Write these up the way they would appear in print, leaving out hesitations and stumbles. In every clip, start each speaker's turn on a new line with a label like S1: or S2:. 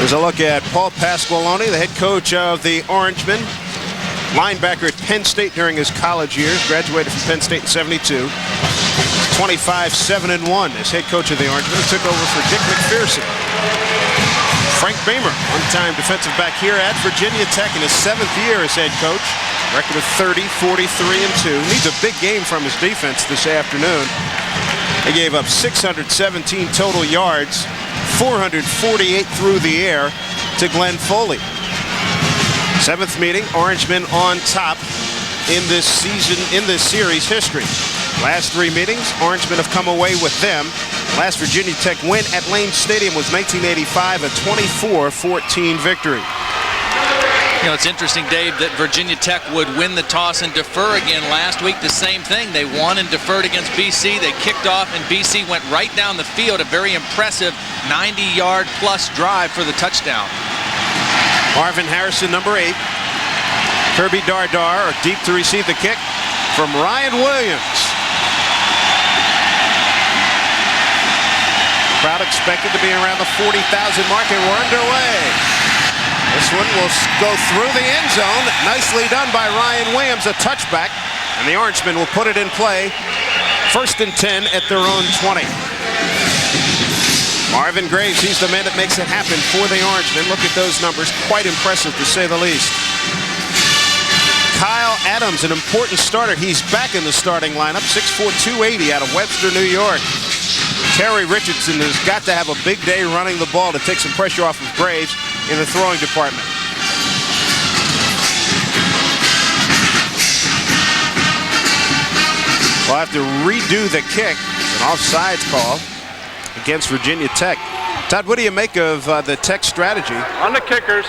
S1: There's a look at Paul Pasqualoni, the head coach of the Orangemen. Linebacker at Penn State during his college years. Graduated from Penn State in '72. 25-7-1 as head coach of the Orangemen. Took over for Dick McPherson. Frank Beamer, one-time defensive back here at Virginia Tech in his 7th year as head coach. Record of 30, 43-2. Needs a big game from his defense this afternoon. They gave up 617 total yards, 448 through the air to Glenn Foley. 7th meeting, Orangemen on top in this season, in this series history. Last 3 meetings, Orangemen have come away with them. Last Virginia Tech win at Lane Stadium was 1985, a 24-14 victory.
S2: You know, it's interesting, Dave, that Virginia Tech would win the toss and defer again last week. The same thing. They won and deferred against BC. They kicked off, and BC went right down the field. A very impressive 90-yard-plus drive for the touchdown.
S1: Marvin Harrison, number 8. Kirby Dardar deep to receive the kick from Ryan Williams. Crowd expected to be around the 40,000 mark, and we're underway. This one will go through the end zone. Nicely done by Ryan Williams, a touchback, and the Orangemen will put it in play. 1st and 10 at their own 20. Marvin Graves, he's the man that makes it happen for the Orangemen. Look at those numbers, quite impressive to say the least. Kyle Adams, an important starter. He's back in the starting lineup, 6'4", 280 out of Webster, New York. Terry Richardson has got to have a big day running the ball to take some pressure off of Graves in the throwing department. We'll have to redo the kick. An offsides call against Virginia Tech. Todd, what do you make of the Tech strategy?
S3: On the kickers,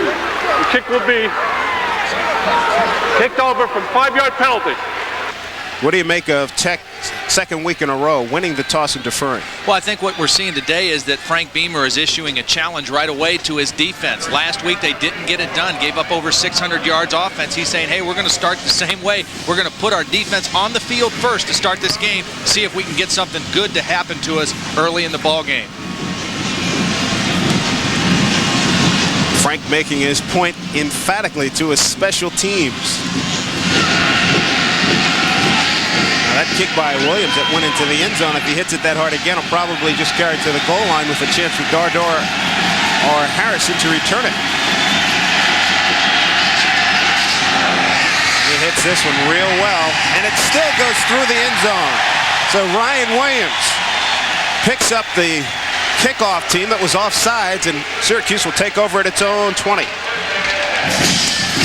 S3: the kick will be kicked over from 5-yard penalty.
S1: What do you make of Tech 2nd week in a row winning the toss and deferring?
S2: Well, I think what we're seeing today is that Frank Beamer is issuing a challenge right away to his defense. Last week they didn't get it done, gave up over 600 yards offense. He's saying, hey, we're going to start the same way. We're going to put our defense on the field first to start this game, see if we can get something good to happen to us early in the ball game.
S1: Frank making his point emphatically to his special teams. That kick by Williams that went into the end zone, if he hits it that hard again, will probably just carry it to the goal line with a chance for Dardar or Harrison to return it. He hits this one real well, and it still goes through the end zone. So Ryan Williams picks up the kickoff team that was offsides, and Syracuse will take over at its own 20.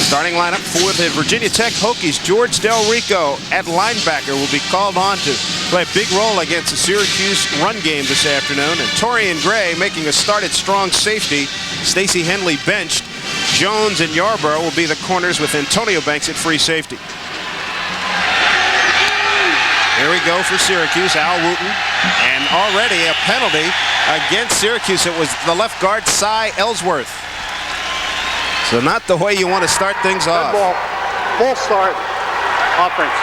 S1: Starting lineup for the Virginia Tech Hokies. George Del Rico at linebacker will be called on to play a big role against the Syracuse run game this afternoon. And Torian Gray making a start at strong safety. Stacey Henley benched. Jones and Yarborough will be the corners with Antonio Banks at free safety. Here we go for Syracuse, Al Wooten. And already a penalty against Syracuse. It was the left guard, Cy Ellsworth. So not the way you want to start things off.
S3: Good ball. Full start. Offense.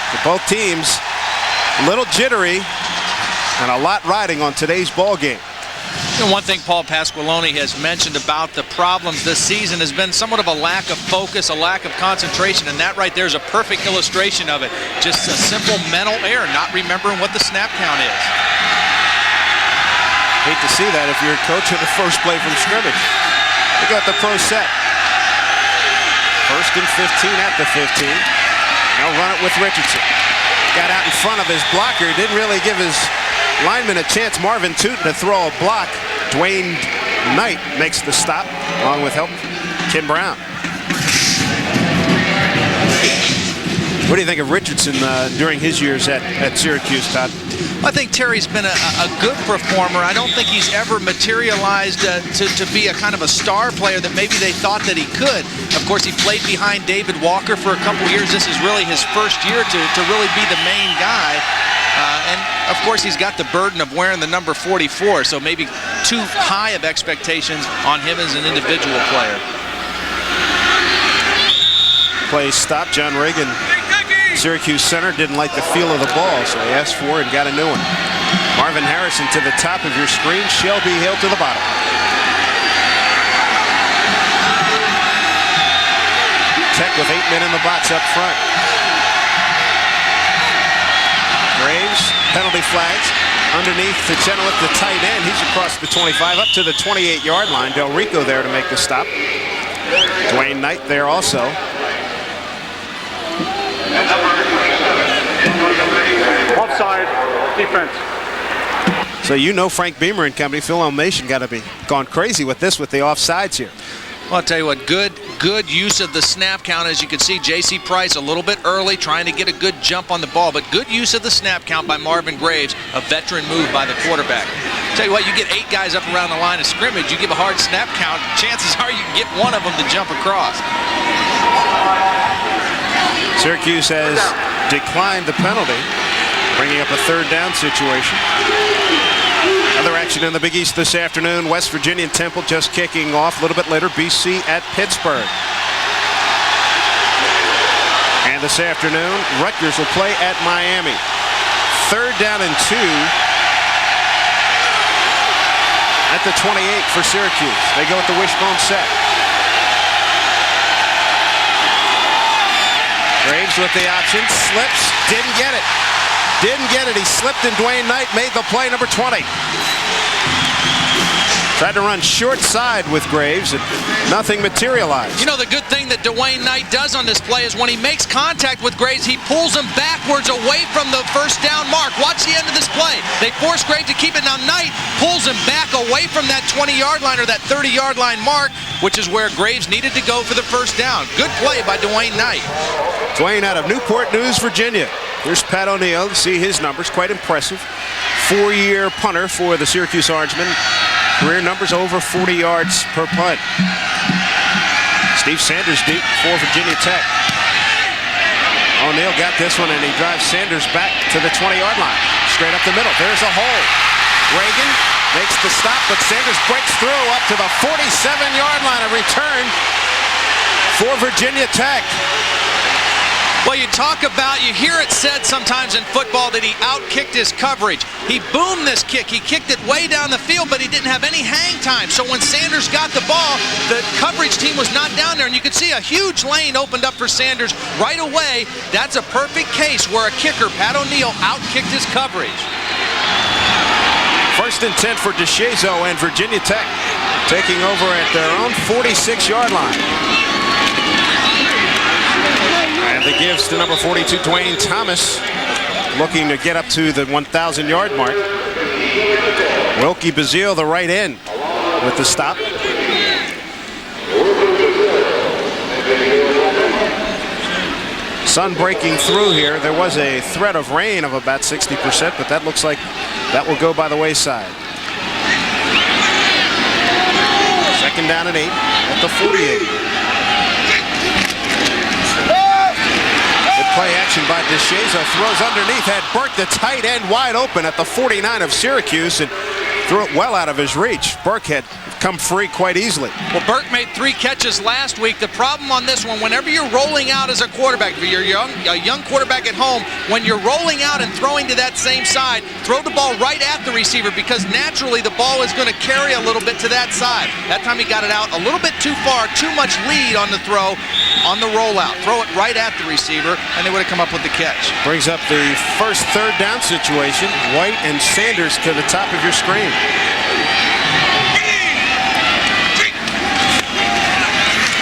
S1: For both teams, a little jittery and a lot riding on today's ball game.
S2: And one thing Paul Pasqualoni has mentioned about the problems this season has been somewhat of a lack of focus, a lack of concentration, and that right there is a perfect illustration of it. Just a simple mental error, not remembering what the snap count is.
S1: Hate to see that if you're a coach of the first play from scrimmage. We got the pro set. 1st and 15 at the 15. Now run it with Richardson. Got out in front of his blocker. Didn't really give his lineman a chance. Marvin Tootin to throw a block. Dwayne Knight makes the stop, along with help Kim Brown. What do you think of Richardson during his years at Syracuse, Todd?
S2: I think Terry's been a good performer. I don't think he's ever materialized to be a kind of a star player that maybe they thought that he could. Of course, he played behind David Walker for a couple years. This is really his first year to really be the main guy. And, of course, he's got the burden of wearing the number 44, so maybe too high of expectations on him as an individual player.
S1: Play stop. John Reagan Syracuse center didn't like the feel of the ball, so he asked for it and got a new one. Marvin Harrison to the top of your screen, Shelby Hill to the bottom. Tech with 8 men in the box up front. Graves, penalty flags. Underneath to Chenoweth, the tight end. He's across the 25 up to the 28-yard line. Del Rico there to make the stop. Dwayne Knight there also.
S3: Offside defense.
S1: So you know Frank Beamer and company, Phil Elmation got to be gone crazy with this with the offsides here.
S2: Well, I'll tell you what, good use of the snap count. As you can see, J.C. Price a little bit early, trying to get a good jump on the ball, but good use of the snap count by Marvin Graves, a veteran move by the quarterback. I'll tell you what, you get 8 guys up around the line of scrimmage, you give a hard snap count, chances are you can get one of them to jump across.
S1: Syracuse has declined the penalty, bringing up a 3rd down situation. Other action in the Big East this afternoon. West Virginia and Temple just kicking off. A little bit later, BC at Pittsburgh. And this afternoon, Rutgers will play at Miami. 3rd down and 2 at the 28 for Syracuse. They go with the wishbone set. Graves with the option, slips, didn't get it. Didn't get it. He slipped, and Dwayne Knight made the play, number 20. Tried to run short side with Graves, and nothing materialized.
S2: You know, the good thing that Dwayne Knight does on this play is when he makes contact with Graves, he pulls him backwards away from the 1st down mark. Watch the end of this play. They force Graves to keep it. Now Knight pulls him back away from that 20-yard line or that 30-yard line mark, which is where Graves needed to go for the 1st down. Good play by Dwayne Knight.
S1: Dwayne out of Newport News, Virginia. Here's Pat O'Neill. See his numbers, quite impressive. 4-year punter for the Syracuse Orangemen. Career numbers over 40 yards per punt. Steve Sanders deep for Virginia Tech. O'Neill got this one, and he drives Sanders back to the 20-yard line. Straight up the middle. There's a hole. Reagan makes the stop, but Sanders breaks through up to the 47-yard line. A return for Virginia Tech.
S2: Well, you hear it said sometimes in football that he outkicked his coverage. He boomed this kick. He kicked it way down the field, but he didn't have any hang time. So when Sanders got the ball, the coverage team was not down there, and you could see a huge lane opened up for Sanders right away. That's a perfect case where a kicker, Pat O'Neill, outkicked his coverage.
S1: 1st and 10 for DeShazo and Virginia Tech, taking over at their own 46-yard line. And the gives to number 42, Dwayne Thomas, looking to get up to the 1,000-yard mark. Wilkie Bazile, the right end, with the stop. Sun breaking through here. There was a threat of rain of about 60%, but that looks like that will go by the wayside. 2nd down and 8 at the 48. Play action by DeShazo, throws underneath, had Burke, the tight end, wide open at the 49 of Syracuse, and threw it well out of his reach. Burke had come free quite easily.
S2: Well, Burke made 3 catches last week. The problem on this one, whenever you're rolling out as a quarterback, if you're a young quarterback at home, when you're rolling out and throwing to that same side, throw the ball right at the receiver, because naturally the ball is going to carry a little bit to that side. That time he got it out a little bit too far, too much lead on the throw, on the rollout. Throw it right at the receiver, and they would have come up with the catch.
S1: Brings up the first 3rd down situation. White and Sanders to the top of your screen.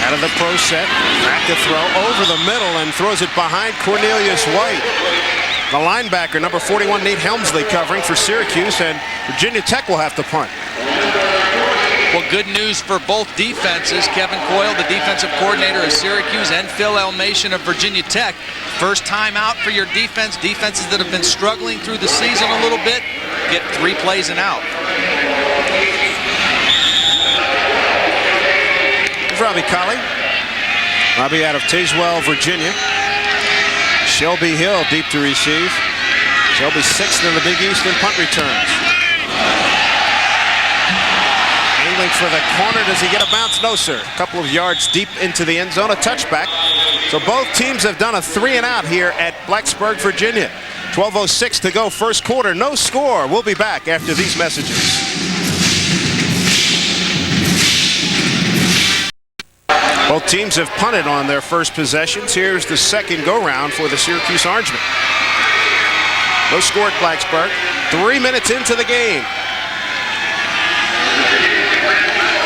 S1: Out of the pro set, back to throw over the middle and throws it behind Cornelius White. The linebacker, number 41, Nate Helmsley, covering for Syracuse, and Virginia Tech will have to punt.
S2: Well, good news for both defenses. Kevin Coyle, the defensive coordinator of Syracuse, and Phil Elmation of Virginia Tech. First time out for your defense. Defenses that have been struggling through the season a little bit get 3 plays and out.
S1: Robbie Colley. Robbie out of Tazewell, Virginia. Shelby Hill deep to receive. Shelby 6th in the Big East in punt returns. Angling for the corner. Does he get a bounce? No, sir. A couple of yards deep into the end zone. A touchback So both teams have done a 3-and-out here at Blacksburg, Virginia. 12:06 to go, first quarter, no score. We'll be back after these messages. Both teams have punted on their first possessions. Here's the second go-round for the Syracuse Orangemen. No score at Blacksburg. 3 minutes into the game.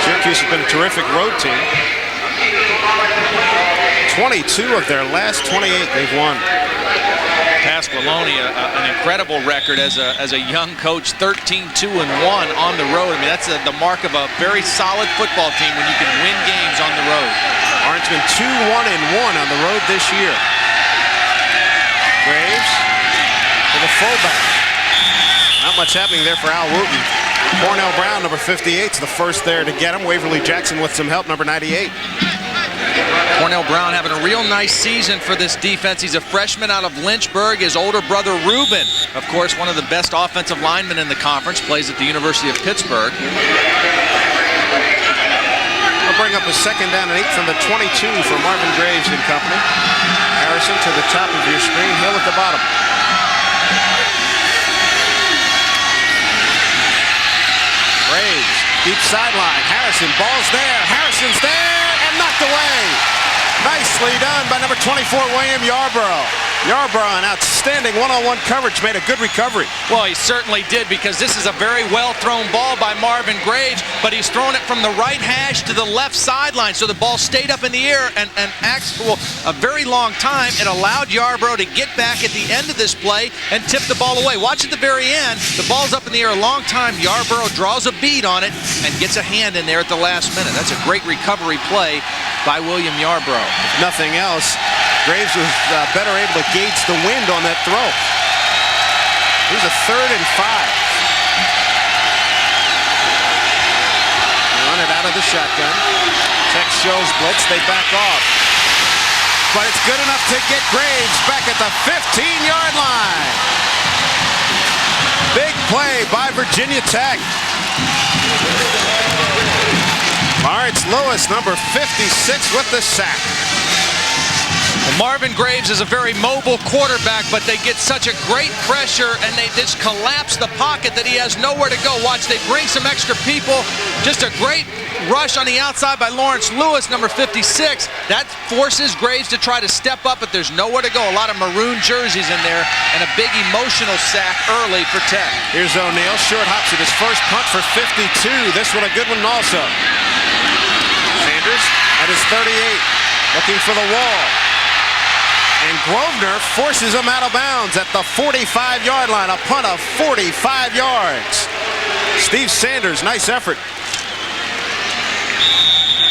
S1: Syracuse has been a terrific road team. 22 of their last 28 they've won.
S2: Pasqualoni, an incredible record as a young coach, 13-2-1 on the road. I mean, that's the mark of a very solid football team when you can win games on the road.
S1: Orangemen 2-1-1 on the road this year. Graves for the fullback. Not much happening there for Al Wooten. Cornell Brown, number 58, is the first there to get him. Waverly Jackson with some help, number 98.
S2: Cornell Brown having a real nice season for this defense. He's a freshman out of Lynchburg. His older brother, Ruben, of course, one of the best offensive linemen in the conference, plays at the University of Pittsburgh.
S1: I'll bring up a 2nd down and 8 from the 22 for Marvin Graves and company. Harrison to the top of your screen, Hill at the bottom. Graves, deep sideline. Harrison, ball's there. Harrison's there and knocked away. Nicely done by number 24, William Yarborough. Yarborough, an outstanding one-on-one coverage, made a good recovery.
S2: Well, he certainly did, because this is a very well-thrown ball by Marvin Graves, but he's thrown it from the right hash to the left sideline, so the ball stayed up in the air and acts for a very long time. It allowed Yarborough to get back at the end of this play and tip the ball away. Watch at the very end. The ball's up in the air a long time. Yarborough draws a bead on it and gets a hand in there at the last minute. That's a great recovery play by William Yarborough.
S1: If nothing else, Graves was better able to gauge the wind on that throw. Here's a 3rd and 5. Run it out of the shotgun. Tech shows blitz. They back off. But it's good enough to get Graves back at the 15-yard line. Big play by Virginia Tech. Lawrence Lewis, number 56, with the sack.
S2: Well, Marvin Graves is a very mobile quarterback, but they get such a great pressure and they just collapse the pocket that he has nowhere to go. Watch, they bring some extra people. Just a great rush on the outside by Lawrence Lewis, number 56. That forces Graves to try to step up, but there's nowhere to go. A lot of maroon jerseys in there and a big emotional sack early for Tech.
S1: Here's O'Neal, short hops at his first punt for 52. This one a good one also. Sanders at his 38, looking for the wall. And Grosvenor forces him out of bounds at the 45-yard line. A punt of 45 yards. Steve Sanders, nice effort.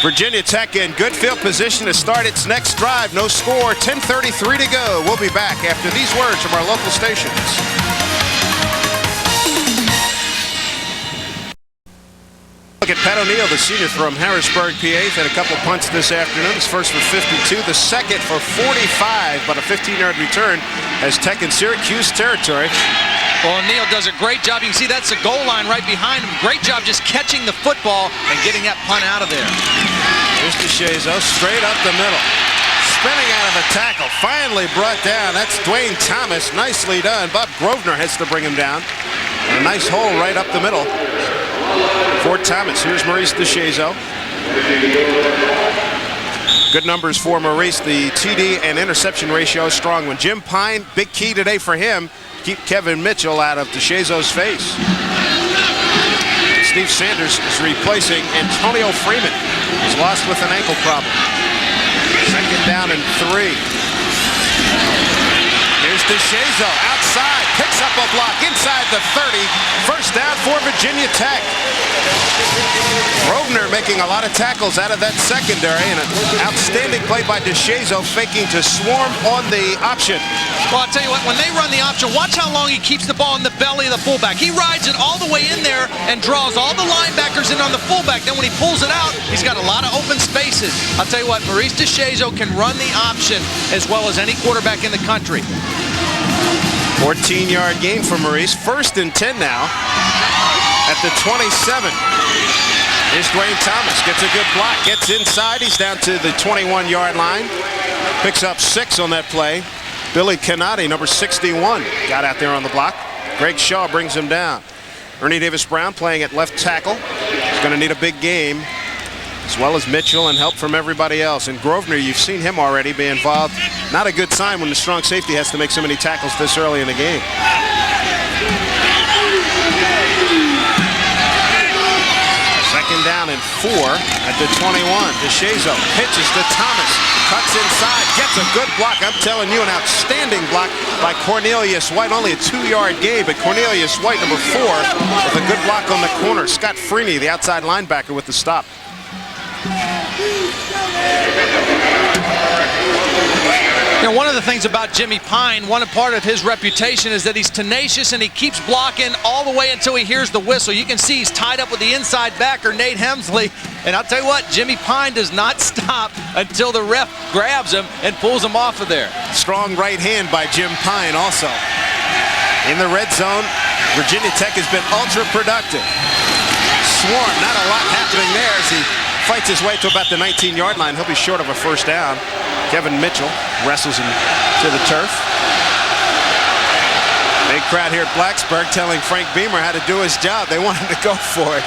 S1: Virginia Tech in good field position to start its next drive. No score, 10:33 to go. We'll be back after these words from our local stations. Look at Pat O'Neal, the senior from Harrisburg, PA. He's had a couple punts this afternoon. His first for 52, the second for 45, but a 15-yard return as Tech in Syracuse territory.
S2: Well, O'Neal does a great job. You can see that's the goal line right behind him. Great job just catching the football and getting that punt out of there.
S1: Here's DeShazo, straight up the middle. Spinning out of the tackle, finally brought down. That's Dwayne Thomas, nicely done. Bob Grosvenor has to bring him down. And a nice hole right up the middle for Thomas. Here's Maurice DeShazo. Good numbers for Maurice. The TD and interception ratio is strong one. Jim Pine, big key today for him. Keep Kevin Mitchell out of DeShazo's face. Steve Sanders is replacing Antonio Freeman. He's lost with an ankle problem. 2nd down and 3. Here's DeShazo outside, picks up a block inside the 30. First down for Virginia Tech. Grosvenor making a lot of tackles out of that secondary, and an outstanding play by DeShazo, faking to swarm on the option.
S2: Well, I'll tell you what, when they run the option, watch how long he keeps the ball in the belly of the fullback. He rides it all the way in there and draws all the linebackers in on the fullback. Then when he pulls it out, he's got a lot of open spaces. I'll tell you what, Maurice DeShazo can run the option as well as any quarterback in the country.
S1: 14-yard gain for Maurice. 1st and 10 now at the 27. Here's Dwayne Thomas, gets a good block, gets inside. He's down to the 21-yard line. Picks up 6 on that play. Billy Cannati, number 61, got out there on the block. Greg Shaw brings him down. Ernie Davis-Brown playing at left tackle. He's going to need a big game, as well as Mitchell and help from everybody else. And Grosvenor, you've seen him already be involved. Not a good sign when the strong safety has to make so many tackles this early in the game. Second down and 4 at the 21. DeShazo pitches to Thomas. Cuts inside, gets a good block. I'm telling you, an outstanding block by Cornelius White. Only a 2-yard gain, but Cornelius White, number 4, with a good block on the corner. Scott Freeney, the outside linebacker, with the stop.
S2: You know, one of the things about Jimmy Pine, one part of his reputation is that he's tenacious and he keeps blocking all the way until he hears the whistle. You can see he's tied up with the inside backer, Nate Hemsley. And I'll tell you what, Jimmy Pine does not stop until the ref grabs him and pulls him off of there.
S1: Strong right hand by Jim Pine also. In the red zone, Virginia Tech has been ultra productive. Swarm, not a lot happening there as he fights his way to about the 19-yard line. He'll be short of a first down. Kevin Mitchell wrestles him to the turf. Big crowd here at Blacksburg telling Frank Beamer how to do his job. They want him to go for it.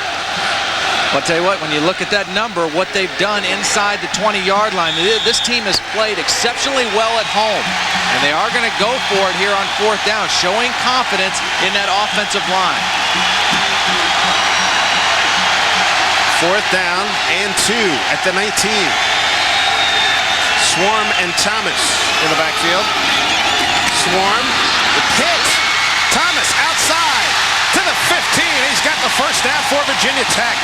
S2: I'll tell you what, when you look at that number, what they've done inside the 20-yard line, this team has played exceptionally well at home. And they are going to go for it here on 4th down, showing confidence in that offensive line.
S1: 4th down and 2 at the 19. Swarm and Thomas in the backfield. Swarm, the pitch. Thomas outside to the 15. He's got the first down for Virginia Tech.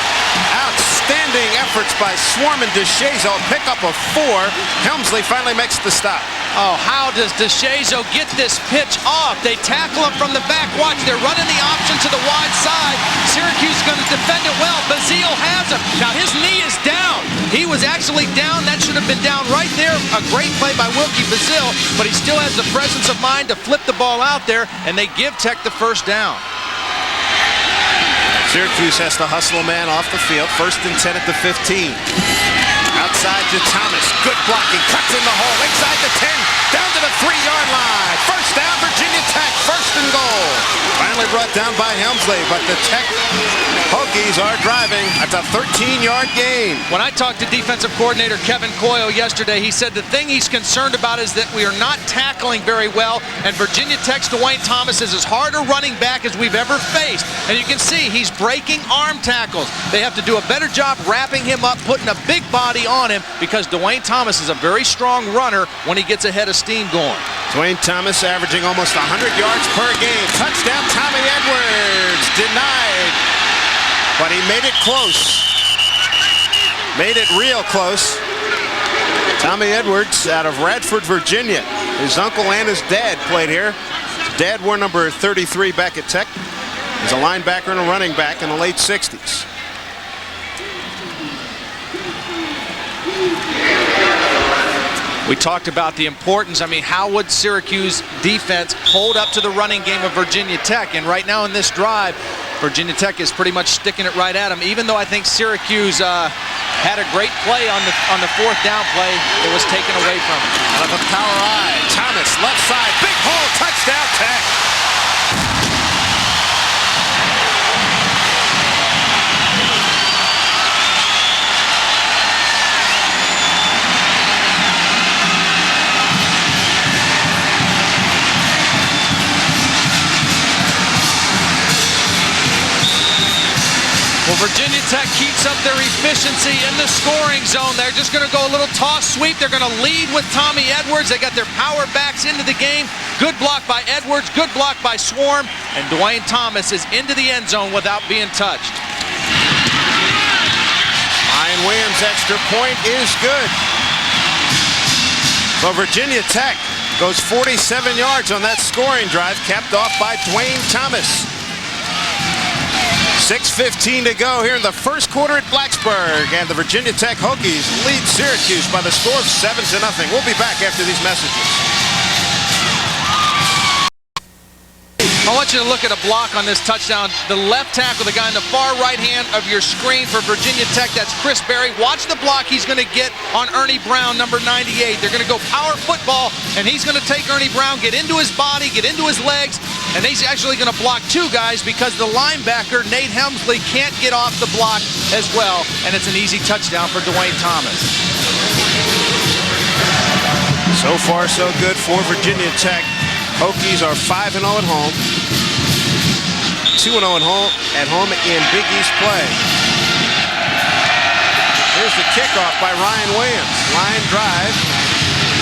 S1: Outstanding efforts by Swarm and DeShazo. Pick up a 4. Helmsley finally makes the stop.
S2: Oh, how does DeShazo get this pitch off? They tackle him from the back. Watch, they're running the option to the wide side. Syracuse is going to defend it well. Bazile has him. Now his knee is down. He was actually down. That should have been down right there. A great play by Wilkie Bazile, but he still has the presence of mind to flip the ball out there, and they give Tech the first down.
S1: Syracuse has to hustle a man off the field. 1st and 10 at the 15. Outside to Thomas. Good blocking. Cuts in the hole. Inside the 10. Down to the 3-yard line. First down, Virginia Tech. 1st and goal. Finally brought down by Helmsley, but the Tech Hokies are driving. That's a 13-yard gain.
S2: When I talked to defensive coordinator Kevin Coyle yesterday, he said the thing he's concerned about is that we are not tackling very well, and Virginia Tech's Dwayne Thomas is as hard a running back as we've ever faced. And you can see he's breaking arm tackles. They have to do a better job wrapping him up, putting a big body on him, because Dwayne Thomas is a very strong runner when he gets a head of steam going.
S1: Dwayne Thomas averaging almost 100 yards per game. Touchdown, Tommy Edwards. Denied, but he made it close. Made it real close. Tommy Edwards out of Radford, Virginia. His uncle and his dad played here. His dad wore number 33 back at Tech. He's a linebacker and a running back in the late 60s.
S2: We talked about the importance. I mean, how would Syracuse defense hold up to the running game of Virginia Tech? And right now in this drive, Virginia Tech is pretty much sticking it right at them. Even though I think Syracuse had a great play on the 4th down play, it was taken away from them.
S1: Out of a power eye, Thomas left side, big hole, touchdown Tech.
S2: Well, Virginia Tech keeps up their efficiency in the scoring zone. They're just going to go a little toss sweep. They're going to lead with Tommy Edwards. They got their power backs into the game. Good block by Edwards, good block by Swarm, and Dwayne Thomas is into the end zone without being touched.
S1: Ryan Williams' extra point is good. So Virginia Tech goes 47 yards on that scoring drive, capped off by Dwayne Thomas. 6:15 to go here in the first quarter at Blacksburg, and the Virginia Tech Hokies lead Syracuse by the score of 7-0. We'll be back after these messages.
S2: I want you to look at a block on this touchdown. The left tackle, the guy in the far right hand of your screen for Virginia Tech, that's Chris Berry. Watch the block he's going to get on Ernie Brown, number 98. They're going to go power football, and he's going to take Ernie Brown, get into his body, get into his legs, and he's actually going to block two guys because the linebacker, Nate Helmsley, can't get off the block as well, and it's an easy touchdown for Dwayne Thomas.
S1: So far, so good for Virginia Tech. Hokies are 5-0 at home, 2-0 at home in Big East play. Here's the kickoff by Ryan Williams. Line drive,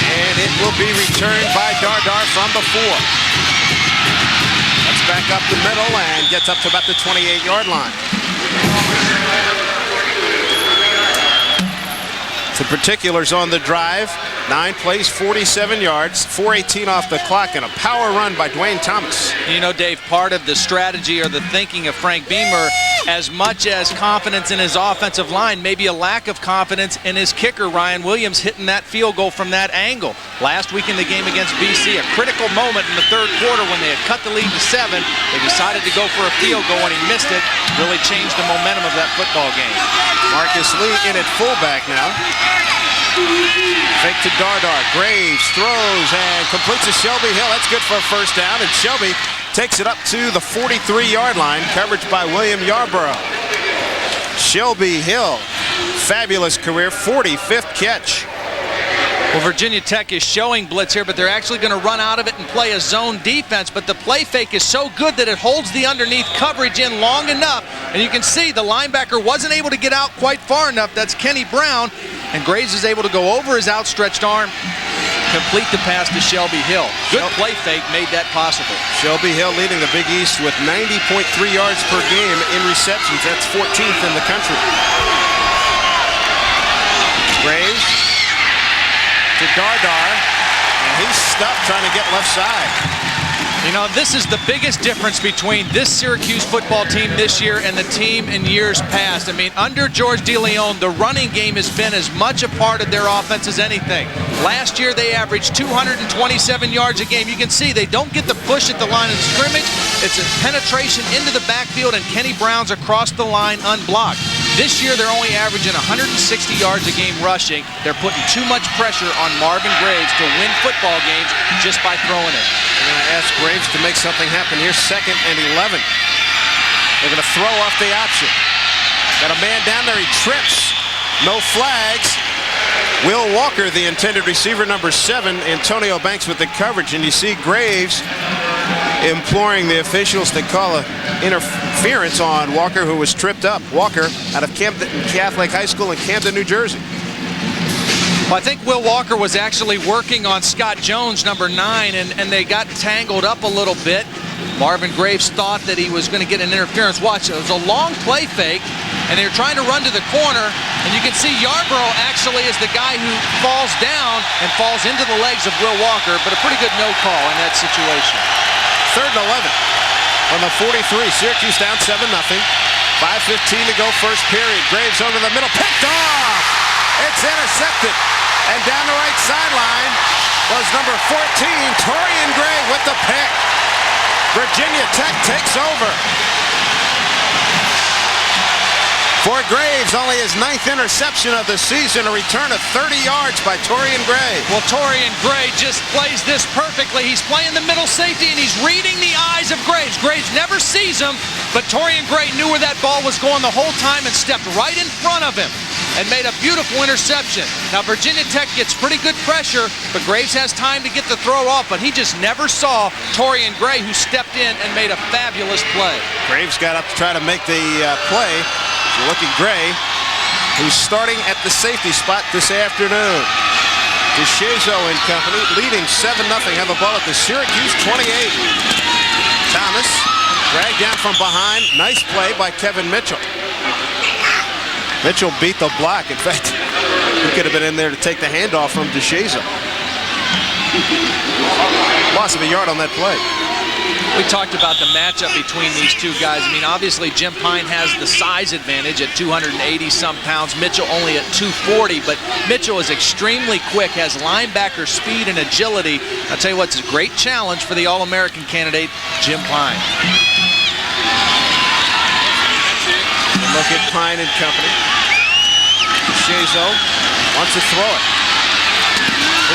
S1: and it will be returned by Dardar from before. That's back up the middle and gets up to about the 28-yard line. The particulars on the drive: 9 plays, 47 yards, 4:18 off the clock, and a power run by Dwayne Thomas.
S2: You know, Dave, part of the strategy or the thinking of Frank Beamer, as much as confidence in his offensive line, maybe a lack of confidence in his kicker, Ryan Williams, hitting that field goal from that angle. Last week in the game against BC, a critical moment in the third quarter when they had cut the lead to 7. They decided to go for a field goal, and he missed it. Really changed the momentum of that football game.
S1: Marcus Lee in at fullback now. Fake to Dardar. Graves throws and completes to Shelby Hill. That's good for a first down, and Shelby takes it up to the 43-yard line. Coverage by William Yarborough. Shelby Hill, fabulous career, 45th catch.
S2: Well, Virginia Tech is showing blitz here, but they're actually going to run out of it and play a zone defense. But the play fake is so good that it holds the underneath coverage in long enough. And you can see the linebacker wasn't able to get out quite far enough. That's Kenny Brown. And Graves is able to go over his outstretched arm, complete the pass to Shelby Hill. Good play fake made that possible. Shelby Hill leading the Big East with 90.3 yards per game in receptions. That's 14th in the country.
S1: Graves to Dardar, and he's stuck trying to get left side.
S2: You know, this is the biggest difference between this Syracuse football team this year and the team in years past. I mean, under George DeLeon, the running game has been as much a part of their offense as anything. Last year, they averaged 227 yards a game. You can see they don't get the push at the line of scrimmage. It's a penetration into the backfield, and Kenny Brown's across the line unblocked. This year, they're only averaging 160 yards a game rushing. They're putting too much pressure on Marvin Graves to win football games just by throwing it.
S1: They're going to ask Graves to make something happen here. 2nd and 11. They're going to throw off the option. Got a man down there. He trips. No flags. Will Walker, the intended receiver, number 7. Antonio Banks with the coverage. And you see Graves imploring the officials to call an interference on Walker, who was tripped up. Walker out of Camden Catholic High School in Camden, New Jersey.
S2: Well, I think Will Walker was actually working on Scott Jones, number 9, and they got tangled up a little bit. Marvin Graves thought that he was going to get an interference. Watch, it was a long play fake, and they were trying to run to the corner, and you can see Yarborough actually is the guy who falls down and falls into the legs of Will Walker, but a pretty good no call in that situation.
S1: 3rd and 11 on the 43. Syracuse down 7-0. 5:15 to go first period. Graves over the middle, picked off. It's intercepted. And down the right sideline was number 14, Torian Gray with the pick. Virginia Tech takes over. For Graves, only his 9th interception of the season, a return of 30 yards by Torian Gray.
S2: Well, Torian Gray just plays this perfectly. He's playing the middle safety, and he's reading the eyes of Graves. Graves never sees him, but Torian Gray knew where that ball was going the whole time and stepped right in front of him and made a beautiful interception. Now, Virginia Tech gets pretty good pressure, but Graves has time to get the throw off, but he just never saw Torian Gray, who stepped in and made a fabulous play.
S1: Graves got up to try to make the play. You look at Gray, who's starting at the safety spot this afternoon. DeShazo and company leading 7-0. Have the ball at the Syracuse 28. Thomas dragged down from behind. Nice play by Kevin Mitchell. Mitchell beat the block. In fact, he could have been in there to take the handoff from DeShazo. Loss of a yard on that play.
S2: We talked about the matchup between these two guys. I mean, obviously Jim Pine has the size advantage at 280-some pounds. Mitchell only at 240, but Mitchell is extremely quick, has linebacker speed and agility. I'll tell you what, it's a great challenge for the All-American candidate, Jim Pine.
S1: Look at Pine and company. DeShazo wants to throw it.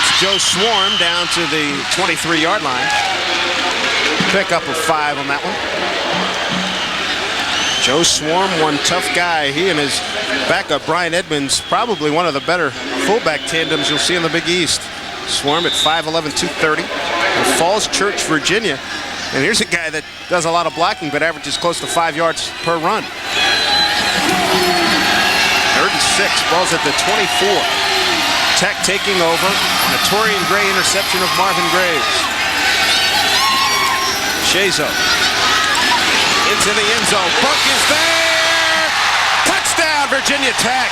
S1: It's Joe Swarm down to the 23-yard line. Pickup of 5 on that one. Joe Swarm, one tough guy. He and his backup, Brian Edmonds, probably one of the better fullback tandems you'll see in the Big East. Swarm at 5'11", 230. From Falls Church, Virginia. And here's a guy that does a lot of blocking, but averages close to 5 yards per run. 3rd and 6, ball's at the 24. Tech taking over on a Torian Gray interception of Marvin Graves. DeShazo into the end zone. Burke is there. Touchdown, Virginia Tech.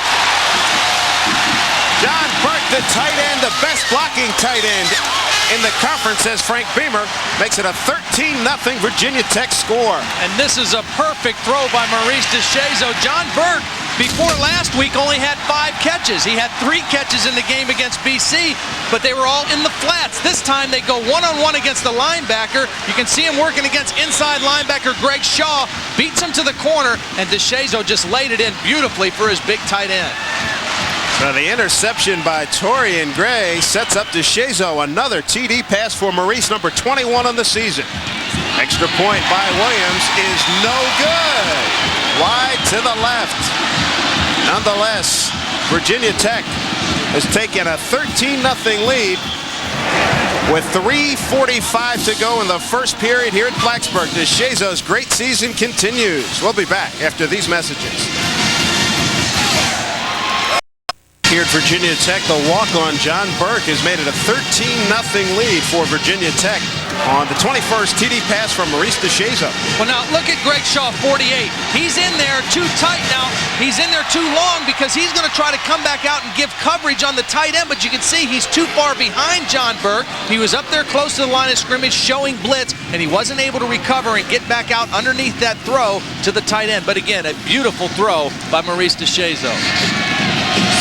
S1: John Burke, the tight end, the best blocking tight end in the conference, says Frank Beamer, makes it a 13-0 Virginia Tech score.
S2: And this is a perfect throw by Maurice DeShazo. John Burke, before last week, only had 5 catches. He had 3 catches in the game against BC, but they were all in the flats. This time they go one-on-one against the linebacker. You can see him working against inside linebacker Greg Shaw, beats him to the corner, and DeShazo just laid it in beautifully for his big tight end.
S1: So the interception by Torian Gray sets up DeShazo. Another TD pass for Maurice, number 21 on the season. Extra point by Williams is no good. Wide to the left. Nonetheless, Virginia Tech has taken a 13-0 lead with 3:45 to go in the first period here at Blacksburg. DeShazo's great season continues. We'll be back after these messages. Here at Virginia Tech, the walk-on John Burke has made it a 13-0 lead for Virginia Tech on the 21st TD pass from Maurice DeShazo.
S2: Well, now look at Greg Shaw, 48. He's in there too tight now. He's in there too long because he's going to try to come back out and give coverage on the tight end, but you can see he's too far behind John Burke. He was up there close to the line of scrimmage showing blitz, and he wasn't able to recover and get back out underneath that throw to the tight end. But again, a beautiful throw by Maurice DeShazo.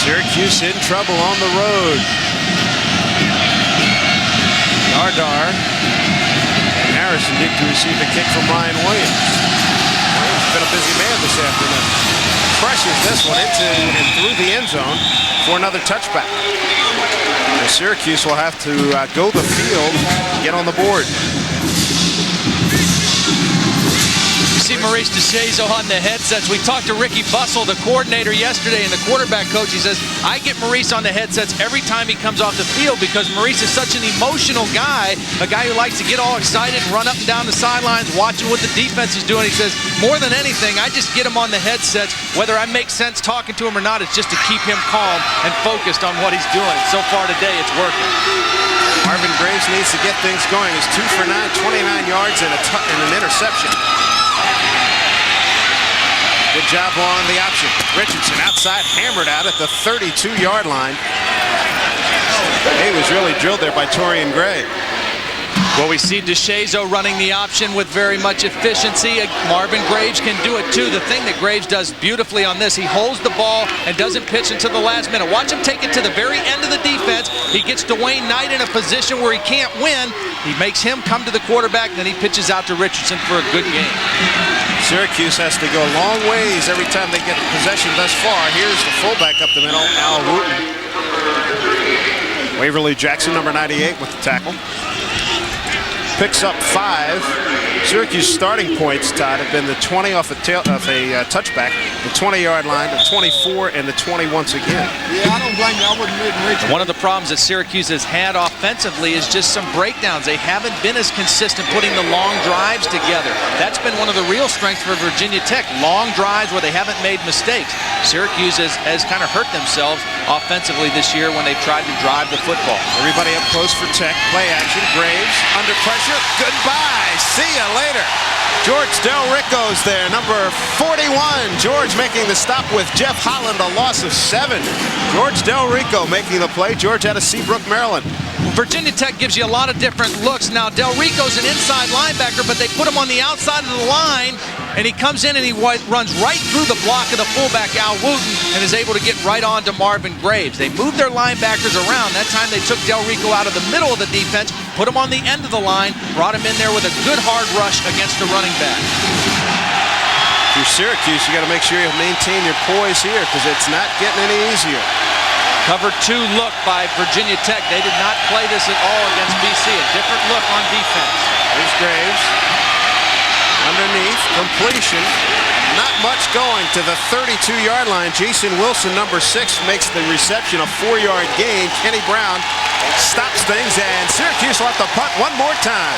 S1: Syracuse in trouble on the road. Yardar and Harrison did to receive a kick from Ryan Williams. Williams has been a busy man this afternoon. Crushes this one into and through the end zone for another touchback. And Syracuse will have to go the field, get on the board.
S2: See Maurice DeShazo on the headsets. We talked to Ricky Bussell, the coordinator, yesterday, and the quarterback coach. He says, I get Maurice on the headsets every time he comes off the field because Maurice is such an emotional guy, a guy who likes to get all excited and run up and down the sidelines, watching what the defense is doing. He says, more than anything, I just get him on the headsets. Whether I make sense talking to him or not, it's just to keep him calm and focused on what he's doing. So far today, it's working.
S1: Marvin Graves needs to get things going. He's 2 for 9, 29 yards and an interception. Good job on the option. Richardson outside, hammered out at the 32-yard line. He was really drilled there by Torian Gray.
S2: Well, we see DeShazo running the option with very much efficiency. Marvin Graves can do it too. The thing that Graves does beautifully on this, he holds the ball and doesn't pitch until the last minute. Watch him take it to the very end of the defense. He gets Dwayne Knight in a position where he can't win. He makes him come to the quarterback, and then he pitches out to Richardson for a good game.
S1: Syracuse has to go long ways every time they get the possession thus far. Here's the fullback up the middle, Al Wooten. Waverly Jackson, number 98, with the tackle. Picks up 5. Syracuse starting points, Todd, have been the 20 off a touchback, the 20-yard line, the 24, and the 20 once again.
S4: Yeah, I don't blame you. I wouldn't reach.
S2: One of the problems that Syracuse has had offensively is just some breakdowns. They haven't been as consistent putting the long drives together. That's been one of the real strengths for Virginia Tech, long drives where they haven't made mistakes. Syracuse has kind of hurt themselves offensively this year when they've tried to drive the football.
S1: Everybody up close for Tech. Play action. Graves under pressure. Goodbye. See ya later. George Del Rico's there, number 41. George making the stop with Jeff Holland, a loss of 7. George Del Rico making the play. George out of Seabrook, Maryland.
S2: Virginia Tech gives you a lot of different looks. Now, Del Rico's an inside linebacker, but they put him on the outside of the line, and he comes in and he runs right through the block of the fullback, Al Wooten, and is able to get right on to Marvin Graves. They moved their linebackers around. That time they took Del Rico out of the middle of the defense, put him on the end of the line, brought him in there with a good hard rush against the running back.
S1: If you're Syracuse, you got to make sure you maintain your poise here because it's not getting any easier.
S2: Cover 2 look by Virginia Tech. They did not play this at all against BC. A different look on defense.
S1: There's Graves. Underneath, completion. Not much going to the 32-yard line. Jason Wilson, number 6, makes the reception a 4-yard gain. Kenny Brown stops things, and Syracuse will have to punt one more time.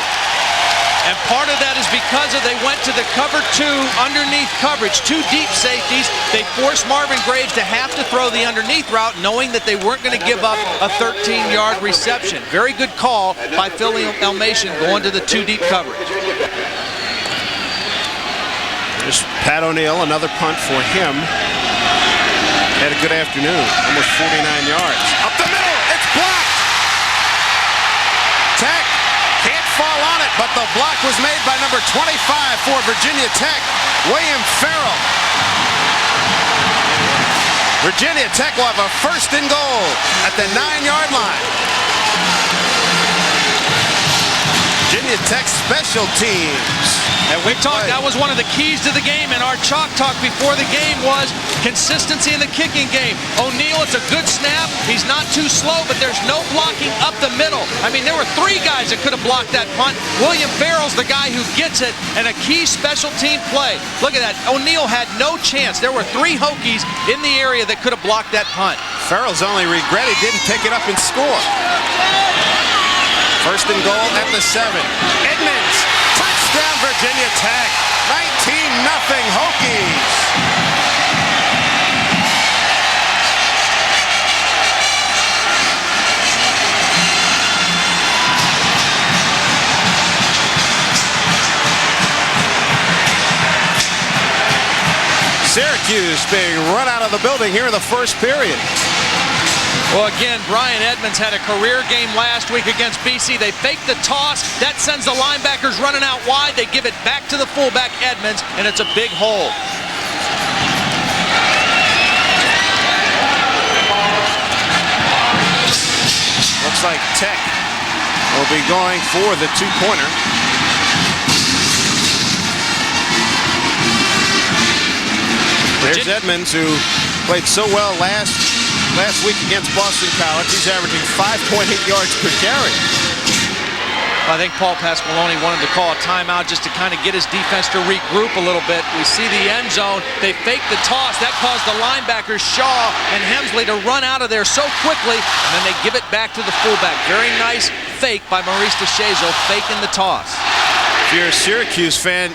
S2: And part of that is because they went to the cover 2 underneath coverage, 2 deep safeties. They forced Marvin Graves to have to throw the underneath route, knowing that they weren't going to give up a 13-yard reception. Very good call by Phil Elmation going to the 2 deep coverage.
S1: There's Pat O'Neill, another punt for him. Had a good afternoon, almost 49 yards. Up the middle, it's blocked. Tech can't fall on it, but the block was made by number 25 for Virginia Tech, William Farrell. Virginia Tech will have a 1st and goal at the 9-yard line. Virginia Tech special teams.
S2: And we talked, that was one of the keys to the game, and our chalk talk before the game was consistency in the kicking game. O'Neill, it's a good snap. He's not too slow, but there's no blocking up the middle. I mean, there were 3 guys that could have blocked that punt. William Farrell's the guy who gets it, and a key special team play. Look at that. O'Neill had no chance. There were 3 Hokies in the area that could have blocked that punt.
S1: Farrell's only regret he didn't pick it up and score. 1st and goal at the 7. Edmonds, touchdown Virginia Tech, 19-0 Hokies. Syracuse being run out of the building here in the 1st period.
S2: Well, again, Brian Edmonds had a career game last week against BC. They fake the toss. That sends the linebackers running out wide. They give it back to the fullback, Edmonds, and it's a big hole.
S1: Looks like Tech will be going for the 2-pointer. There's Edmonds, who played so well last week against Boston College. He's averaging 5.8 yards per carry.
S2: I think Paul Pasqualoni wanted to call a timeout just to kind of get his defense to regroup a little bit. We see the end zone. They fake the toss. That caused the linebackers Shaw and Hemsley to run out of there so quickly, and then they give it back to the fullback. Very nice fake by Maurice DeShazo, faking the toss.
S1: If you're a Syracuse fan,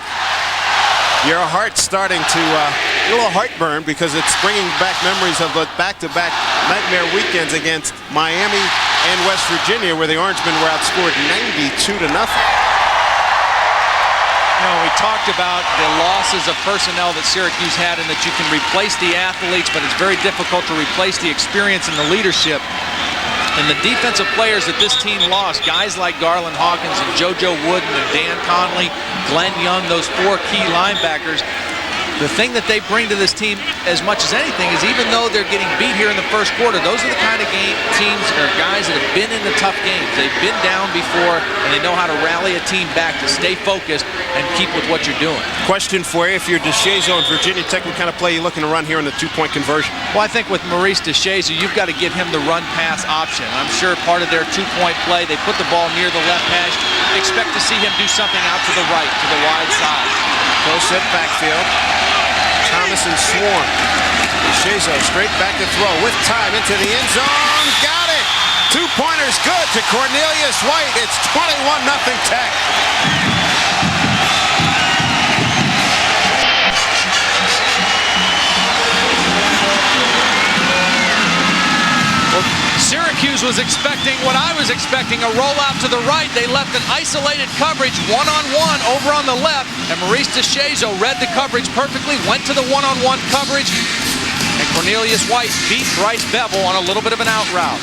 S1: your heart's starting to get a little heartburn because it's bringing back memories of the back-to-back nightmare weekends against Miami and West Virginia, where the Orangemen were outscored 92-0.
S2: You know, we talked about the losses of personnel that Syracuse had and that you can replace the athletes, but it's very difficult to replace the experience and the leadership. And the defensive players that this team lost, guys like Garland Hawkins and JoJo Wooden and Dan Conley, Glenn Young, those 4 key linebackers, the thing that they bring to this team as much as anything is even though they're getting beat here in the 1st quarter, those are the kind of teams or guys that have been in the tough games. They've been down before, and they know how to rally a team back to stay focused and keep with what you're doing.
S1: Question for you, if you're DeShazo and Virginia Tech, what kind of play are you looking to run here in the 2-point conversion?
S2: Well, I think with Maurice DeShazo, you've got to give him the run-pass option. I'm sure part of their 2-point play, they put the ball near the left hash. Expect to see him do something out to the right, to the wide side.
S1: Close set backfield. Thomas and Swarm. DeShazo straight back to throw with time into the end zone. Got it! 2-pointers good to Cornelius White. It's 21-0 Tech.
S2: Syracuse was expecting what I was expecting, a rollout to the right. They left an isolated coverage, one-on-one over on the left, and Maurice DeShazo read the coverage perfectly, went to the one-on-one coverage, and Cornelius White beat Bryce Bevel on a little bit of an out route.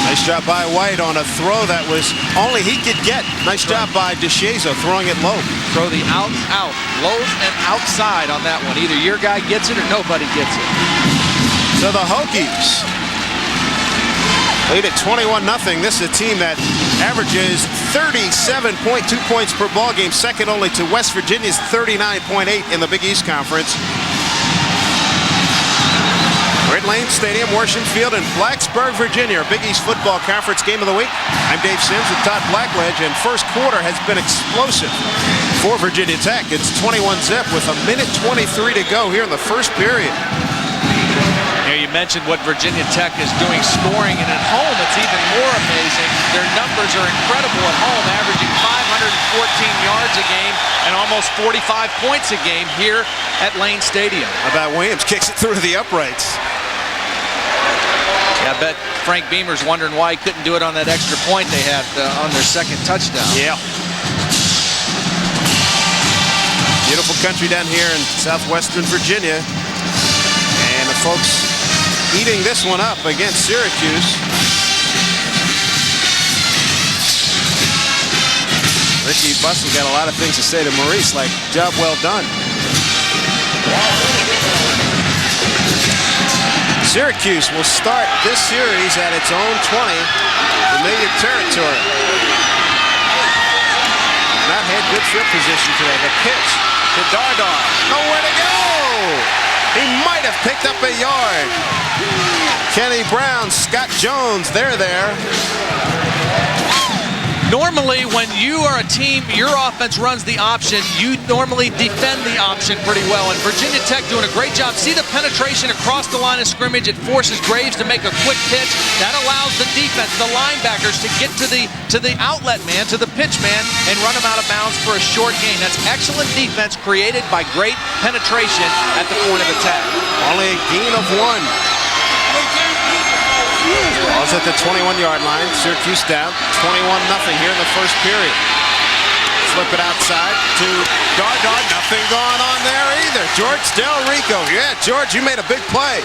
S1: Nice job by White on a throw that was only he could get. Nice job by DeShazo throwing it low.
S2: Throw the out, low and outside on that one. Either your guy gets it or nobody gets it.
S1: So the Hokies lead at 21-0. This is a team that averages 37.2 points per ball game, second only to West Virginia's 39.8 in the Big East Conference. We're at Lane Stadium, Worsham Field in Blacksburg, Virginia, our Big East Football Conference game of the week. I'm Dave Sims with Todd Blackledge, and first quarter has been explosive for Virginia Tech. It's 21-0 with a minute 23 to go here in the first period.
S2: You mentioned what Virginia Tech is doing scoring, and at home it's even more amazing. Their numbers are incredible at home, averaging 514 yards a game and almost 45 points a game here at Lane Stadium.
S1: How about Williams kicks it through the uprights?
S2: Yeah, I bet Frank Beamer's wondering why he couldn't do it on that extra point they had on their second touchdown.
S1: Yeah. Beautiful country down here in southwestern Virginia. And the folks eating this one up against Syracuse. Ricky Bussell got a lot of things to say to Maurice, like, job well done. Syracuse will start this series at its own 20, familiar territory. Not had good field position today. The pitch to Dardar. Nowhere to go! He might have picked up a yard. Kenny Brown, Scott Jones, they're there.
S2: Normally, when you are a team, your offense runs the option, you normally defend the option pretty well. And Virginia Tech doing a great job. See the penetration across the line of scrimmage. It forces Graves to make a quick pitch. That allows the defense, the linebackers, to get to the outlet man, to the pitch man, and run him out of bounds for a short gain. That's excellent defense created by great penetration at the point of attack.
S1: Only a gain of one. Ball's at the 21-yard line. Syracuse down 21-0 here in the first period. Flip it outside to Dardar. Nothing going on there either. George Del Rico. Yeah, George, you made a big play.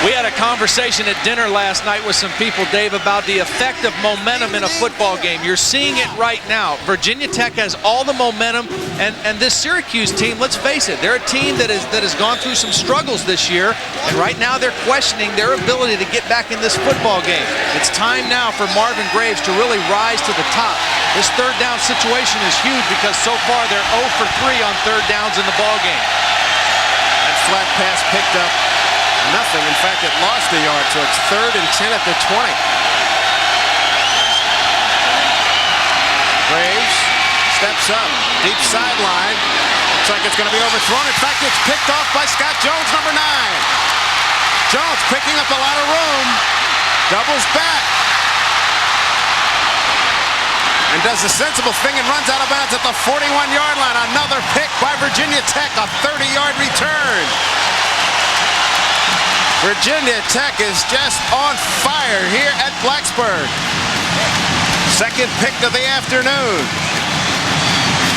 S2: We had a conversation at dinner last night with some people, Dave, about the effect of momentum in a football game. You're seeing it right now. Virginia Tech has all the momentum, and this Syracuse team, let's face it, they're a team that has gone through some struggles this year, and right now they're questioning their ability to get back in this football game. It's time now for Marvin Graves to really rise to the top. This third down situation is huge because so far they're 0 for 3 on third downs in the ball game.
S1: That flat pass picked up nothing. In fact, it lost a yard, so it's 3rd and 10 at the 20. Graves steps up, deep sideline. Looks like it's going to be overthrown. In fact, it's picked off by Scott Jones, number 9. Jones picking up a lot of room, doubles back, and does the sensible thing and runs out of bounds at the 41-yard line. Another pick by Virginia Tech, a 30-yard return. Virginia Tech is just on fire here at Blacksburg. Second pick of the afternoon.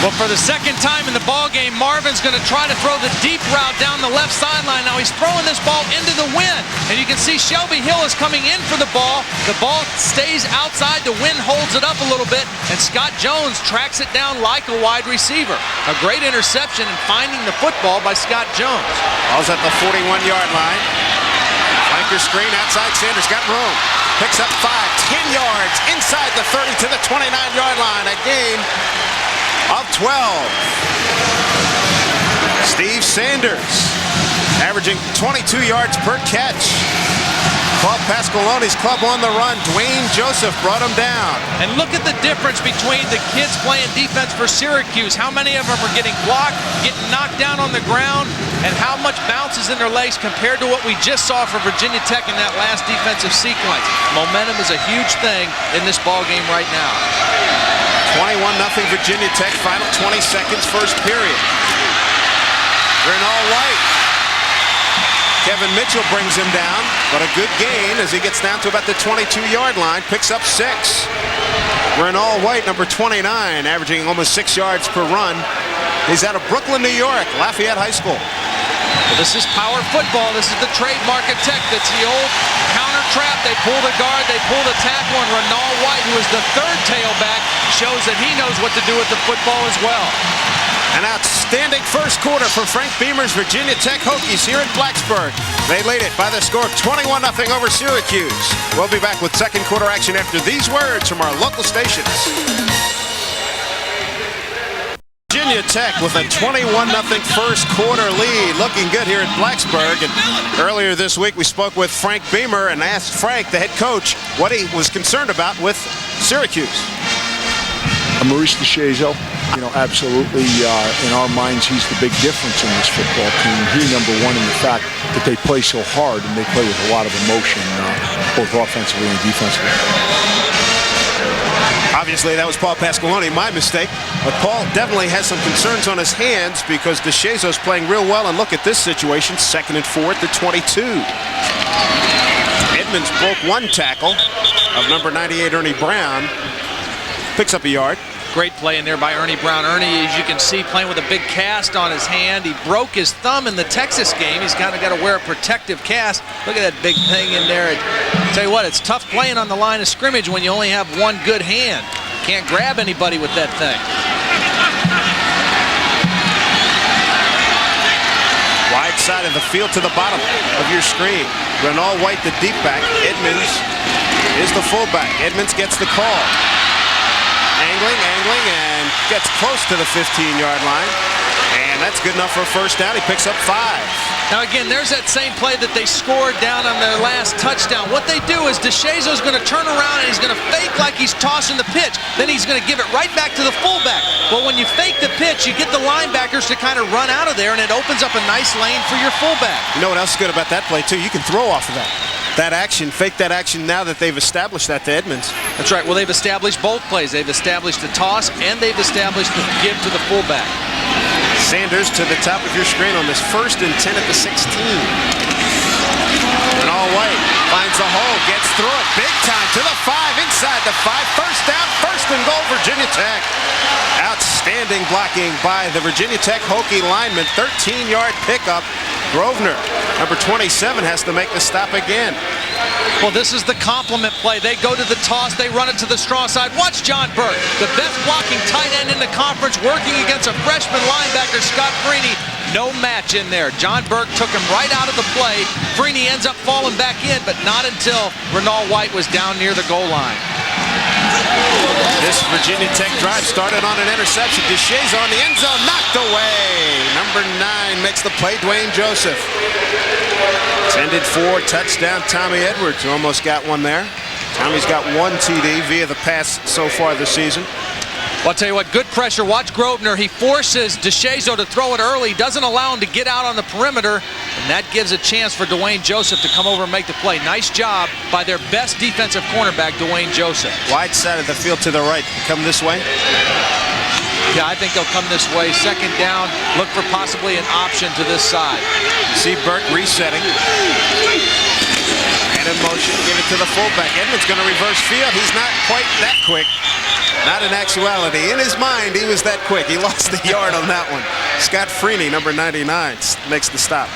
S2: Well, for the second time in the ball game, Marvin's going to try to throw the deep route down the left sideline. Now he's throwing this ball into the wind, and you can see Shelby Hill is coming in for the ball. The ball stays outside. The wind holds it up a little bit, and Scott Jones tracks it down like a wide receiver. A great interception and finding the football by Scott Jones.
S1: Ball's at the 41-yard line. Flanker screen outside. Sanders got room. Picks up 5, 10 yards inside the 30 to the 29-yard line. A gain of 12. Steve Sanders averaging 22 yards per catch. Paul Pasqualoni's club on the run. Dwayne Joseph brought him down.
S2: And look at the difference between the kids playing defense for Syracuse. How many of them are getting blocked, getting knocked down on the ground, and how much bounces in their legs compared to what we just saw for Virginia Tech in that last defensive sequence. Momentum is a huge thing in this ball game right now.
S1: 21-0 Virginia Tech, final 20 seconds, first period. They're in all white. Kevin Mitchell brings him down, but a good gain as he gets down to about the 22-yard line, picks up 6. We're in all white, number 29, averaging almost 6 yards per run. He's out of Brooklyn, New York, Lafayette High School.
S2: Well, this is power football. This is the trademark of Tech. That's the old counter trap. They pull the guard, they pull the tackle, and Renal White, who is the third tailback, shows that he knows what to do with the football as well.
S1: An outstanding first quarter for Frank Beamer's Virginia Tech Hokies here in Blacksburg. They lead it by the score of 21-0 over Syracuse. We'll be back with second quarter action after these words from our local stations. Virginia Tech with a 21-0 first quarter lead. Looking good here at Blacksburg. And earlier this week we spoke with Frank Beamer and asked Frank, the head coach, what he was concerned about with Syracuse.
S4: Maurice DeShazo, absolutely, in our minds, he's the big difference in this football team. He, number one, in the fact that they play so hard and they play with a lot of emotion, both offensively and defensively.
S1: Obviously, that was Paul Pasqualoni, my mistake. But Paul definitely has some concerns on his hands because DeShazo's playing real well. And look at this situation, 2nd and 4 at the 22. Edmonds broke one tackle of number 98, Ernie Brown. Picks up a yard.
S2: Great play in there by Ernie Brown. Ernie, as you can see, playing with a big cast on his hand. He broke his thumb in the Texas game. He's kind of got to wear a protective cast. Look at that big thing in there. I tell you what, it's tough playing on the line of scrimmage when you only have one good hand. Can't grab anybody with that thing.
S1: Wide side of the field to the bottom of your screen. Renal White, the deep back. Edmonds is the fullback. Edmonds gets the call. Angling, and gets close to the 15-yard line. And that's good enough for a first down. He picks up 5.
S2: Now, again, there's that same play that they scored down on their last touchdown. What they do is DeShazo's going to turn around and he's going to fake like he's tossing the pitch. Then he's going to give it right back to the fullback. Well, when you fake the pitch, you get the linebackers to kind of run out of there, and it opens up a nice lane for your fullback.
S1: You know what else is good about that play, too? You can throw off of that. That action, fake that action now that they've established that to Edmonds.
S2: That's right. Well, they've established both plays. They've established the toss, and they've established the give to the fullback.
S1: Sanders to the top of your screen on this 1st and 10 at the 16. Renal White finds the hole, gets through it big time to the 5, inside the 5. First down, 1st and goal, Virginia Tech. Outstanding blocking by the Virginia Tech Hokie lineman. 13-yard pickup. Grosvenor, number 27, has to make the stop again.
S2: Well, this is the complement play. They go to the toss. They run it to the strong side. Watch John Burke, the best blocking tight end in the conference, working against a freshman linebacker, Scott Freeney. No match in there. John Burke took him right out of the play. Freeney ends up falling back in, but not until Renal White was down near the goal line.
S1: This Virginia Tech drive started on an interception. DeShazo on the end zone, knocked away. Number 9 makes the play, Dwayne Joseph. Intended for touchdown, Tommy Edwards. Almost got one there. Tommy's got 1 TD via the pass so far this season.
S2: Well, I'll tell you what, good pressure. Watch Grosvenor. He forces DeShazo to throw it early. Doesn't allow him to get out on the perimeter. And that gives a chance for Dwayne Joseph to come over and make the play. Nice job by their best defensive cornerback, Dwayne Joseph.
S1: Wide side of the field to the right. Come this way.
S2: Yeah, I think they'll come this way. 2nd down. Look for possibly an option to this side.
S1: See Burke resetting. And in motion, give it to the fullback. Edmonds going to reverse field. He's not quite that quick. Not in actuality. In his mind, he was that quick. He lost the yard on that one. Scott Freeney, number 99, makes the stop.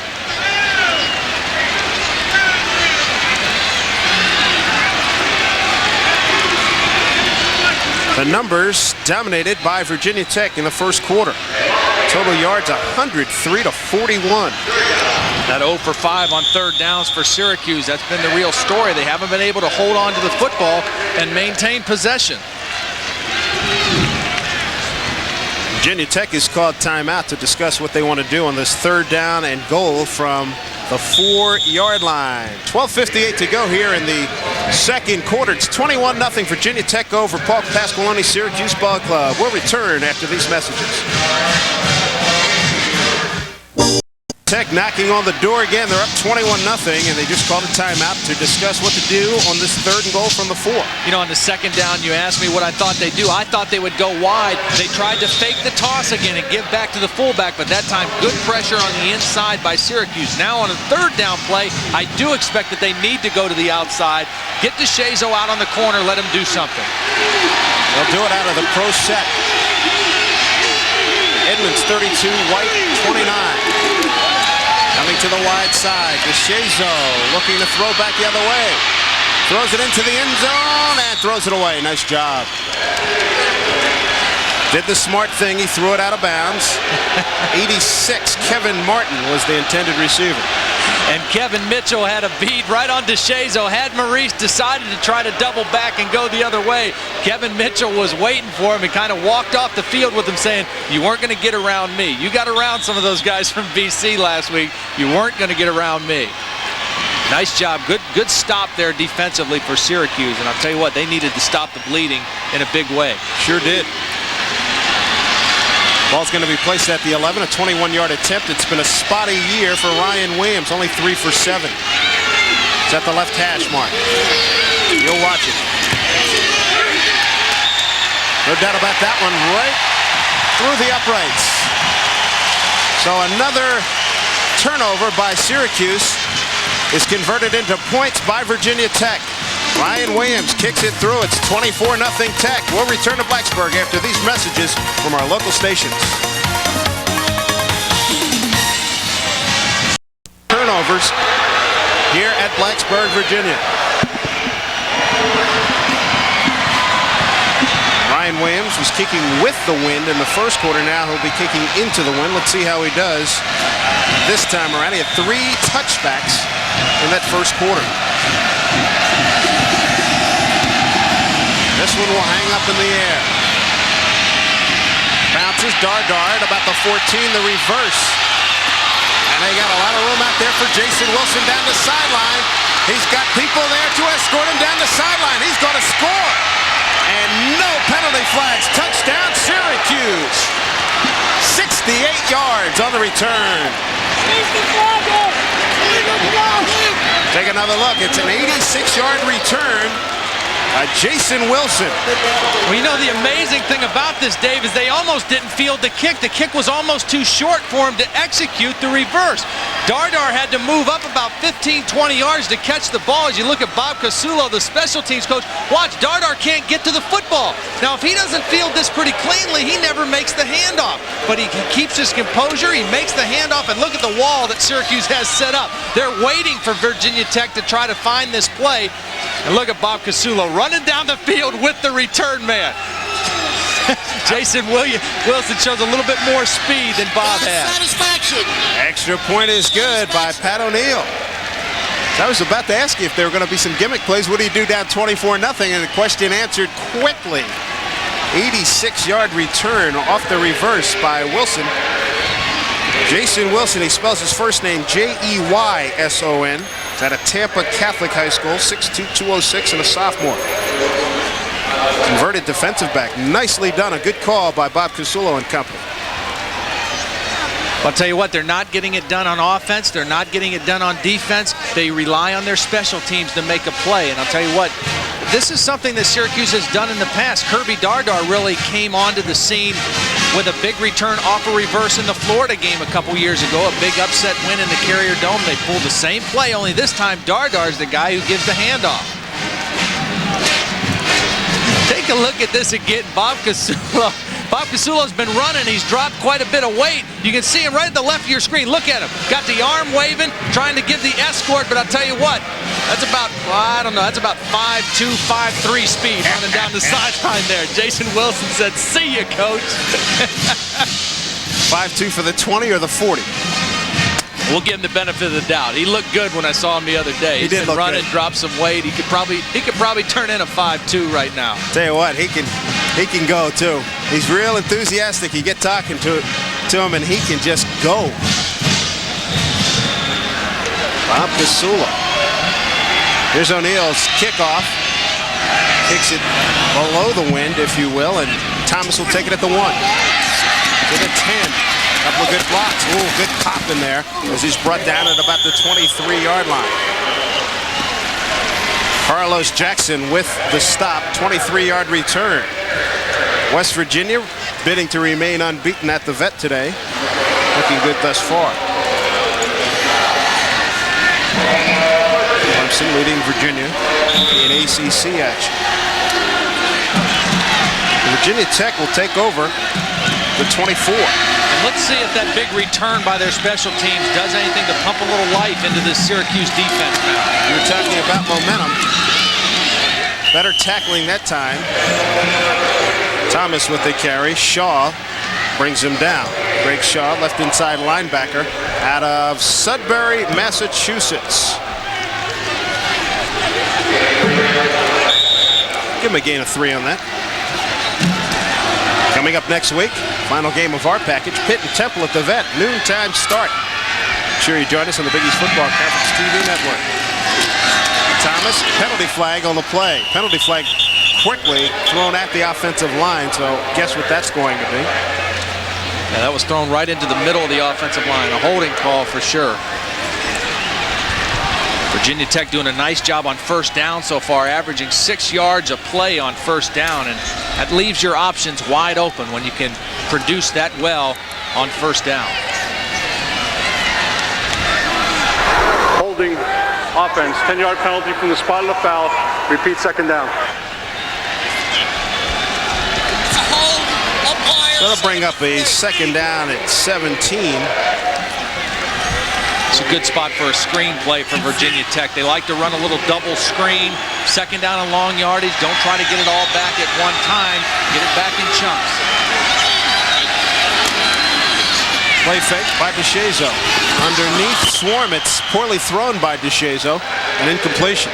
S1: The numbers dominated by Virginia Tech in the first quarter. Total yards 103 to 41.
S2: That 0 for 5 on 3rd downs for Syracuse. That's been the real story. They haven't been able to hold on to the football and maintain possession.
S1: Virginia Tech has called timeout to discuss what they want to do on this 3rd down and goal from the 4-yard line. 12:58 to go here in the second quarter. It's 21-0 Virginia Tech over Paul Pasqualoni Syracuse Ball Club. We'll return after these messages. Tech knocking on the door again. They're up 21-0, and they just called a timeout to discuss what to do on this 3rd and goal from the 4.
S2: You know, on the 2nd down, you asked me what I thought they'd do. I thought they would go wide. They tried to fake the toss again and give back to the fullback, but that time good pressure on the inside by Syracuse. Now on a 3rd down play, I do expect that they need to go to the outside. Get DeShazo out on the corner, let him do something.
S1: They'll do it out of the pro set. Edmonds 32, White 29. to the wide side. DeShazo looking to throw back the other way. Throws it into the end zone and throws it away. Nice job. Did the smart thing. He threw it out of bounds. 86, Kevin Martin was the intended receiver.
S2: And Kevin Mitchell had a bead right on DeShazo. Had Maurice decided to try to double back and go the other way, Kevin Mitchell was waiting for him and kind of walked off the field with him saying, you weren't going to get around me. You got around some of those guys from BC last week. You weren't going to get around me. Nice job. Good stop there defensively for Syracuse. And I'll tell you what, they needed to stop the bleeding in a big way.
S1: Sure did. Ball's going to be placed at the 11, a 21-yard attempt. It's been a spotty year for Ryan Williams, only 3 for 7. It's at the left hash mark. You'll watch it. No doubt about that one, right through the uprights. So another turnover by Syracuse is converted into points by Virginia Tech. Ryan Williams kicks it through. It's 24-0 Tech. We'll return to Blacksburg after these messages from our local stations. Turnovers here at Blacksburg, Virginia. Ryan Williams was kicking with the wind in the first quarter. Now he'll be kicking into the wind. Let's see how he does this time around. He had 3 touchbacks in that first quarter. This one will hang up in the air. Bounces, Dardar at about the 14, the reverse. And they got a lot of room out there for Jason Wilson down the sideline. He's got people there to escort him down the sideline. He's going to score. And no penalty flags. Touchdown, Syracuse. 68 yards on the return. Take another look. It's an 86-yard return. Jason Wilson.
S2: Well, you know, the amazing thing about this, Dave, is they almost didn't field the kick. The kick was almost too short for him to execute the reverse. Dardar had to move up about 15, 20 yards to catch the ball. As you look at Bob Casulo, the special teams coach, watch, Dardar can't get to the football. Now, if he doesn't field this pretty cleanly, he never makes the handoff. But he keeps his composure, he makes the handoff, and look at the wall that Syracuse has set up. They're waiting for Virginia Tech to try to find this play. And look at Bob Casulo running down the field with the return man. Jason Wilson shows a little bit more speed than Bob had.
S1: Extra point is good by Pat O'Neill. So I was about to ask you if there were going to be some gimmick plays. What do you do down 24-0? And the question answered quickly. 86-yard return off the reverse by Wilson. Jason Wilson, he spells his first name Jeyson. He's at a Tampa Catholic High School, 6'2", 206, and a sophomore. Converted defensive back. Nicely done. A good call by Bob Casulo and company.
S2: I'll tell you what, they're not getting it done on offense. They're not getting it done on defense. They rely on their special teams to make a play. And I'll tell you what, this is something that Syracuse has done in the past. Kirby Dardar really came onto the scene with a big return off a reverse in the Florida game a couple years ago. A big upset win in the Carrier Dome. They pulled the same play, only this time Dardar's the guy who gives the handoff. Take a look at this again. Bob Casulo. Bob Casulo's been running. He's dropped quite a bit of weight. You can see him right at the left of your screen. Look at him. Got the arm waving, trying to give the escort, but I'll tell you what, that's about, well, I don't know, that's about 5'2", 5'3" speed running down the sideline there. Jason Wilson said, see you, coach.
S1: 5'2" for the 20 or the 40?
S2: We'll give him the benefit of the doubt. He looked good when I saw him the other day.
S1: He did look
S2: running,
S1: good.
S2: Dropped some weight. He could probably turn in a 5'2" right now.
S1: Tell you what, he can go too. He's real enthusiastic. You get talking to him and he can just go. Bob Casulo. Here's O'Neill's kickoff. Kicks it below the wind, if you will, and Thomas will take it at the 1. To the 10. Couple of good blocks. Ooh, good pop in there as he's brought down at about the 23-yard line. Carlos Jackson with the stop, 23-yard return. West Virginia bidding to remain unbeaten at the Vet today. Looking good thus far. Clemson leading Virginia in ACC action. Virginia Tech will take over the 24.
S2: And let's see if that big return by their special teams does anything to pump a little life into this Syracuse defense now.
S1: You're talking about momentum. Better tackling that time. Thomas with the carry. Shaw brings him down. Greg Shaw, left inside linebacker out of Sudbury, Massachusetts. Give him a gain of 3 on that. Coming up next week, final game of our package, Pitt and Temple at the Vet, noontime start. Sure you join us on the Big East Football Conference TV network. Thomas, penalty flag on the play. Penalty flag quickly thrown at the offensive line, so guess what that's going to be.
S2: Yeah, that was thrown right into the middle of the offensive line. A holding call for sure. Virginia Tech doing a nice job on first down so far, averaging 6 yards a play on first down, and that leaves your options wide open when you can produce that well on first down.
S3: Holding offense, 10-yard penalty from the spot of the foul. Repeat second down.
S1: That'll bring up a second down at 17.
S2: It's a good spot for a screen play for Virginia Tech. They like to run a little double screen. Second down and long yardage. Don't try to get it all back at one time. Get it back in chunks.
S1: Play fake by DeShazo. Underneath Swarm. It's poorly thrown by DeShazo. An incompletion.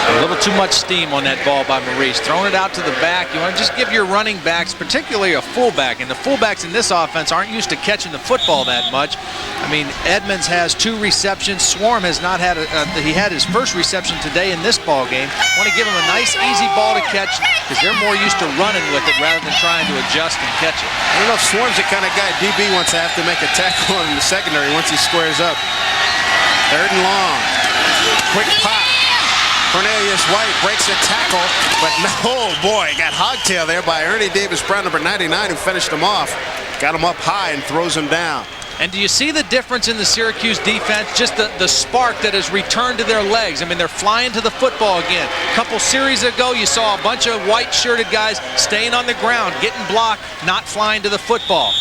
S2: A little too much steam on that ball by Maurice. Throwing it out to the back. You want to just give your running backs, particularly a fullback, and the fullbacks in this offense aren't used to catching the football that much. I mean, Edmonds has 2 receptions. Swarm has not had he had his first reception today in this ball game. Want to give him a nice, easy ball to catch because they're more used to running with it rather than trying to adjust and catch it.
S1: I don't know if Swarm's the kind of guy DB wants to have to make a tackle in the secondary once he squares up. 3rd and long. Quick pop. Cornelius White breaks a tackle, but no, oh boy, got hogtailed there by Ernie Davis Brown, number 99, who finished him off. Got him up high and throws him down.
S2: And do you see the difference in the Syracuse defense? Just the spark that has returned to their legs. I mean, they're flying to the football again. A couple series ago, you saw a bunch of white-shirted guys staying on the ground, getting blocked, not flying to the football.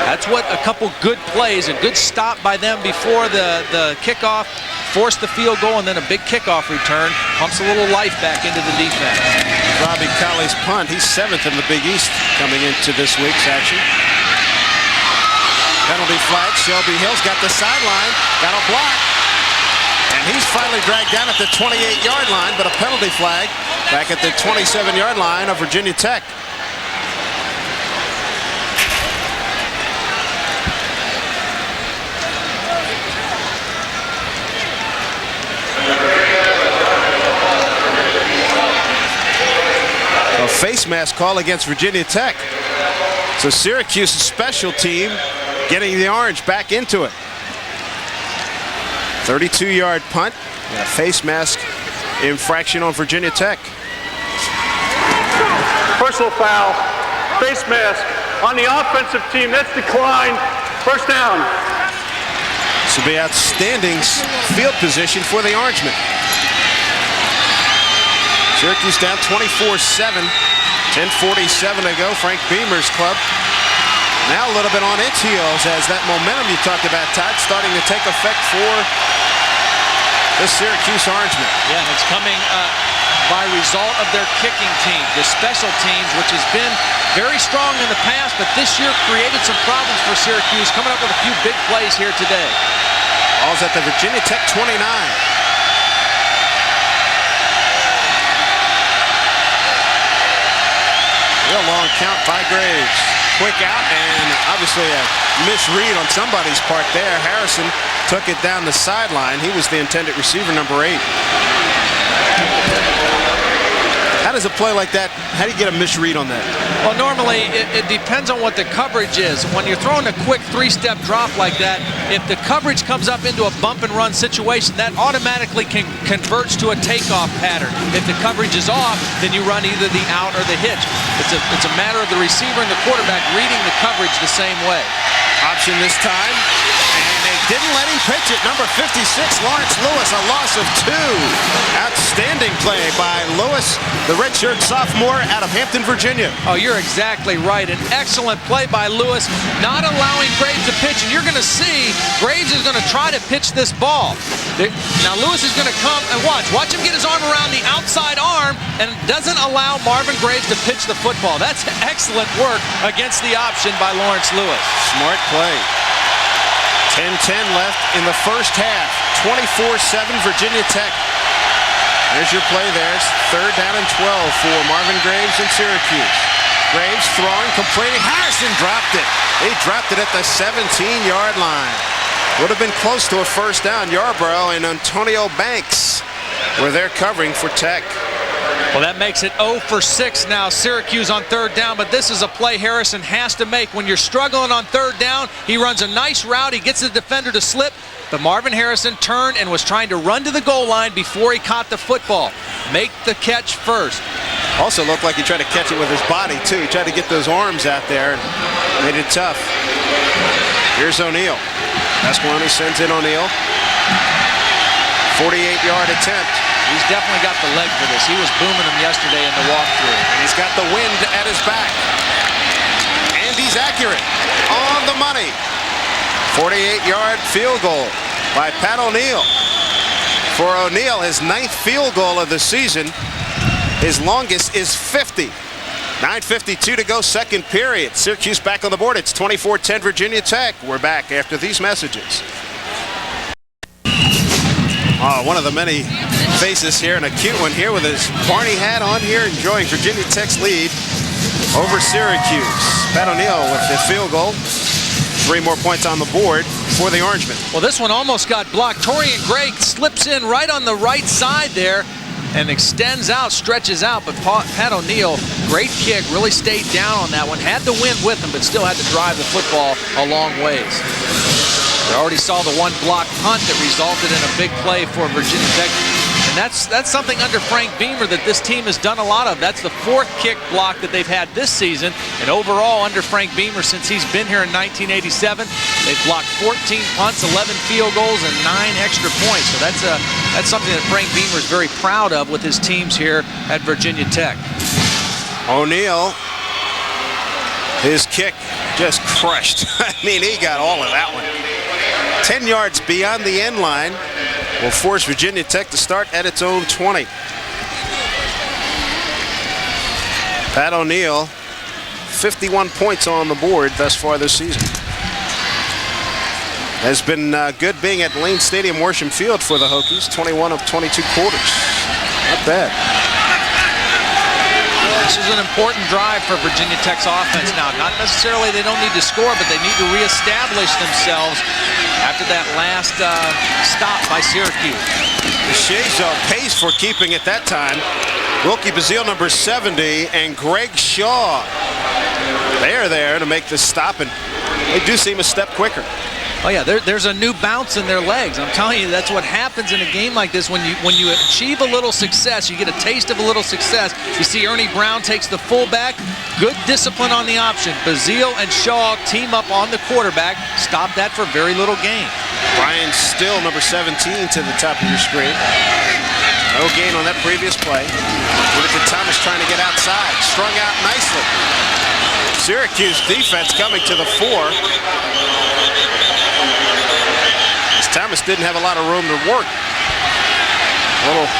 S2: That's what a couple good plays, a good stop by them before the kickoff, forced the field goal, and then a big kickoff return, pumps a little life back into the defense.
S1: Robbie Colley's punt, he's 7th in the Big East coming into this week's action. Penalty flag, Shelby Hill's got the sideline, got a block, and he's finally dragged down at the 28-yard line, but a penalty flag back at the 27-yard line of Virginia Tech. A face mask call against Virginia Tech. So Syracuse's special team getting the Orange back into it. 32-yard punt and a face mask infraction on Virginia Tech.
S3: Personal foul, face mask on the offensive team. That's declined. First down.
S1: This will be outstanding field position for the Orangemen. Syracuse down 24-7. 10:47 to go. Frank Beamer's club now a little bit on its heels as that momentum you talked about, Todd, starting to take effect for the Syracuse Orangemen.
S2: Yeah, and it's coming by result of their kicking team, the special teams, which has been very strong in the past, but this year created some problems for Syracuse, coming up with a few big plays here today.
S1: Ball's at the Virginia Tech 29. Real long count by Graves. Quick out and obviously a misread on somebody's part there. Harrison took it down the sideline. He was the intended receiver, number 8. How does a play like that, how do you get a misread on that?
S2: Well, normally it depends on what the coverage is. When you're throwing a quick 3-step drop like that, if the coverage comes up into a bump and run situation, that automatically converts to a takeoff pattern. If the coverage is off, then you run either the out or the hitch. It's a matter of the receiver and the quarterback reading the coverage the same way.
S1: Option this time. And they didn't let him pitch it. Number 56, Lawrence Lewis, a loss of 2. Outstanding play by Lewis, the redshirt sophomore out of Hampton, Virginia.
S2: Oh, you're exactly right. An excellent play by Lewis, not allowing Graves to pitch. And you're going to see Graves is going to try to pitch this ball. Now Lewis is going to come and watch him get his arm around the outside arm and doesn't allow Marvin Graves to pitch the football. That's excellent work against the option by Lawrence Lewis.
S1: Smart play. 10-10 left in the first half. 24-7 Virginia Tech. There's your play there. 3rd down and 12 for Marvin Graves in Syracuse. Graves throwing, completing. Harrison dropped it. He dropped it at the 17-yard line. Would have been close to a first down. Yarborough and Antonio Banks were there covering for Tech.
S2: Well, that makes it 0 for 6 now. Syracuse on 3rd down, but this is a play Harrison has to make. When you're struggling on 3rd down, he runs a nice route. He gets the defender to slip, but Marvin Harrison turned and was trying to run to the goal line before he caught the football. Make the catch first.
S1: Also looked like he tried to catch it with his body, too. He tried to get those arms out there and made it tough. Here's O'Neal. Pasqualoni sends in O'Neal. 48-yard attempt.
S2: He's definitely got the leg for this. He was booming him yesterday in the walkthrough.
S1: And he's got the wind at his back. And he's accurate. On the money. 48-yard field goal by Pat O'Neal. For O'Neal, his 9th field goal of the season. His longest is 50. 9:52 to go, 2nd period. Syracuse back on the board. It's 24-10 Virginia Tech. We're back after these messages. Oh, one of the many faces here, and a cute one here with his Barney hat on here, enjoying Virginia Tech's lead over Syracuse. Pat O'Neal with the field goal. 3 more points on the board for the Orangemen.
S2: Well, this one almost got blocked. Torian Gray slips in right on the right side there and extends out, stretches out, but Pat O'Neal, great kick, really stayed down on that one. Had the wind with him, but still had to drive the football a long ways. We already saw the one block punt that resulted in a big play for Virginia Tech. And that's something under Frank Beamer that this team has done a lot of. That's the 4th kick block that they've had this season. And overall, under Frank Beamer, since he's been here in 1987, they've blocked 14 punts, 11 field goals, and 9 extra points. So that's something that Frank Beamer is very proud of with his teams here at Virginia Tech.
S1: O'Neal, his kick just crushed. I mean, he got all of that one. 10 yards beyond the end line will force Virginia Tech to start at its own 20. Pat O'Neal, 51 points on the board thus far this season. Has been good being at Lane Stadium, Worsham Field for the Hokies. 21 of 22 quarters. Not bad.
S2: This is an important drive for Virginia Tech's offense now. Not necessarily they don't need to score, but they need to reestablish themselves after that last stop by Syracuse.
S1: DeShazo pays for keeping it that time. Wilkie Bazile, number 70, and Greg Shaw. They are there to make the stop, and they do seem a step quicker.
S2: Oh yeah, there's a new bounce in their legs. I'm telling you, that's what happens in a game like this. When you achieve a little success, you get a taste of a little success. You see Ernie Brown takes the fullback. Good discipline on the option. Bazile and Shaw team up on the quarterback. Stop that for very little gain.
S1: Brian Still, number 17, to the top of your screen. No gain on that previous play. Whitaker Thomas trying to get outside. Strung out nicely. Syracuse defense coming to the 4. Thomas didn't have a lot of room to work. Little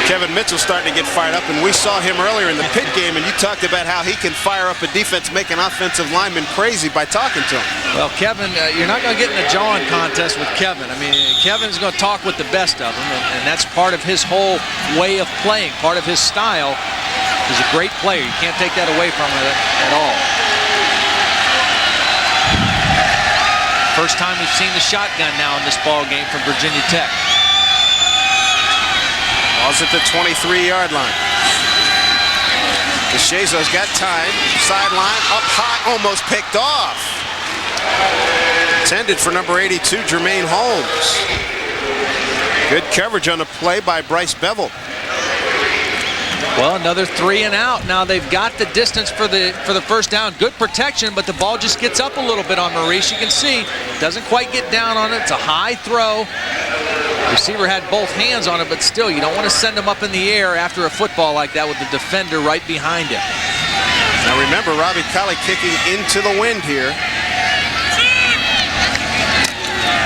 S1: Kevin Mitchell starting to get fired up, and we saw him earlier in the Pitt game, and you talked about how he can fire up a defense, make an offensive lineman crazy by talking to him.
S2: Well, Kevin, you're not going to get in a jawing contest with Kevin. I mean, Kevin's going to talk with the best of them, and that's part of his whole way of playing, part of his style. He's a great player. You can't take that away from him at all. First time we've seen the shotgun now in this ball game from Virginia Tech.
S1: Ball's at the 23-yard line. DeShazo's got time. Sideline, up high, almost picked off. Intended for number 82, Jermaine Holmes. Good coverage on the play by Bryce Bevel.
S2: Well, another 3 and out. Now they've got the distance for the first down. Good protection, but the ball just gets up a little bit on Maurice. You can see, doesn't quite get down on it. It's a high throw. Receiver had both hands on it, but still, you don't want to send him up in the air after a football like that with the defender right behind him.
S1: Now remember, Robbie Colley kicking into the wind here.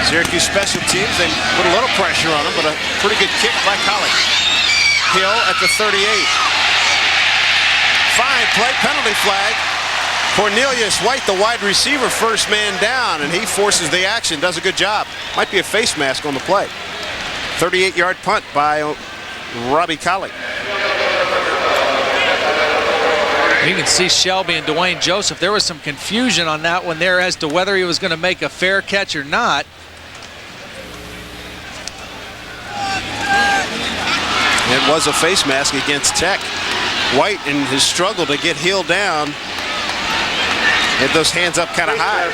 S1: Syracuse special teams, they put a little pressure on him, but a pretty good kick by Colley. Hill at the 38. Fine play, penalty flag. Cornelius White, the wide receiver, first man down, and he forces the action, does a good job. Might be a face mask on the play. 38-yard punt by Robbie Colley.
S2: You can see Shelby and Dwayne Joseph. There was some confusion on that one there as to whether he was going to make a fair catch or not.
S1: It was a face mask against Tech. White, in his struggle to get Hill down, had those hands up kind of high.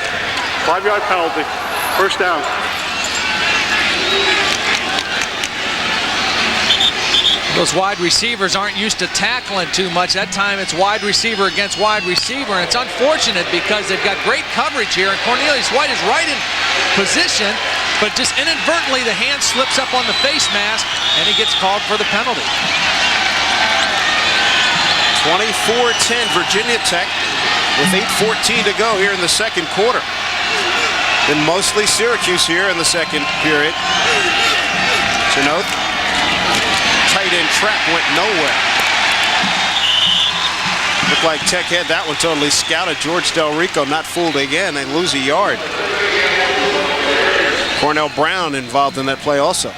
S3: 5-yard penalty. First down.
S2: Those wide receivers aren't used to tackling too much. That time it's wide receiver against wide receiver, and it's unfortunate because they've got great coverage here, and Cornelius White is right in position, but just inadvertently the hand slips up on the face mask, and he gets called for the penalty.
S1: 24-10 Virginia Tech with 8:14 to go here in the second quarter. Been mostly Syracuse here in the second period. Chinook. Tight end trap went nowhere. Looked like Tech had that one totally scouted. George Del Rico not fooled again. They lose a yard. Cornell Brown involved in that play also.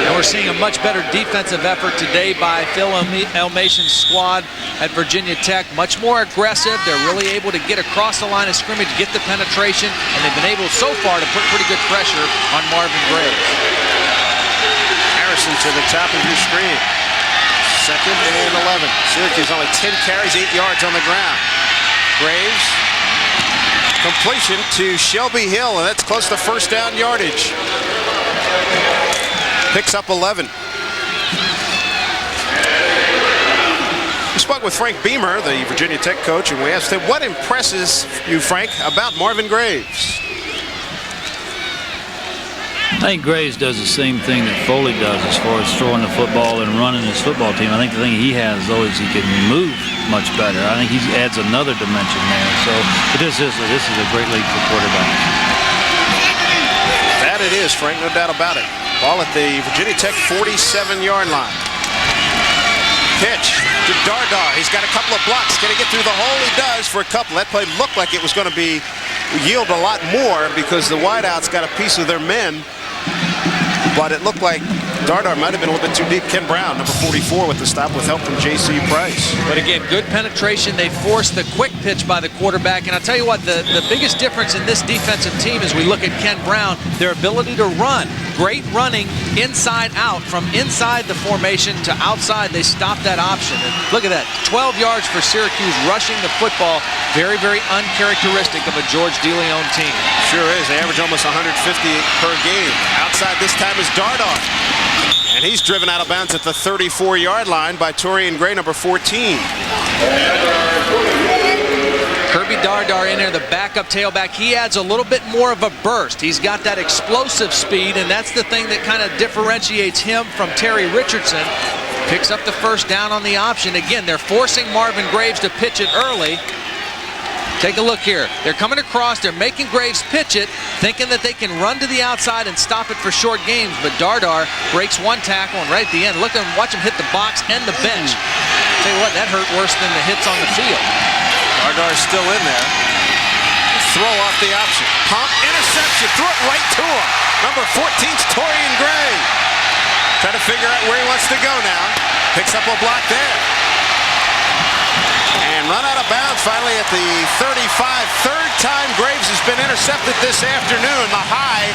S2: And we're seeing a much better defensive effort today by Phil Elmation's squad at Virginia Tech. Much more aggressive. They're really able to get across the line of scrimmage, get the penetration, and they've been able so far to put pretty good pressure on Marvin Graves.
S1: To the top of your screen. 2nd and 11. Syracuse only 10 carries, 8 yards on the ground. Graves. Completion to Shelby Hill, and that's close to first down yardage. Picks up 11. We spoke with Frank Beamer, the Virginia Tech coach, and we asked him, what impresses you, Frank, about Marvin Graves?
S5: I think Graves does the same thing that Foley does as far as throwing the football and running his football team. I think the thing he has, though, is he can move much better. I think he adds another dimension there. So but this is a great league for quarterbacks.
S1: That it is, Frank, no doubt about it. Ball at the Virginia Tech 47-yard line. Pitch to Dardar. He's got a couple of blocks. Can he get through the hole? He does for a couple. That play looked like it was going to yield a lot more because the wideouts got a piece of their men. But it looked like Dardar might have been a little bit too deep. Ken Brown, number 44, with the stop with help from J.C. Price.
S2: But again, good penetration. They forced the quick pitch by the quarterback. And I'll tell you what, the biggest difference in this defensive team as we look at Ken Brown, their ability to run. Great running inside out. From inside the formation to outside, they stopped that option. And look at that, 12 yards for Syracuse rushing the football. Very, very uncharacteristic of a George DeLeon team.
S1: Sure is. They average almost 150 per game. Outside this time is Dardar. And he's driven out of bounds at the 34-yard line by Torian Gray, number 14.
S2: Kirby Dardar in there, the backup tailback. He adds a little bit more of a burst. He's got that explosive speed, and that's the thing that kind of differentiates him from Terry Richardson. Picks up the first down on the option. Again, they're forcing Marvin Graves to pitch it early. Take a look here. They're coming across. They're making Graves pitch it, thinking that they can run to the outside and stop it for short games. But Dardar breaks one tackle, and right at the end, look at him, watch him hit the box and the bench. Tell you what, that hurt worse than the hits on the field.
S1: Dardar's still in there. Throw off the option. Pump, interception, threw it right to him. Number 14's Torian Gray. Trying to figure out where he wants to go now. Picks up a block there. And run out of bounds finally at the 35. Third time Graves has been intercepted this afternoon. The high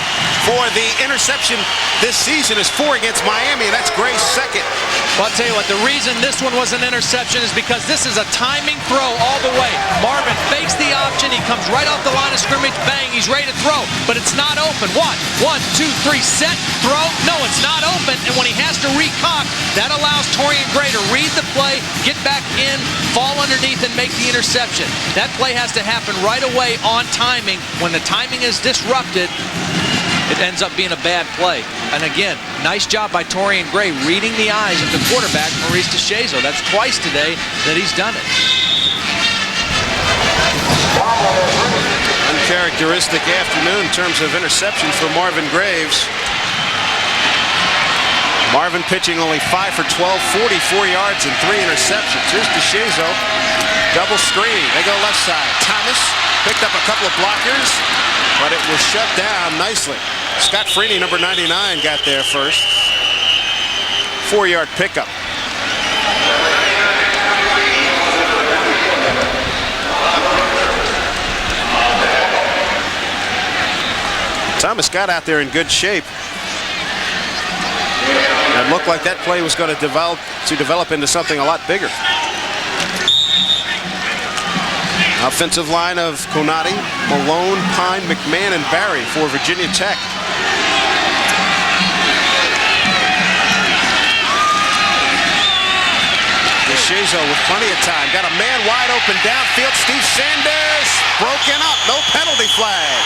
S1: for the interception this season is 4 against Miami. That's Graves' second.
S2: Well, I'll tell you what, the reason this one was an interception is because this is a timing throw all the way. Marvin fakes the option. He comes right off the line of scrimmage, bang, he's ready to throw, but it's not open. What? 1, 2, 3, set, throw. No, it's not open, and when he has to recock, that allows Torian Gray to read the play, get back in, fall underneath, and make the interception. That play has to happen right away on timing. When the timing is disrupted, it ends up being a bad play. And again, nice job by Torian Gray reading the eyes of the quarterback, Maurice DeShazo. That's twice today that he's done it.
S1: Uncharacteristic afternoon in terms of interceptions for Marvin Graves. Marvin pitching only 5 for 12, 44 yards and 3 interceptions. Here's DeShazo, double screen. They go left side. Thomas picked up a couple of blockers, but it was shut down nicely. Scott Freeney, number 99, got there first. 4-yard pickup. Thomas got out there in good shape. It looked like that play was going to develop into something a lot bigger. Offensive line of Conati, Malone, Pine, McMahon, and Barry for Virginia Tech. DeShazo with plenty of time. Got a man wide open downfield. Steve Sanders broken up. No penalty flag.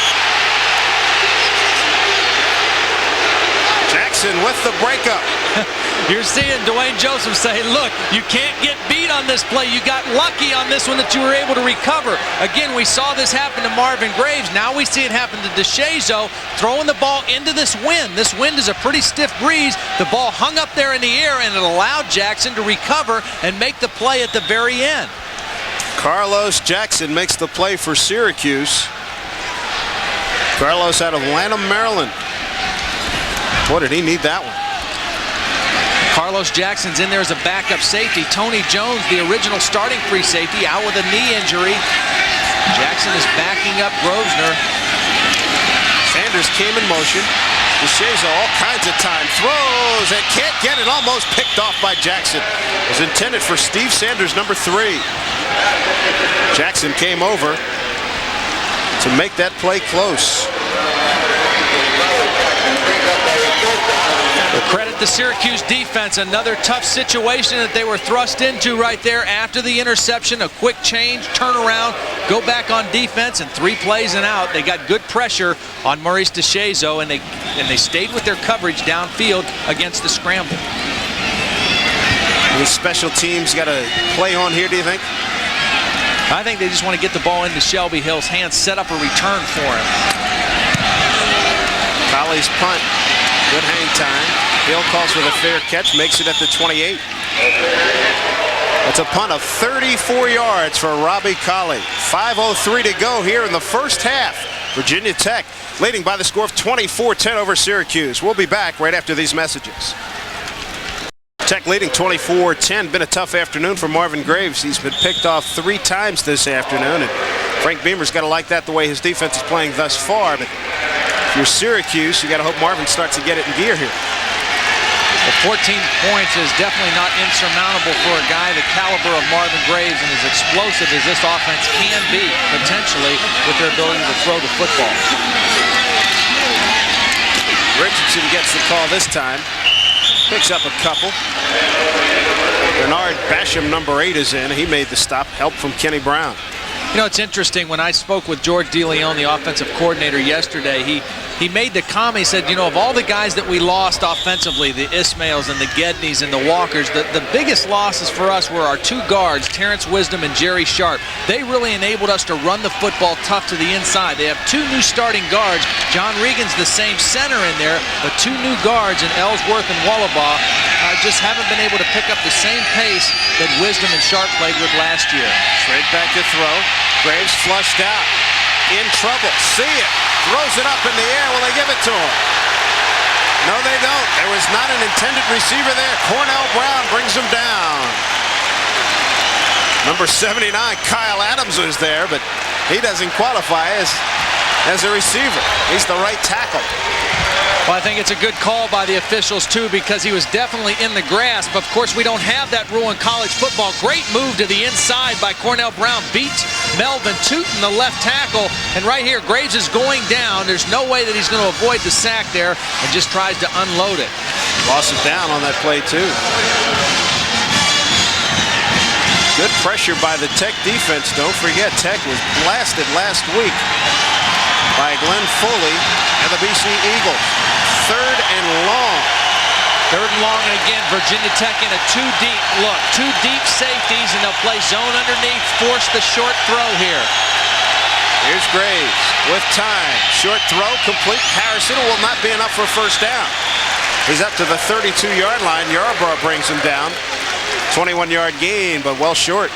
S1: Jackson with the breakup.
S2: You're seeing Dwayne Joseph say, look, you can't get beat on this play. You got lucky on this one that you were able to recover. Again, we saw this happen to Marvin Graves. Now we see it happen to DeShazo, throwing the ball into this wind. This wind is a pretty stiff breeze. The ball hung up there in the air, and it allowed Jackson to recover and make the play at the very end.
S1: Carlos Jackson makes the play for Syracuse. Carlos out of Lanham, Maryland. Boy, did he need that one.
S2: Carlos Jackson's in there as a backup safety. Tony Jones, the original starting free safety, out with a knee injury. Jackson is backing up Grosvenor.
S1: Sanders came in motion. DeShazo all kinds of time. Throws and can't get it. Almost picked off by Jackson. It was intended for Steve Sanders, number 3. Jackson came over to make that play close.
S2: Well, credit the Syracuse defense. Another tough situation that they were thrust into right there after the interception. A quick change, turnaround, go back on defense, and 3 plays and out. They got good pressure on Maurice DeShazo, and they stayed with their coverage downfield against the scramble.
S1: Any special teams got to play on here, do you think?
S2: I think they just want to get the ball into Shelby Hill's hands, set up a return for him.
S1: Colley's punt. Good hang time. Hill calls for the fair catch, makes it at the 28. It's a punt of 34 yards for Robbie Colley. 5:03 to go here in the first half. Virginia Tech leading by the score of 24-10 over Syracuse. We'll be back right after these messages. Tech leading 24-10. Been a tough afternoon for Marvin Graves. He's been picked off 3 times this afternoon, and Frank Beamer's got to like that the way his defense is playing thus far. But if you're Syracuse, you got to hope Marvin starts to get it in gear here.
S2: Well, 14 points is definitely not insurmountable for a guy the caliber of Marvin Graves and as explosive as this offense can be, potentially, with their ability to throw the football.
S1: Richardson gets the call this time. Picks up a couple. Bernard Basham, number 8, is in. He made the stop. Help from Kenny Brown.
S2: You know, it's interesting. When I spoke with George DeLeon, the offensive coordinator, yesterday, he made the comment. He said, you know, of all the guys that we lost offensively, the Ismails and the Gedneys and the Walkers, the biggest losses for us were our 2 guards, Terrence Wisdom and Jerry Sharp. They really enabled us to run the football tough to the inside. They have 2 new starting guards. John Regan's the same center in there, but 2 new guards in Ellsworth and Wallabaugh just haven't been able to pick up the same pace that Wisdom and Sharp played with last year.
S1: Straight back to throw. Graves flushed out. In trouble. See it. Throws it up in the air. Will they give it to him? No, they don't. There was not an intended receiver there. Cornell Brown brings him down. Number 79, Kyle Adams, was there, but he doesn't qualify as a receiver. He's the right tackle.
S2: Well, I think it's a good call by the officials, too, because he was definitely in the grasp. Of course, we don't have that rule in college football. Great move to the inside by Cornell Brown. Beats Melvin Tootin, the left tackle. And right here, Graves is going down. There's no way that he's going to avoid the sack there and just tries to unload it.
S1: Lost it down on that play, too. Good pressure by the Tech defense. Don't forget, Tech was blasted last week by Glenn Foley and the BC Eagles. 3rd and long.
S2: 3rd and long, and again, Virginia Tech in a 2 deep look. 2 deep safeties, and they'll play zone underneath, force the short throw here.
S1: Here's Graves with time. Short throw, complete. Harrison will not be enough for a first down. He's up to the 32-yard line. Yarbrough brings him down. 21-yard gain, but well short.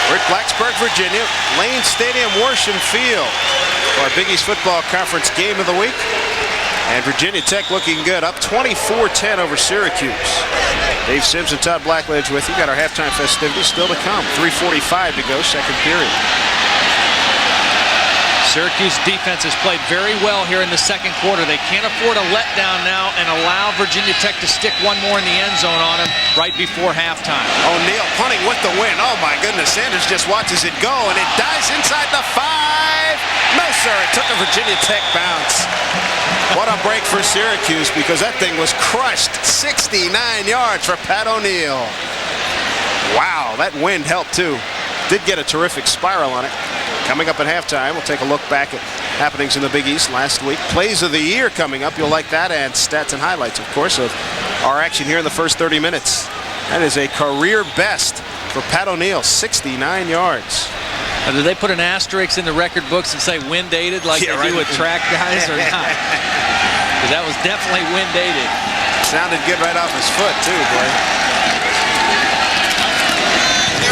S1: We're at Blacksburg, Virginia. Lane Stadium, Worsham Field. For our Big East Football Conference game of the week. And Virginia Tech looking good, up 24-10 over Syracuse. Dave Sims and Todd Blackledge with you. Got our halftime festivities still to come. 3:45 to go, second period.
S2: Syracuse defense has played very well here in the second quarter. They can't afford a letdown now and allow Virginia Tech to stick one more in the end zone on him right before halftime.
S1: O'Neal punting with the win. Oh my goodness, Sanders just watches it go, and it dives inside the 5. No sir, it took a Virginia Tech bounce. What a break for Syracuse, because that thing was crushed. 69 yards for Pat O'Neal. Wow, that wind helped too. Did get a terrific spiral on it. Coming up at halftime, we'll take a look back at happenings in the Big East last week. Plays of the year coming up. You'll like that, and stats and highlights, of course, of our action here in the first 30 minutes. That is a career best for Pat O'Neal, 69 yards.
S2: Now, do they put an asterisk in the record books and say wind dated like they do with track guys or not? Because that was definitely wind dated.
S1: Sounded good right off his foot, too, boy.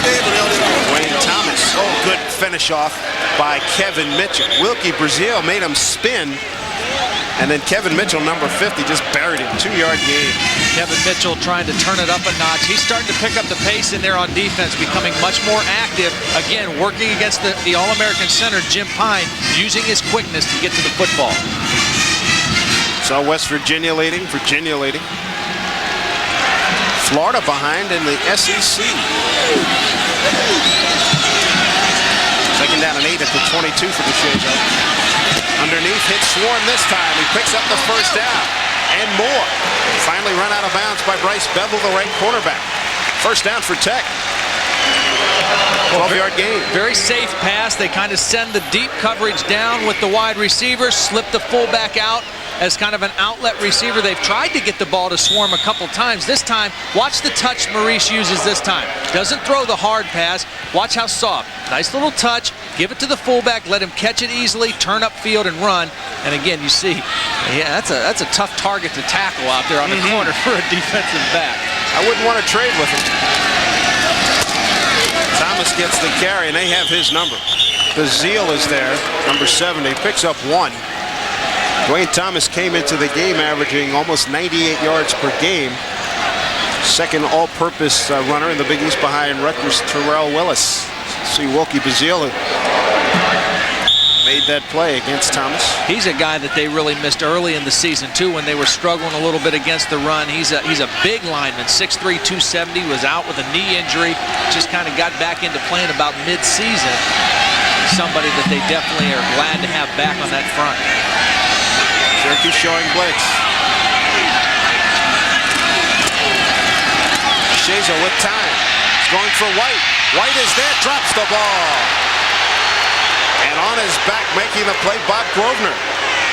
S1: Wayne Thomas. Oh, good finish off by Kevin Mitchell. Wilkie Brazil made him spin. And then Kevin Mitchell, number 50, just buried him. 2-yard gain.
S2: Kevin Mitchell trying to turn it up a notch. He's starting to pick up the pace in there on defense, becoming much more active. Again, working against the All-American center, Jim Pine, using his quickness to get to the football.
S1: So West Virginia leading, Florida behind in the SEC. Second down and 8 at the 22 for DeShazo. Underneath, hit Swarm this time. He picks up the first down and more. Finally run out of bounds by Bryce Bevel, the right cornerback. First down for Tech. 12-yard gain.
S2: Very safe pass. They kind of send the deep coverage down with the wide receiver, slip the fullback out as kind of an outlet receiver. They've tried to get the ball to Swarm a couple times. This time, watch the touch Maurice uses this time. Doesn't throw the hard pass. Watch how soft. Nice little touch. Give it to the fullback. Let him catch it easily, turn upfield and run. And again, you see, yeah, that's a tough target to tackle out there on the corner for a defensive back.
S1: I wouldn't want to trade with him. Thomas gets the carry, and they have his number. The Zeal is there, number 70, picks up 1. Dwayne Thomas came into the game averaging almost 98 yards per game. Second all-purpose runner in the Big East behind Rutgers' Terrell Willis. See Wilkie Bazile made that play against Thomas.
S2: He's a guy that they really missed early in the season too, when they were struggling a little bit against the run. He's a big lineman, 6'3", 270, was out with a knee injury, just kind of got back into playing about mid-season. Somebody that they definitely are glad to have back on that front.
S1: Syracuse showing blitz. DeShazo with time. He's going for White. White is there, drops the ball. And on his back, making the play, Bob Grosvenor.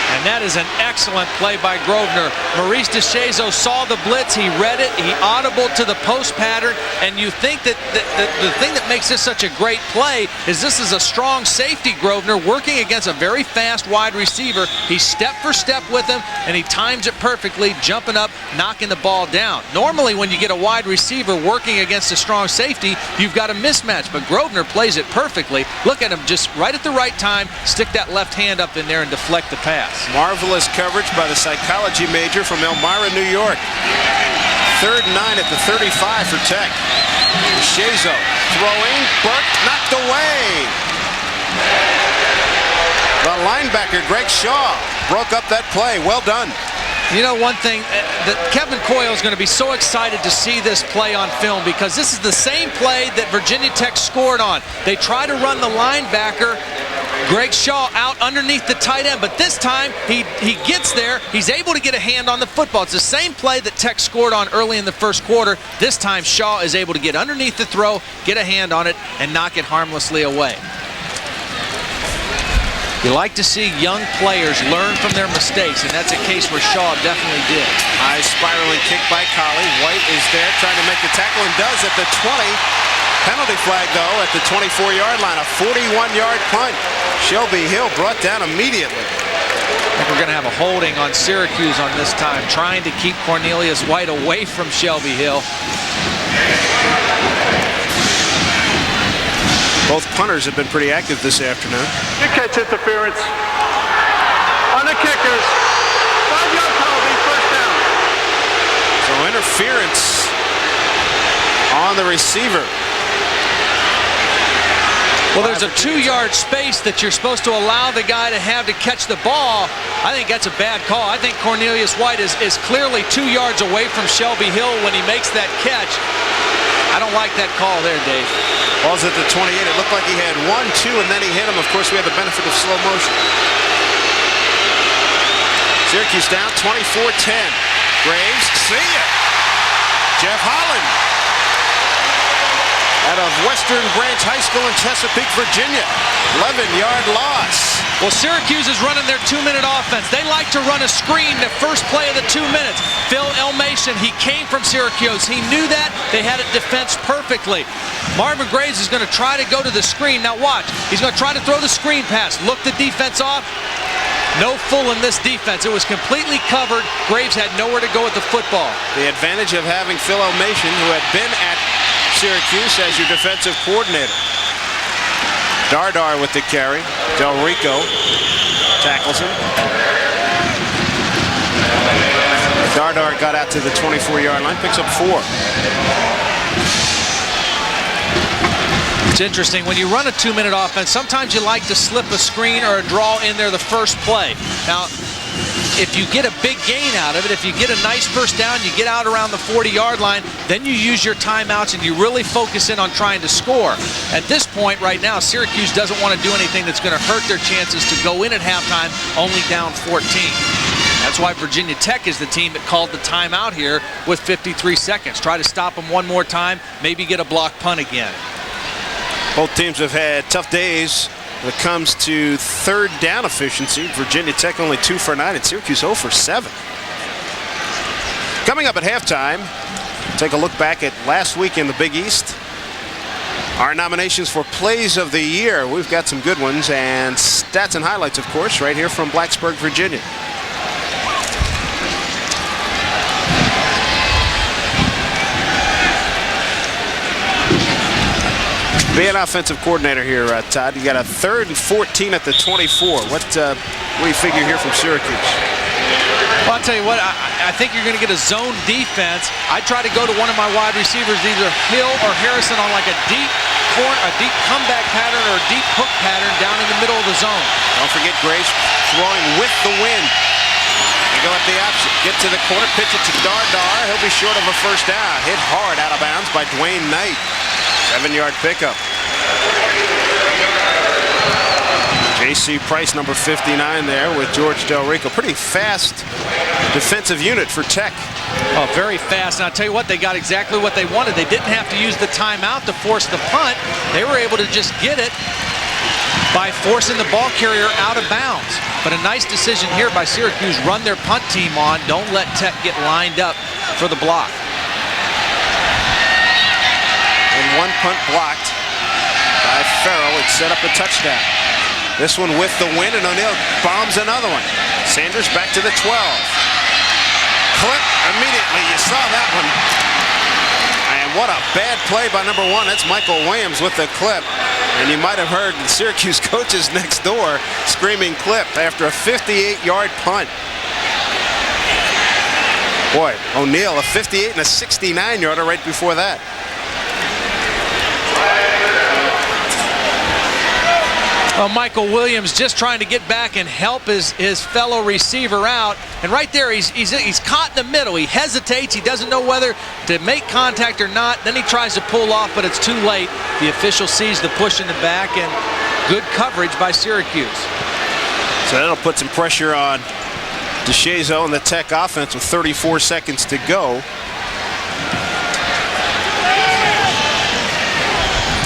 S2: And that is an excellent play by Grosvenor. Maurice DeShazo saw the blitz, he read it, he audible to the post pattern, and you think that the thing that makes this such a great play is this is a strong safety, Grosvenor, working against a very fast wide receiver. He's step for step with him, and he times it perfectly, jumping up, knocking the ball down. Normally, when you get a wide receiver working against a strong safety, you've got a mismatch, but Grosvenor plays it perfectly. Look at him, just right at the right time, stick that left hand up in there and deflect the pass.
S1: Marvelous coverage by the psychology major from Elmira, New York. 3rd and 9 at the 35 for Tech. DeShazo throwing, Burke knocked away. The linebacker, Greg Shaw, broke up that play. Well done.
S2: You know, one thing, that Kevin Coyle is going to be so excited to see this play on film because this is the same play that Virginia Tech scored on. They try to run the linebacker, Greg Shaw, out underneath the tight end, but this time he gets there. He's able to get a hand on the football. It's the same play that Tech scored on early in the first quarter. This time Shaw is able to get underneath the throw, get a hand on it, and knock it harmlessly away. You like to see young players learn from their mistakes, and that's a case where Shaw definitely did.
S1: High spiraling kick by Colley. White is there trying to make the tackle and does at the 20. Penalty flag, though, at the 24-yard line. A 41-yard punt. Shelby Hill brought down immediately.
S2: I think we're going to have a holding on Syracuse on this time, trying to keep Cornelius White away from Shelby Hill.
S1: Both punters have been pretty active this afternoon.
S3: Good catch interference on the kickers. 5-yard penalty, first down.
S1: So interference on the receiver.
S2: Well, there's a 2-yard space that you're supposed to allow the guy to have to catch the ball. I think that's a bad call. I think Cornelius White is clearly 2 yards away from Shelby Hill when he makes that catch. I don't like that call there, Dave.
S1: Ball's at the 28. It looked like he had 1, 2, and then he hit him. Of course, we had the benefit of slow motion. Syracuse down 24-10. Graves, see ya. Jeff Holland out of Western Branch High School in Chesapeake, Virginia. 11-yard loss.
S2: Well, Syracuse is running their 2-minute offense. They like to run a screen the first play of the 2 minutes. Phil Elmation, he came from Syracuse. He knew that. They had it defensed perfectly. Marvin Graves is going to try to go to the screen. Now watch. He's going to try to throw the screen pass. Look the defense off. No fool in this defense. It was completely covered. Graves had nowhere to go with the football.
S1: The advantage of having Phil Elmation, who had been at Syracuse as your defensive coordinator. Dardar with the carry. Del Rico tackles him. Dardar got out to the 24-yard line, picks up 4.
S2: It's interesting, when you run a 2-minute offense, sometimes you like to slip a screen or a draw in there the first play. Now, if you get a big gain out of it, if you get a nice first down, you get out around the 40-yard line, then you use your timeouts and you really focus in on trying to score. At this point right now, Syracuse doesn't want to do anything that's going to hurt their chances to go in at halftime only down 14. That's why Virginia Tech is the team that called the timeout here with 53 seconds. Try to stop them one more time, maybe get a block punt again.
S1: Both teams have had tough days when it comes to third down efficiency. Virginia Tech only 2 for 9 and Syracuse 0 for 7. Coming up at halftime, take a look back at last week in the Big East. Our nominations for Plays of the Year. We've got some good ones, and stats and highlights, of course, right here from Blacksburg, Virginia. Be an offensive coordinator here, Todd. You got a 3rd and 14 at the 24. What do you figure here from Syracuse?
S2: Well, I'll tell you what, I think you're going to get a zone defense. I try to go to one of my wide receivers, either Hill or Harrison, on like a deep comeback pattern or a deep hook pattern down in the middle of the zone.
S1: Don't forget Grace throwing with the wind. They go at the option. Get to the corner, pitch it to Dardar. He'll be short of a first down. Hit hard out of bounds by Dwayne Knight. 7-yard pickup. J.C. Price, number 59 there with George Del Rico. Pretty fast defensive unit for Tech.
S2: Oh, very fast. And I'll tell you what, they got exactly what they wanted. They didn't have to use the timeout to force the punt. They were able to just get it by forcing the ball carrier out of bounds. But a nice decision here by Syracuse. Run their punt team on. Don't let Tech get lined up for the block.
S1: And one punt blocked by Farrell. It set up a touchdown. This one with the win, and O'Neal bombs another one. Sanders back to the 12. Clip immediately. You saw that one. And what a bad play by number 1. That's Michael Williams with the clip. And you might have heard the Syracuse coaches next door screaming clip after a 58-yard punt. Boy, O'Neal, a 58 and a 69-yarder right before that.
S2: Well, Michael Williams just trying to get back and help his fellow receiver out. And right there, he's caught in the middle. He hesitates. He doesn't know whether to make contact or not. Then he tries to pull off, but it's too late. The official sees the push in the back, and good coverage by Syracuse.
S1: So that'll put some pressure on DeShazo and the Tech offense with 34 seconds to go.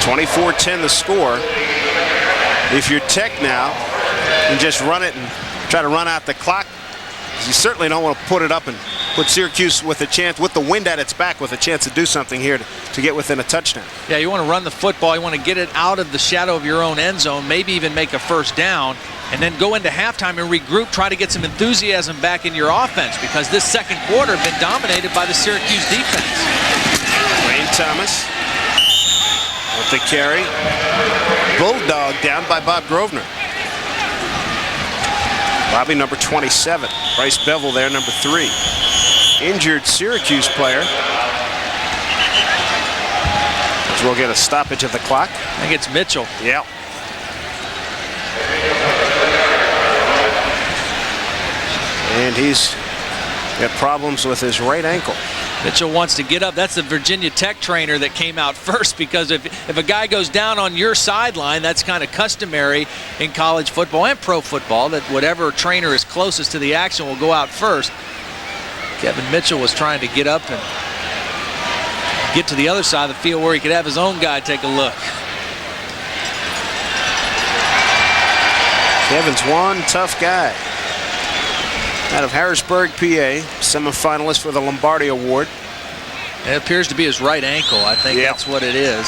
S1: 24-10 the score. If you're Tech now, and just run it and try to run out the clock, you certainly don't want to put it up and put Syracuse with a chance, with the wind at its back, with a chance to do something here to get within a touchdown.
S2: Yeah, you want to run the football. You want to get it out of the shadow of your own end zone, maybe even make a first down, and then go into halftime and regroup, try to get some enthusiasm back in your offense, because this second quarter has been dominated by the Syracuse defense.
S1: Wayne Thomas with the carry. Bulldog down by Bob Grosvenor. Bobby, number 27. Bryce Bevel there, number 3. Injured Syracuse player. So we'll get a stoppage of the clock.
S2: I think it's Mitchell.
S1: Yeah. And he's got problems with his right ankle.
S2: Mitchell wants to get up. That's the Virginia Tech trainer that came out first, because if a guy goes down on your sideline, that's kind of customary in college football and pro football, that whatever trainer is closest to the action will go out first. Kevin Mitchell was trying to get up and get to the other side of the field where he could have his own guy take a look.
S1: Kevin's one tough guy. Out of Harrisburg, PA, semifinalist for the Lombardi Award.
S2: It appears to be his right ankle. I think that's what it is.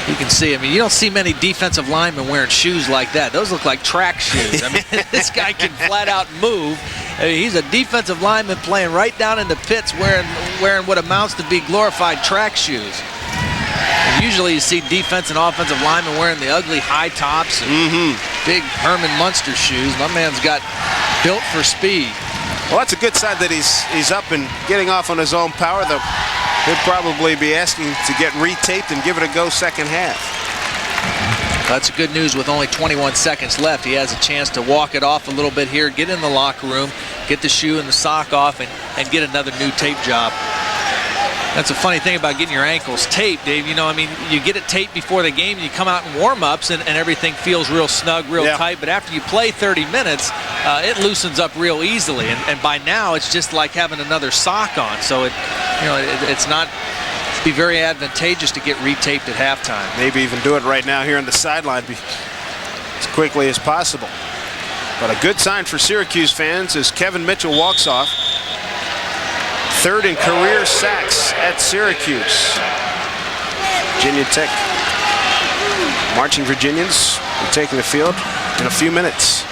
S2: You can see, I mean, you don't see many defensive linemen wearing shoes like that. Those look like track shoes. I mean, this guy can flat out move. I mean, he's a defensive lineman playing right down in the pits wearing what amounts to be glorified track shoes. And usually you see defense and offensive linemen wearing the ugly high tops and big Herman Munster shoes. My man's got built for speed.
S1: Well, that's a good sign that he's up and getting off on his own power. He'll probably be asking to get retaped and give it a go second half.
S2: That's good news. With only 21 seconds left, he has a chance to walk it off a little bit here, get in the locker room, get the shoe and the sock off, and get another new tape job. That's a funny thing about getting your ankles taped, Dave. You know, I mean, you get it taped before the game, and you come out in warm-ups, and everything feels real snug, real tight. But after you play 30 minutes, it loosens up real easily. And by now, it's just like having another sock on. So it's not be very advantageous to get retaped at halftime.
S1: Maybe even do it right now here on the sideline as quickly as possible. But a good sign for Syracuse fans as Kevin Mitchell walks off. Third in career sacks at Syracuse. Virginia Tech marching Virginians will take the field in a few minutes.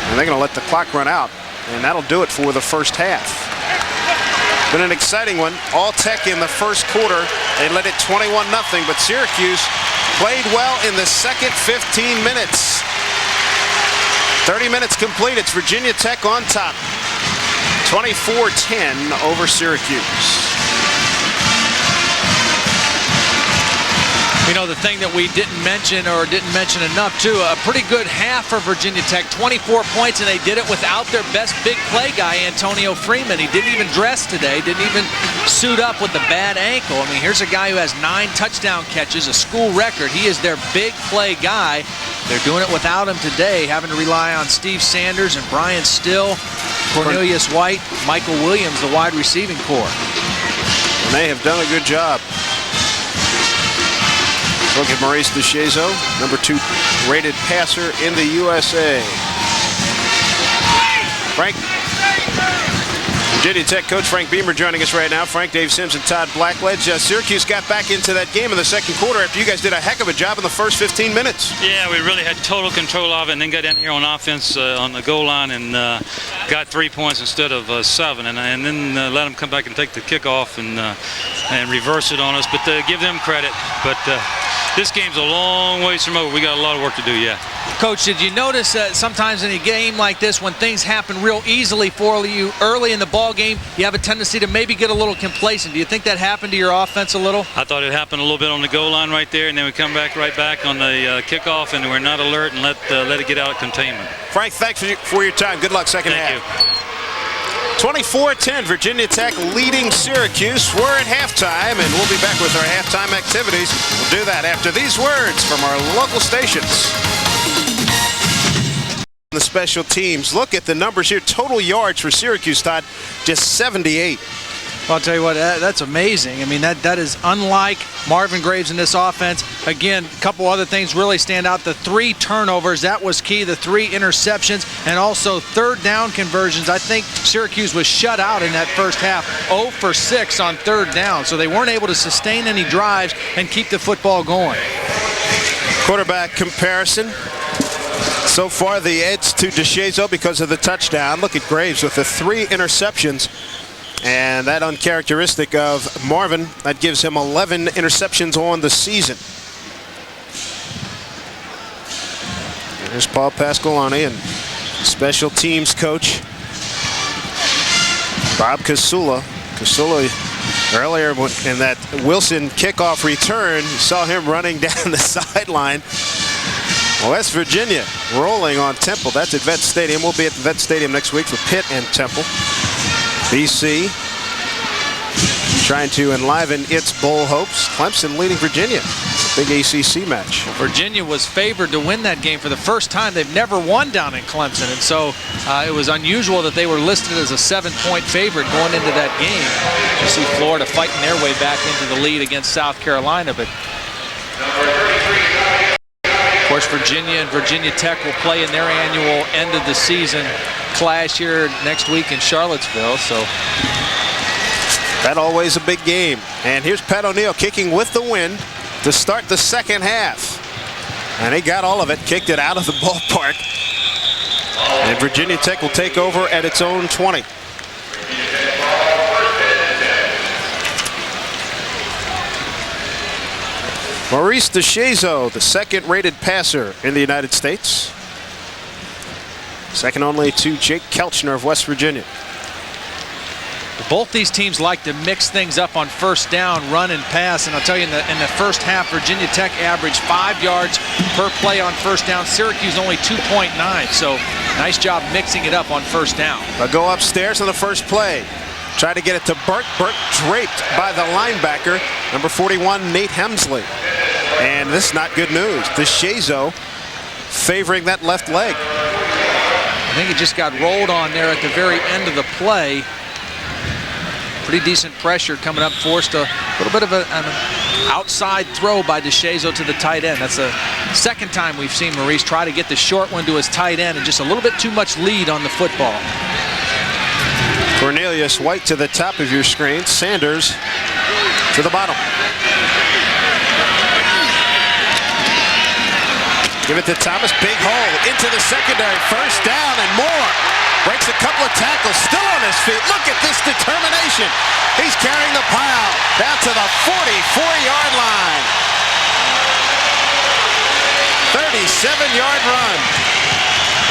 S1: And they're going to let the clock run out. And that'll do it for the first half. Been an exciting one. All Tech in the first quarter. They led it 21-0, but Syracuse played well in the second 15 minutes. 30 minutes complete. It's Virginia Tech on top. 24-10 over Syracuse.
S2: You know, the thing that we didn't mention enough, too, a pretty good half for Virginia Tech. 24 points, and they did it without their best big play guy, Antonio Freeman. He didn't even dress today, didn't even suit up with a bad ankle. I mean, here's a guy who has 9 touchdown catches, a school record. He is their big play guy. They're doing it without him today, having to rely on Steve Sanders and Brian Still, Cornelius White, Michael Williams, the wide receiving corps.
S1: And they have done a good job. Look at Maurice DeShazo, number 2 rated passer in the USA. Frank, Virginia Tech coach Frank Beamer joining us right now. Frank, Dave Sims, and Todd Blackledge. Syracuse got back into that game in the second quarter after you guys did a heck of a job in the first 15 minutes.
S6: Yeah, we really had total control of it, and then got in here on offense on the goal line and got 3 points instead of 7, and then let them come back and take the kickoff and reverse it on us. But give them credit. But this game's a long ways from over. We got a lot of work to do, yeah.
S2: Coach, did you notice that sometimes in a game like this, when things happen real easily for you early in the ball game, you have a tendency to maybe get a little complacent? Do you think that happened to your offense a little?
S6: I thought it happened a little bit on the goal line right there, and then we come back right back on the kickoff, and we're not alert and let it get out of containment.
S1: Frank, thanks for your time. Good luck second half.
S6: Thank you.
S1: 24-10, Virginia Tech leading Syracuse. We're at halftime, and we'll be back with our halftime activities. We'll do that after these words from our local stations. The special teams. Look at the numbers here. Total yards for Syracuse, Todd, just 78.
S2: Well, I'll tell you what, that's amazing. I mean, that is unlike Marvin Graves in this offense. Again, a couple other things really stand out. The 3 turnovers, that was key. The 3 interceptions, and also third down conversions. I think Syracuse was shut out in that first half. 0 for 6 on third down. So they weren't able to sustain any drives and keep the football going.
S1: Quarterback comparison. So far, the edge to DeShazo because of the touchdown. Look at Graves with the 3 interceptions. And that uncharacteristic of Marvin, that gives him 11 interceptions on the season. There's Paul Pasqualoni and special teams coach Bob Casula. Casula earlier in that Wilson kickoff return, you saw him running down the sideline. West Virginia rolling on Temple. That's at Vet Stadium. We'll be at the Vet Stadium next week for Pitt and Temple. BC trying to enliven its bowl hopes. Clemson leading Virginia. Big ACC match.
S2: Virginia was favored to win that game for the first time. They've never won down in Clemson, and so it was unusual that they were listed as a 7-point favorite going into that game. You see Florida fighting their way back into the lead against South Carolina, but of course Virginia and Virginia Tech will play in their annual end of the season clash here next week in Charlottesville. So
S1: that always a big game. And here's Pat O'Neill kicking with the wind to start the second half. And he got all of it, kicked it out of the ballpark. And Virginia Tech will take over at its own 20. Maurice DeShazo, the second-rated passer in the United States. Second only to Jake Kelchner of West Virginia.
S2: Both these teams like to mix things up on first down, run and pass. And I'll tell you, in the first half, Virginia Tech averaged 5 yards per play on first down. Syracuse only 2.9. So nice job mixing it up on first down.
S1: They'll go upstairs on the first play. Try to get it to Burke. Burke draped by the linebacker, number 41, Nate Hemsley. And this is not good news. DeShazo favoring that left leg.
S2: I think he just got rolled on there at the very end of the play. Pretty decent pressure coming up, forced a little bit of an outside throw by DeShazo to the tight end. That's the second time we've seen Maurice try to get the short one to his tight end, and just a little bit too much lead on the football.
S1: Cornelius White to the top of your screen. Sanders to the bottom. Give it to Thomas. Big hole into the secondary. First down and more. Breaks a couple of tackles. Still on his feet. Look at this determination. He's carrying the pile down to the 44-yard line. 37-yard run.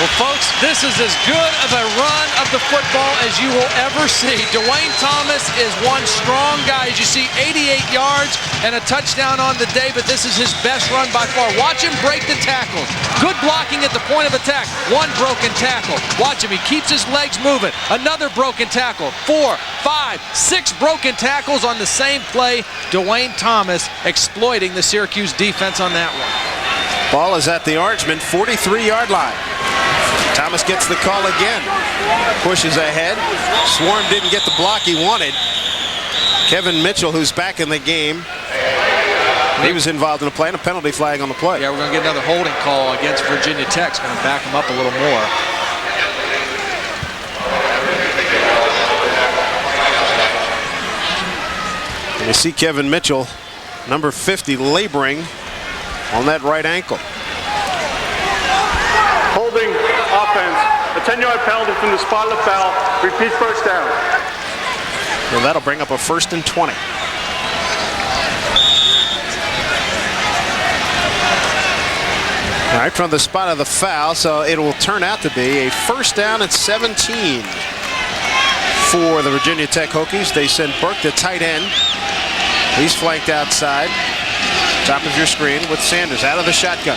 S2: Well, folks, this is as good of a run of the football as you will ever see. Dwayne Thomas is one strong guy. As you see, 88 yards and a touchdown on the day, but this is his best run by far. Watch him break the tackles. Good blocking at the point of attack. One broken tackle. Watch him. He keeps his legs moving. Another broken tackle. 4, 5, 6 broken tackles on the same play. Dwayne Thomas exploiting the Syracuse defense on that one.
S1: Ball is at the Orangemen 43-yard line. Thomas gets the call again. Pushes ahead. Swarm didn't get the block he wanted. Kevin Mitchell, who's back in the game, he was involved in the play and a penalty flag on the play.
S2: Yeah, we're going to get another holding call against Virginia Tech. It's going to back him up a little more.
S1: And you see Kevin Mitchell, number 50, laboring on that right ankle.
S3: Holding offense. A 10-yard penalty from the spot of the foul. Repeat first down.
S1: Well, that'll bring up a 1st and 20. Right from the spot of the foul, so it will turn out to be a first down and 17 for the Virginia Tech Hokies. They send Burke to tight end. He's flanked outside. Top of your screen with Sanders out of the shotgun.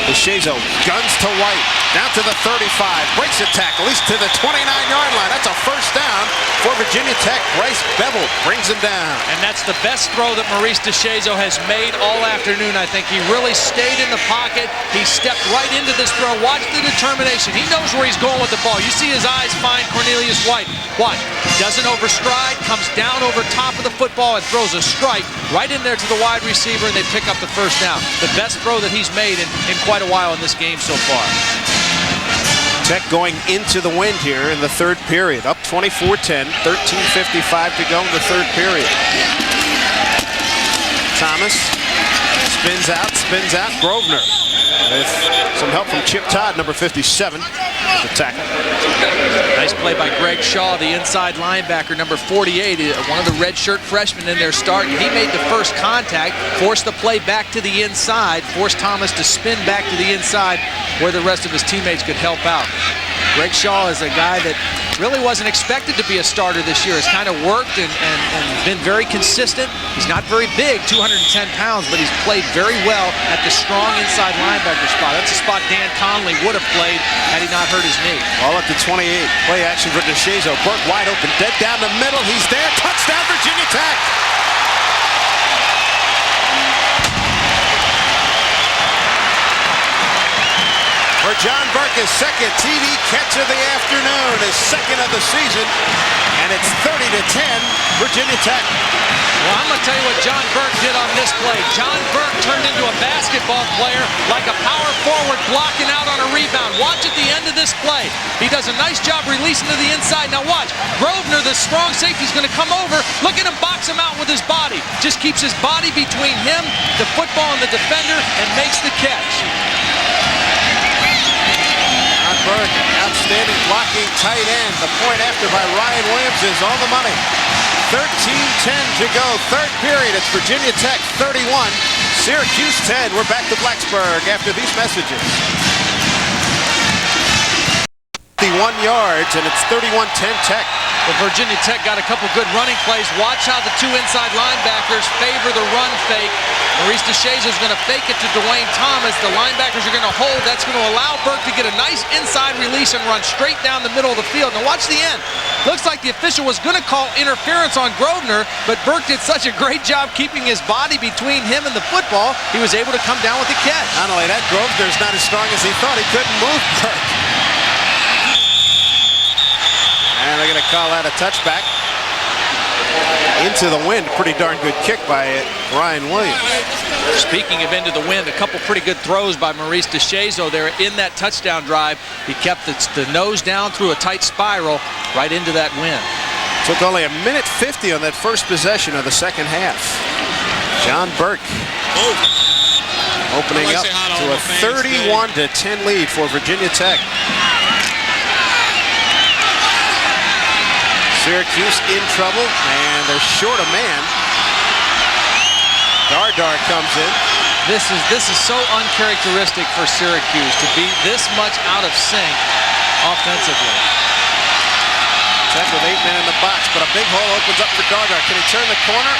S1: DeShazo guns to White. Down to the 35. Breaks a tackle. He's to the 29-yard line. That's a first down for Virginia Tech. Bryce Bevel brings him down.
S2: And that's the best throw that Maurice DeShazo has made all afternoon, I think. He really stayed in the pocket. He stepped right into this throw. Watch the determination. He knows where he's going with the ball. You see his eyes find Cornelius White. Watch. Doesn't overstride. Comes down over top of the football and throws a strike right in there to the wide receiver, and they pick up the first down. The best throw that he's made in quite a while in this game so far.
S1: Tech going into the wind here in the third period. Up 24-10, 13:55 to go in the third period. Thomas spins out, Grosvenor with some help from Chip Todd, number 57, the tackle.
S2: Nice play by Greg Shaw, the inside linebacker, number 48, one of the redshirt freshmen in there starting. He made the first contact, forced the play back to the inside, forced Thomas to spin back to the inside where the rest of his teammates could help out. Greg Shaw is a guy that really wasn't expected to be a starter this year. Has kind of worked and been very consistent. He's not very big, 210 pounds, but he's played very well at the strong inside linebacker spot. That's a spot Dan Conley would have played had he not hurt his knee.
S1: All up to 28. Play action for DeShazo. Burke wide open, dead down the middle. He's there. Touchdown, Virginia Tech. For John Burke, his second TD catch of the afternoon, his second of the season, and it's 30-10, Virginia Tech.
S2: Well, I'm going to tell you what John Burke did on this play. John Burke turned into a basketball player like a power forward blocking out on a rebound. Watch at the end of this play. He does a nice job releasing to the inside. Now watch, Grosvenor, the strong safety, is going to come over. Look at him box him out with his body. Just keeps his body between him, the football, and the defender, and makes the catch.
S1: Burke, outstanding blocking tight end. The point after by Ryan Williams is all the money. 13-10 to go, third period. It's Virginia Tech 31, Syracuse 10. We're back to Blacksburg after these messages. 51 yards, and it's 31-10 Tech.
S2: Well, Virginia Tech got a couple good running plays. Watch how the two inside linebackers favor the run fake. Maurice DeShazo is going to fake it to Dwayne Thomas. The linebackers are going to hold. That's going to allow Burke to get a nice inside release and run straight down the middle of the field. Now watch the end. Looks like the official was going to call interference on Grosvenor, but Burke did such a great job keeping his body between him and the football, he was able to come down with the catch.
S1: Not only that, Grosvenor's not as strong as he thought. He couldn't move Burke. And they're going to call that a touchback. Into the wind. Pretty darn good kick by Ryan Williams.
S2: Speaking of into the wind, a couple pretty good throws by Maurice DeShazo there in that touchdown drive. He kept the nose down through a tight spiral right into that wind.
S1: Took only a minute 50 on that first possession of the second half. John Burke opening up to a 31-10 lead for Virginia Tech. Syracuse in trouble, and they're short a man. Dardar comes in.
S2: This is so uncharacteristic for Syracuse to be this much out of sync offensively.
S1: Tech with 8 men in the box, but a big hole opens up for Dardar. Can he turn the corner?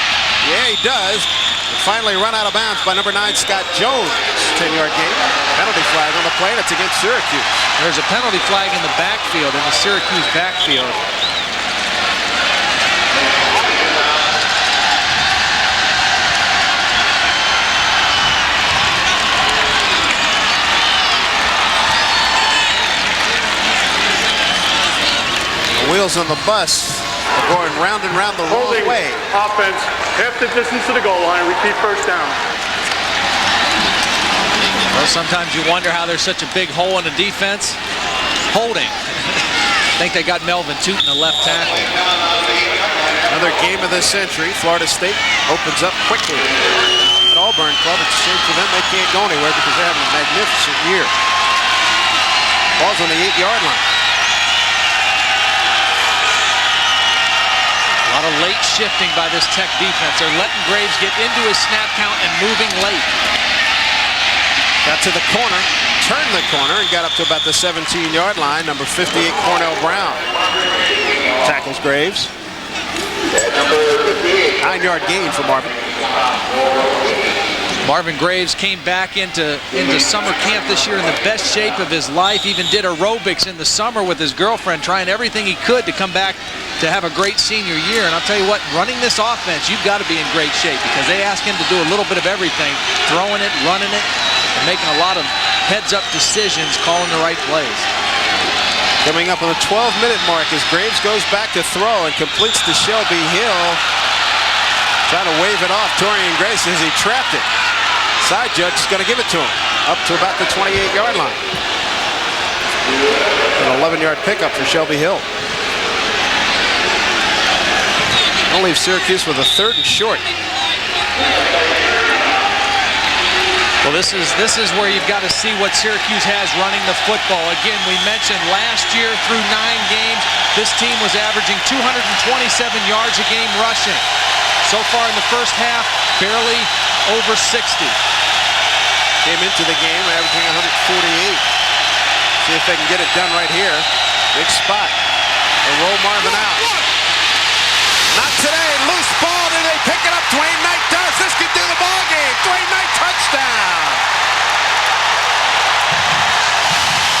S1: Yeah, he does. And finally run out of bounds by number 9, Scott Jones. 10-yard gain. Penalty flag on the play, and it's against Syracuse.
S2: There's a penalty flag in the backfield, in the Syracuse backfield.
S1: Wheels on the bus are going round and round the wrong way.
S3: Offense, half the distance to the goal line, repeat first down.
S2: Well, sometimes you wonder how there's such a big hole in the defense. Holding. I think they got Melvin Tootin, the left tackle.
S1: Another game of the century. Florida State opens up quickly. At Auburn Club, it's a shame for them. They can't go anywhere because they're having a magnificent year. Ball's on the 8-yard line.
S2: A lot of late shifting by this Tech defense. They're letting Graves get into his snap count and moving late.
S1: Got to the corner, turned the corner, and got up to about the 17-yard line. Number 58, Cornell Brown. Tackles Graves. 9-yard gain for Marvin.
S2: Marvin Graves came back into summer camp this year in the best shape of his life. Even did aerobics in the summer with his girlfriend, trying everything he could to come back to have a great senior year. And I'll tell you what, running this offense, you've got to be in great shape because they ask him to do a little bit of everything, throwing it, running it, and making a lot of heads-up decisions, calling the right plays.
S1: Coming up on the 12-minute mark as Graves goes back to throw and completes to Shelby Hill. Trying to wave it off. Torian Grace says he trapped it. Side judge is going to give it to him. Up to about the 28-yard line. An 11-yard pickup for Shelby Hill. That'll leave Syracuse with a 3rd and short.
S2: Well, this is where you've got to see what Syracuse has running the football. Again, we mentioned last year through 9 games, this team was averaging 227 yards a game rushing. So far in the first half, barely over 60.
S1: Came into the game averaging 148. See if they can get it done right here. Big spot. They roll Marvin out. Not today. Loose ball. Do they pick it up? Dwayne Knight does. This could do the ball game. Dwayne Knight touchdown.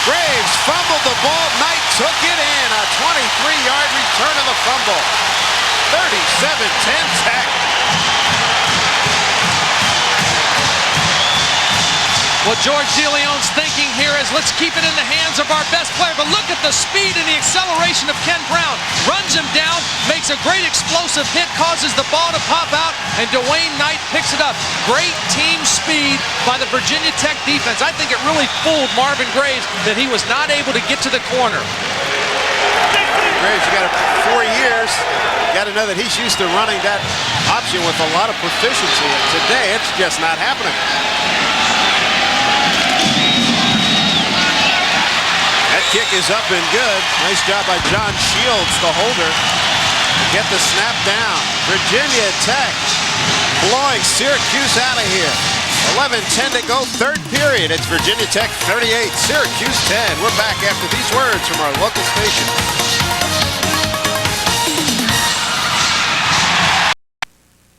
S1: Graves fumbled the ball. Knight took it in. A 23-yard return of the fumble. 37-10 Tech.
S2: What George DeLeon's thinking here is let's keep it in the hands of our best player. But look at the speed and the acceleration of Ken Brown. Runs him down, makes a great explosive hit, causes the ball to pop out, and Dwayne Knight picks it up. Great team speed by the Virginia Tech defense. I think it really fooled Marvin Graves that he was not able to get to the corner.
S1: Graves, you got it 4 years. You got to know that he's used to running that option with a lot of proficiency. And today, it's just not happening. That kick is up and good. Nice job by John Shields, the holder, to get the snap down. Virginia Tech blowing Syracuse out of here. 11:10 to go, 3rd period. It's Virginia Tech 38, Syracuse 10. We're back after these words from our local station.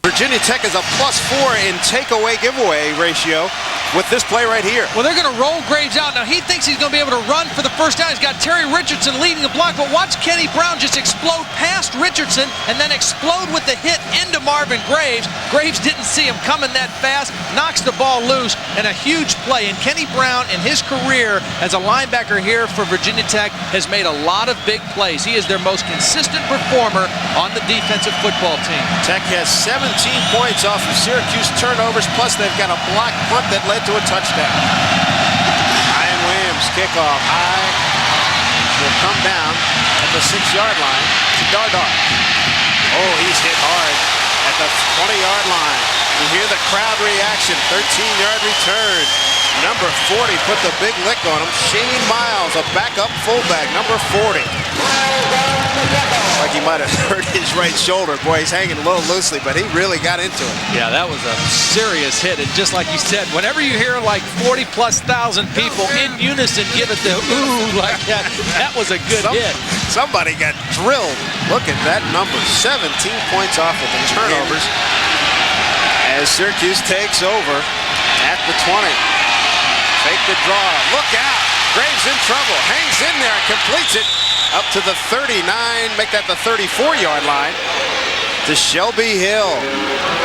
S1: Virginia Tech is a +4 in takeaway giveaway ratio with this play right here.
S2: Well, they're going to roll Graves out. Now, he thinks he's going to be able to run for the first down. He's got Terry Richardson leading the block, but watch Kenny Brown just explode past Richardson and then explode with the hit into Marvin Graves. Graves didn't see him coming that fast, knocks the ball loose, and a huge play. And Kenny Brown, in his career as a linebacker here for Virginia Tech, has made a lot of big plays. He is their most consistent performer on the defensive football team.
S1: Tech has 17 points off of Syracuse turnovers, plus they've got a block punt that led to a touchdown. Ryan Williams kickoff high will come down at the 6-yard line to Dardar. Oh, he's hit hard at the 20-yard line. You hear the crowd reaction. 13-yard return. Number 40 put the big lick on him. Shane Miles, a backup fullback, number 40. Like he might have hurt his right shoulder. Boy, he's hanging a little loosely, but he really got into it.
S2: Yeah, that was a serious hit. And just like you said, whenever you hear like 40+ thousand people in unison give it the ooh like that, that was a good hit.
S1: Somebody got drilled. Look at that number. 17 points off of the turnovers as Syracuse takes over at the 20. Fake the draw. Look out. Graves in trouble. Hangs in there and completes it up to the 39. Make that the 34-yard line to Shelby Hill.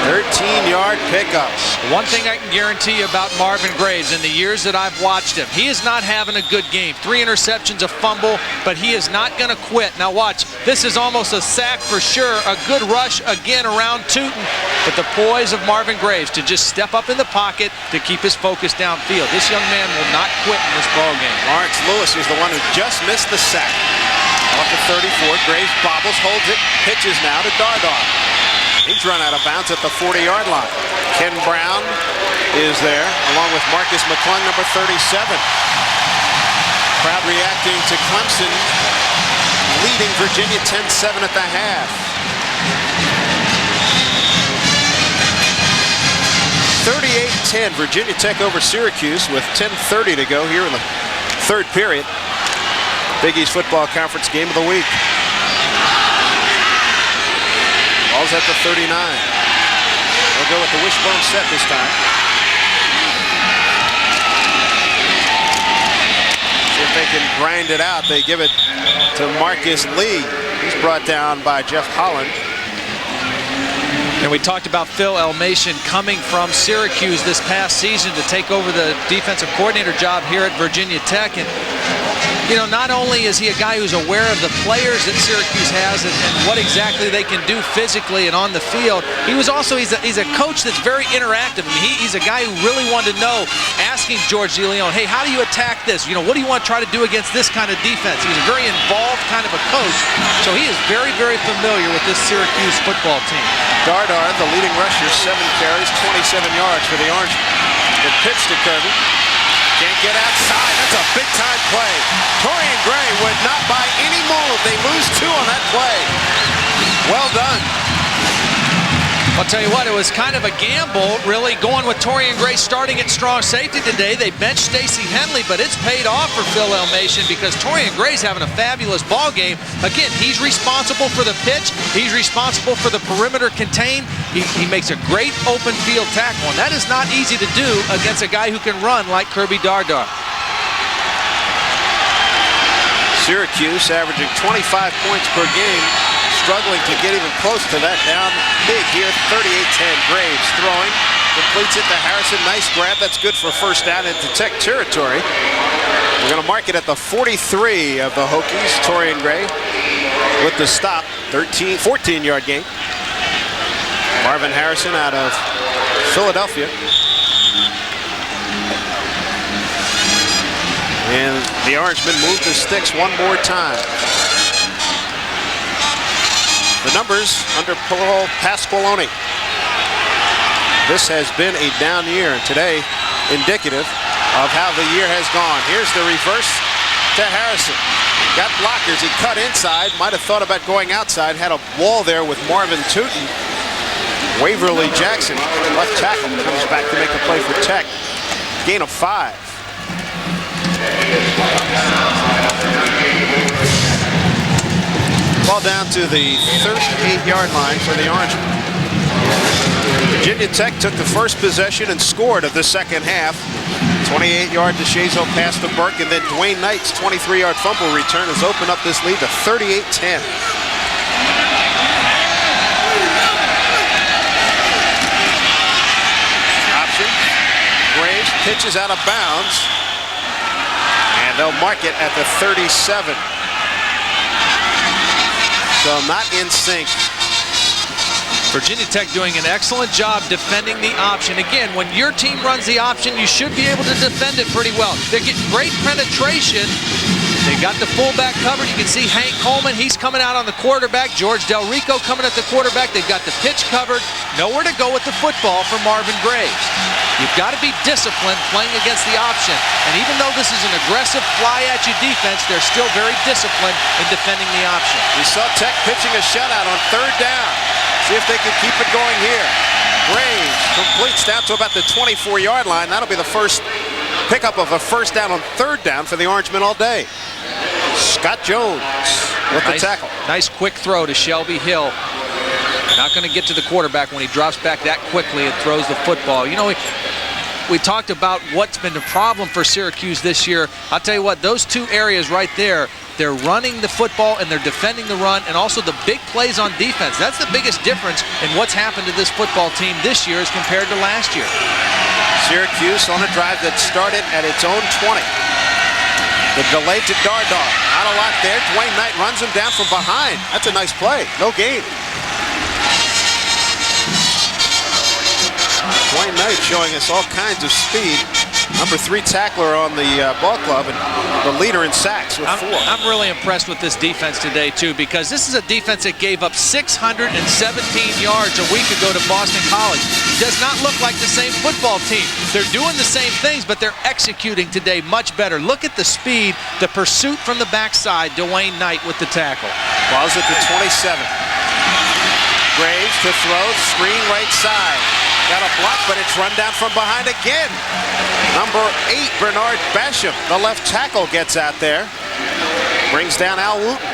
S1: 13-yard pickup.
S2: One thing I can guarantee you about Marvin Graves in the years that I've watched him, he is not having a good game. 3 interceptions, a fumble, but he is not going to quit. Now watch, this is almost a sack for sure. A good rush again around Tootin, but the poise of Marvin Graves to just step up in the pocket to keep his focus downfield. This young man will not quit in this ball game.
S1: Lawrence Lewis is the one who just missed the sack. Off the 34, Graves bobbles, holds it, pitches now to Dardar. He's run out of bounds at the 40-yard line. Ken Brown is there, along with Marcus McClung, number 37. Crowd reacting to Clemson, leading Virginia 10-7 at the half. 38-10, Virginia Tech over Syracuse with 10:30 to go here in the third period. Big East Football Conference game of the week. Ball's at the 39. They'll go with the wishbone set this time. See if they can grind it out. They give it to Marcus Lee. He's brought down by Jeff Holland.
S2: And we talked about Phil Elmation coming from Syracuse this past season to take over the defensive coordinator job here at Virginia Tech. And, you know, not only is he a guy who's aware of the players that Syracuse has and what exactly they can do physically and on the field, he's a coach that's very interactive. I mean, he's a guy who really wanted to know, asking George DeLeon, hey, how do you attack this? You know, what do you want to try to do against this kind of defense? He's a very involved kind of a coach. So he is very, very familiar with this Syracuse football team.
S1: Dardar, the leading rusher, 7 carries, 27 yards for the Orangemen. The pitch to Kirby. Can't get outside. That's a big-time play. Torian Gray would not buy any move. They lose 2 on that play. Well done.
S2: I'll tell you what, it was kind of a gamble, really, going with Torian Gray starting at strong safety today. They benched Stacy Henley, but it's paid off for Phil Elmation because Torian Gray's having a fabulous ball game. Again, he's responsible for the pitch. He's responsible for the perimeter contain. He makes a great open field tackle, and that is not easy to do against a guy who can run like Kirby Dardar.
S1: Syracuse averaging 25 points per game. Struggling to get even close to that. Down big here, 38-10. Graves throwing, completes it to Harrison. Nice grab. That's good for first down into Tech territory. We're going to mark it at the 43 of the Hokies. Torian Gray with the stop. 14-yard gain. Marvin Harrison out of Philadelphia. And the Orangemen move the sticks one more time. The numbers under Paul Pasqualoni. This has been a down year, and today indicative of how the year has gone. Here's the reverse to Harrison. Got blockers. He cut inside. Might have thought about going outside. Had a wall there with Marvin Tootin. Waverly Jackson, left tackle, comes back to make a play for Tech. Gain of 5. Ball down to the 38-yard line for the Orangemen. Virginia Tech took the first possession and scored of the second half. 28-yard DeShazo pass to Burke, and then Dwayne Knight's 23-yard fumble return has opened up this lead to 38-10. Option. Graves pitches out of bounds, and they'll mark it at the 37. So not in sync.
S2: Virginia Tech doing an excellent job defending the option. Again, when your team runs the option, you should be able to defend it pretty well. They're getting great penetration. They got the fullback covered. You can see Hank Coleman, he's coming out on the quarterback. George Del Rico coming at the quarterback. They've got the pitch covered. Nowhere to go with the football for Marvin Graves. You've got to be disciplined playing against the option. And even though this is an aggressive fly-at-you defense, they're still very disciplined in defending the option.
S1: We saw Tech pitching a shutout on third down. See if they can keep it going here. Graves completes down to about the 24-yard line. That'll be the first pickup of a first down on third down for the Orangemen all day. Scott Jones with the tackle.
S2: Nice quick throw to Shelby Hill. Not going to get to the quarterback when he drops back that quickly and throws the football. You know, we talked about what's been the problem for Syracuse this year. I'll tell you what, those two areas right there, they're running the football and they're defending the run, and also the big plays on defense. That's the biggest difference in what's happened to this football team this year as compared to last year.
S1: Syracuse on a drive that started at its own 20. The delay to Dardar. Not a lot there. Dwayne Knight runs him down from behind. That's a nice play. No gain. Dwayne Knight showing us all kinds of speed. Number 3 tackler on the ball club and the leader in sacks with 4.
S2: I'm really impressed with this defense today, too, because this is a defense that gave up 617 yards a week ago to Boston College. Does not look like the same football team. They're doing the same things, but they're executing today much better. Look at the speed, the pursuit from the backside. Dwayne Knight with the tackle.
S1: Ball's at the 27. Graves to throw, screen right side. Got a block, but it's run down from behind again. Number 8, Bernard Basham, the left tackle, gets out there. Brings down Al Wooten.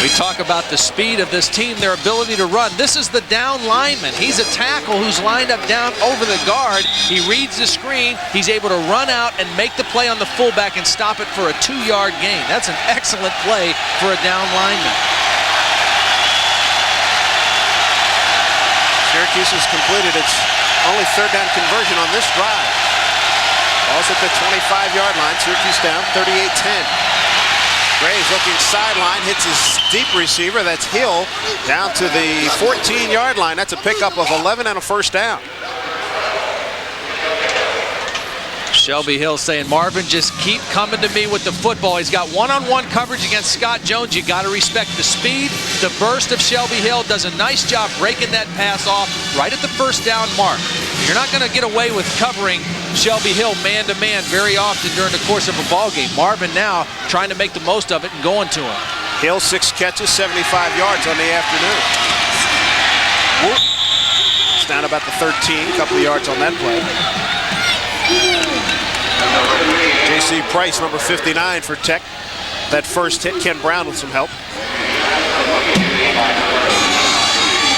S2: We talk about the speed of this team, their ability to run. This is the down lineman. He's a tackle who's lined up down over the guard. He reads the screen. He's able to run out and make the play on the fullback and stop it for a 2-yard gain. That's an excellent play for a down lineman.
S1: Syracuse has completed its only third down conversion on this drive. Ball's at the 25-yard line. Syracuse down 38-10. Graves looking sideline, hits his deep receiver. That's Hill down to the 14-yard line. That's a pickup of 11 and a first down.
S2: Shelby Hill saying, Marvin, just keep coming to me with the football. He's got one-on-one coverage against Scott Jones. You got to respect the speed. The burst of Shelby Hill does a nice job breaking that pass off right at the first down mark. You're not going to get away with covering Shelby Hill man-to-man very often during the course of a ball game. Marvin now trying to make the most of it and going to him.
S1: Hill 6 catches, 75 yards on the afternoon. Whoop. It's down about the 13, a couple of yards on that play. J.C. Price, number 59 for Tech. That first hit, Ken Brown with some help.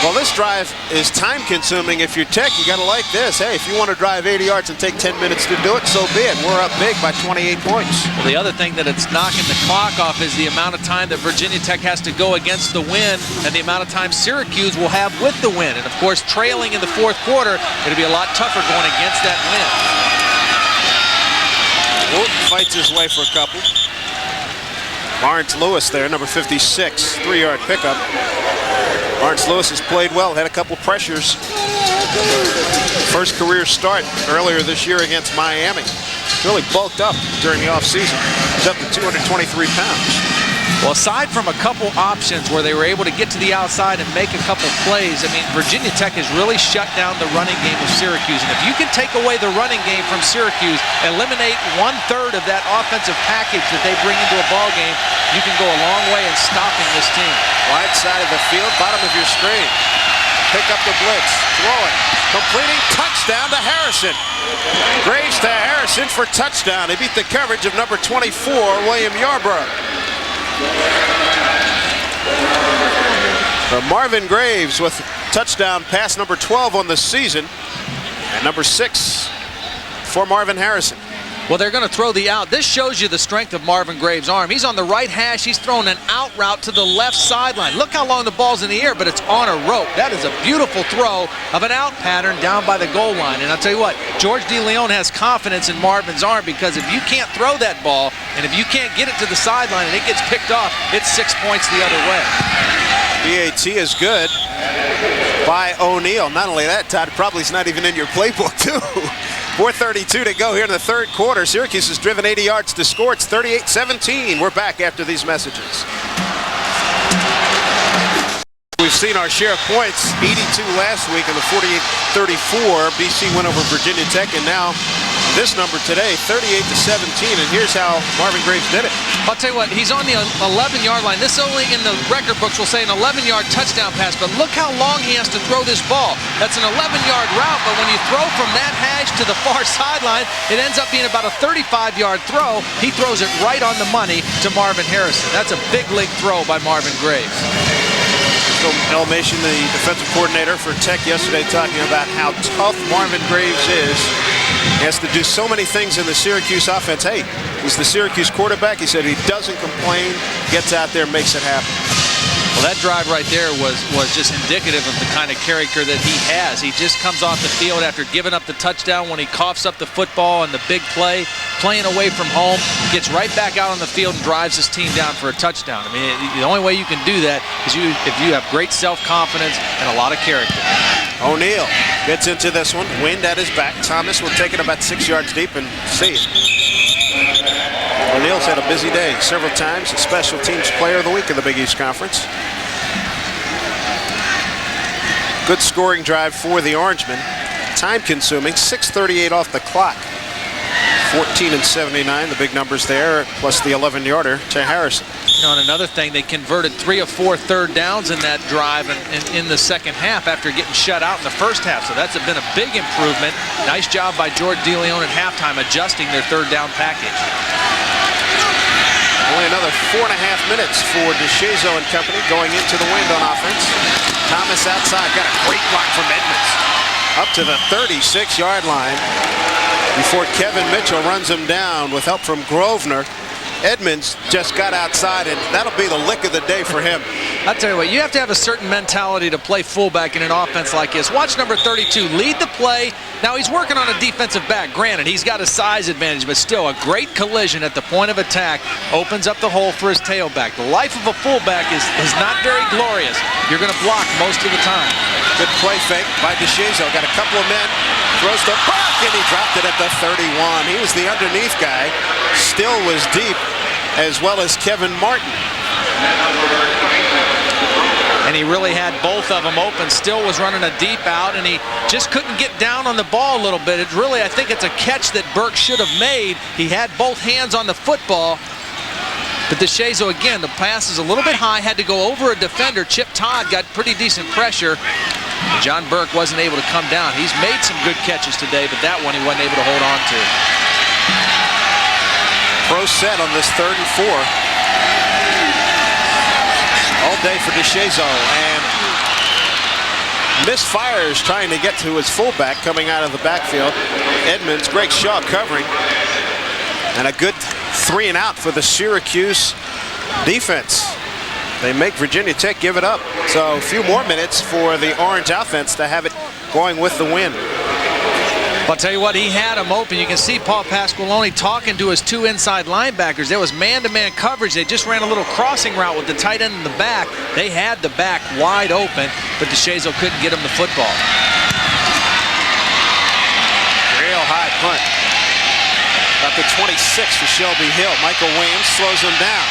S1: Well, this drive is time-consuming. If you're Tech, you got to like this. Hey, if you want to drive 80 yards and take 10 minutes to do it, so be it. We're up big by 28 points.
S2: Well, the other thing that it's knocking the clock off is the amount of time that Virginia Tech has to go against the win and the amount of time Syracuse will have with the win. And, of course, trailing in the fourth quarter, it'll be a lot tougher going against that win.
S1: Whoop, fights his way for a couple. Barnes Lewis there, number 56, 3-yard pickup. Barnes Lewis has played well, had a couple pressures. First career start earlier this year against Miami. Really bulked up during the offseason. He's up to 223 pounds.
S2: Well, aside from a couple options where they were able to get to the outside and make a couple plays, I mean, Virginia Tech has really shut down the running game of Syracuse. And if you can take away the running game from Syracuse, eliminate 1/3 of that offensive package that they bring into a ball game, you can go a long way in stopping this team.
S1: Wide side of the field, bottom of your screen. Pick up the blitz, throw it, completing, touchdown to Harrison. Graves to Harrison for touchdown. He beat the coverage of number 24, William Yarborough. Marvin Graves with touchdown pass number 12 on the season, and number 6 for Marvin Harrison.
S2: Well, they're going to throw the out. This shows you the strength of Marvin Graves' arm. He's on the right hash. He's throwing an out route to the left sideline. Look how long the ball's in the air, but it's on a rope. That is a beautiful throw of an out pattern down by the goal line. And I'll tell you what, George DeLeon has confidence in Marvin's arm, because if you can't throw that ball and if you can't get it to the sideline and it gets picked off, it's 6 points the other way.
S1: BAT is good by O'Neal. Not only that, Todd, probably is not even in your playbook, too. 4:32 to go here in the third quarter. Syracuse has driven 80 yards to score. It's 38-17. We're back after these messages. We've seen our share of points, 82 last week, and the 48-34. BC went over Virginia Tech, and now this number today, 38-17. And here's how Marvin Graves did it.
S2: I'll tell you what, he's on the 11-yard line. This only in the record books will say an 11-yard touchdown pass, but look how long he has to throw this ball. That's an 11-yard route, but when you throw from that hash to the far sideline, it ends up being about a 35-yard throw. He throws it right on the money to Marvin Harrison. That's a big league throw by Marvin Graves.
S1: So Elmation, the defensive coordinator for Tech yesterday, talking about how tough Marvin Graves is. He has to do so many things in the Syracuse offense. Hey, he's the Syracuse quarterback. He said he doesn't complain, gets out there, makes it happen.
S2: Well, that drive right there was just indicative of the kind of character that he has. He just comes off the field after giving up the touchdown when he coughs up the football and the big play, playing away from home, gets right back out on the field and drives his team down for a touchdown. I mean, the only way you can do that is if you have great self-confidence and a lot of character.
S1: O'Neal gets into this one, wind at his back. Thomas will take it about 6 yards deep and see it. O'Neal's had a busy day several times, a special teams player of the week in the Big East Conference. Good scoring drive for the Orangemen. Time consuming, 6:38 off the clock. 14 and 79, the big numbers there, plus the 11-yarder to Harrison.
S2: And another thing, they converted 3 of 4 third downs in that drive in the second half after getting shut out in the first half. So that's been a big improvement. Nice job by George DeLeon at halftime adjusting their third down package.
S1: Only another 4.5 minutes for DeShazo and company going into the wind on offense. Thomas outside, got a great block from Edmonds. Up to the 36-yard line before Kevin Mitchell runs him down with help from Grosvenor. Edmonds just got outside, and that'll be the lick of the day for him.
S2: I'll tell you what, you have to have a certain mentality to play fullback in an offense like this. Watch number 32 lead the play. Now he's working on a defensive back. Granted, he's got a size advantage, but still a great collision at the point of attack opens up the hole for his tailback. The life of a fullback is not very glorious. You're going to block most of the time.
S1: Good play fake by DeShazo. Got a couple of men. Throws the buck, and he dropped it at the 31. He was the underneath guy. Still was deep, as well as Kevin Martin.
S2: And he really had both of them open. Still was running a deep out, and he just couldn't get down on the ball a little bit. It's really, I think it's a catch that Burke should have made. He had both hands on the football. But DeShazo, again, the pass is a little bit high, had to go over a defender. Chip Todd got pretty decent pressure. John Burke wasn't able to come down. He's made some good catches today, but that one he wasn't able to hold on to.
S1: Pro set on this 3rd and 4. All day for DeShazo, and misfires trying to get to his fullback coming out of the backfield. Edmonds, Greg Shaw covering, and a good 3 and out for the Syracuse defense. They make Virginia Tech give it up. So a few more minutes for the Orange offense to have it going with the win.
S2: I'll tell you what, he had him open. You can see Paul Pasqualoni talking to his 2 inside linebackers. There was man-to-man coverage. They just ran a little crossing route with the tight end in the back. They had the back wide open, but DeShazo couldn't get him the football.
S1: Real high punt. About the 26 for Shelby Hill. Michael Williams slows him down.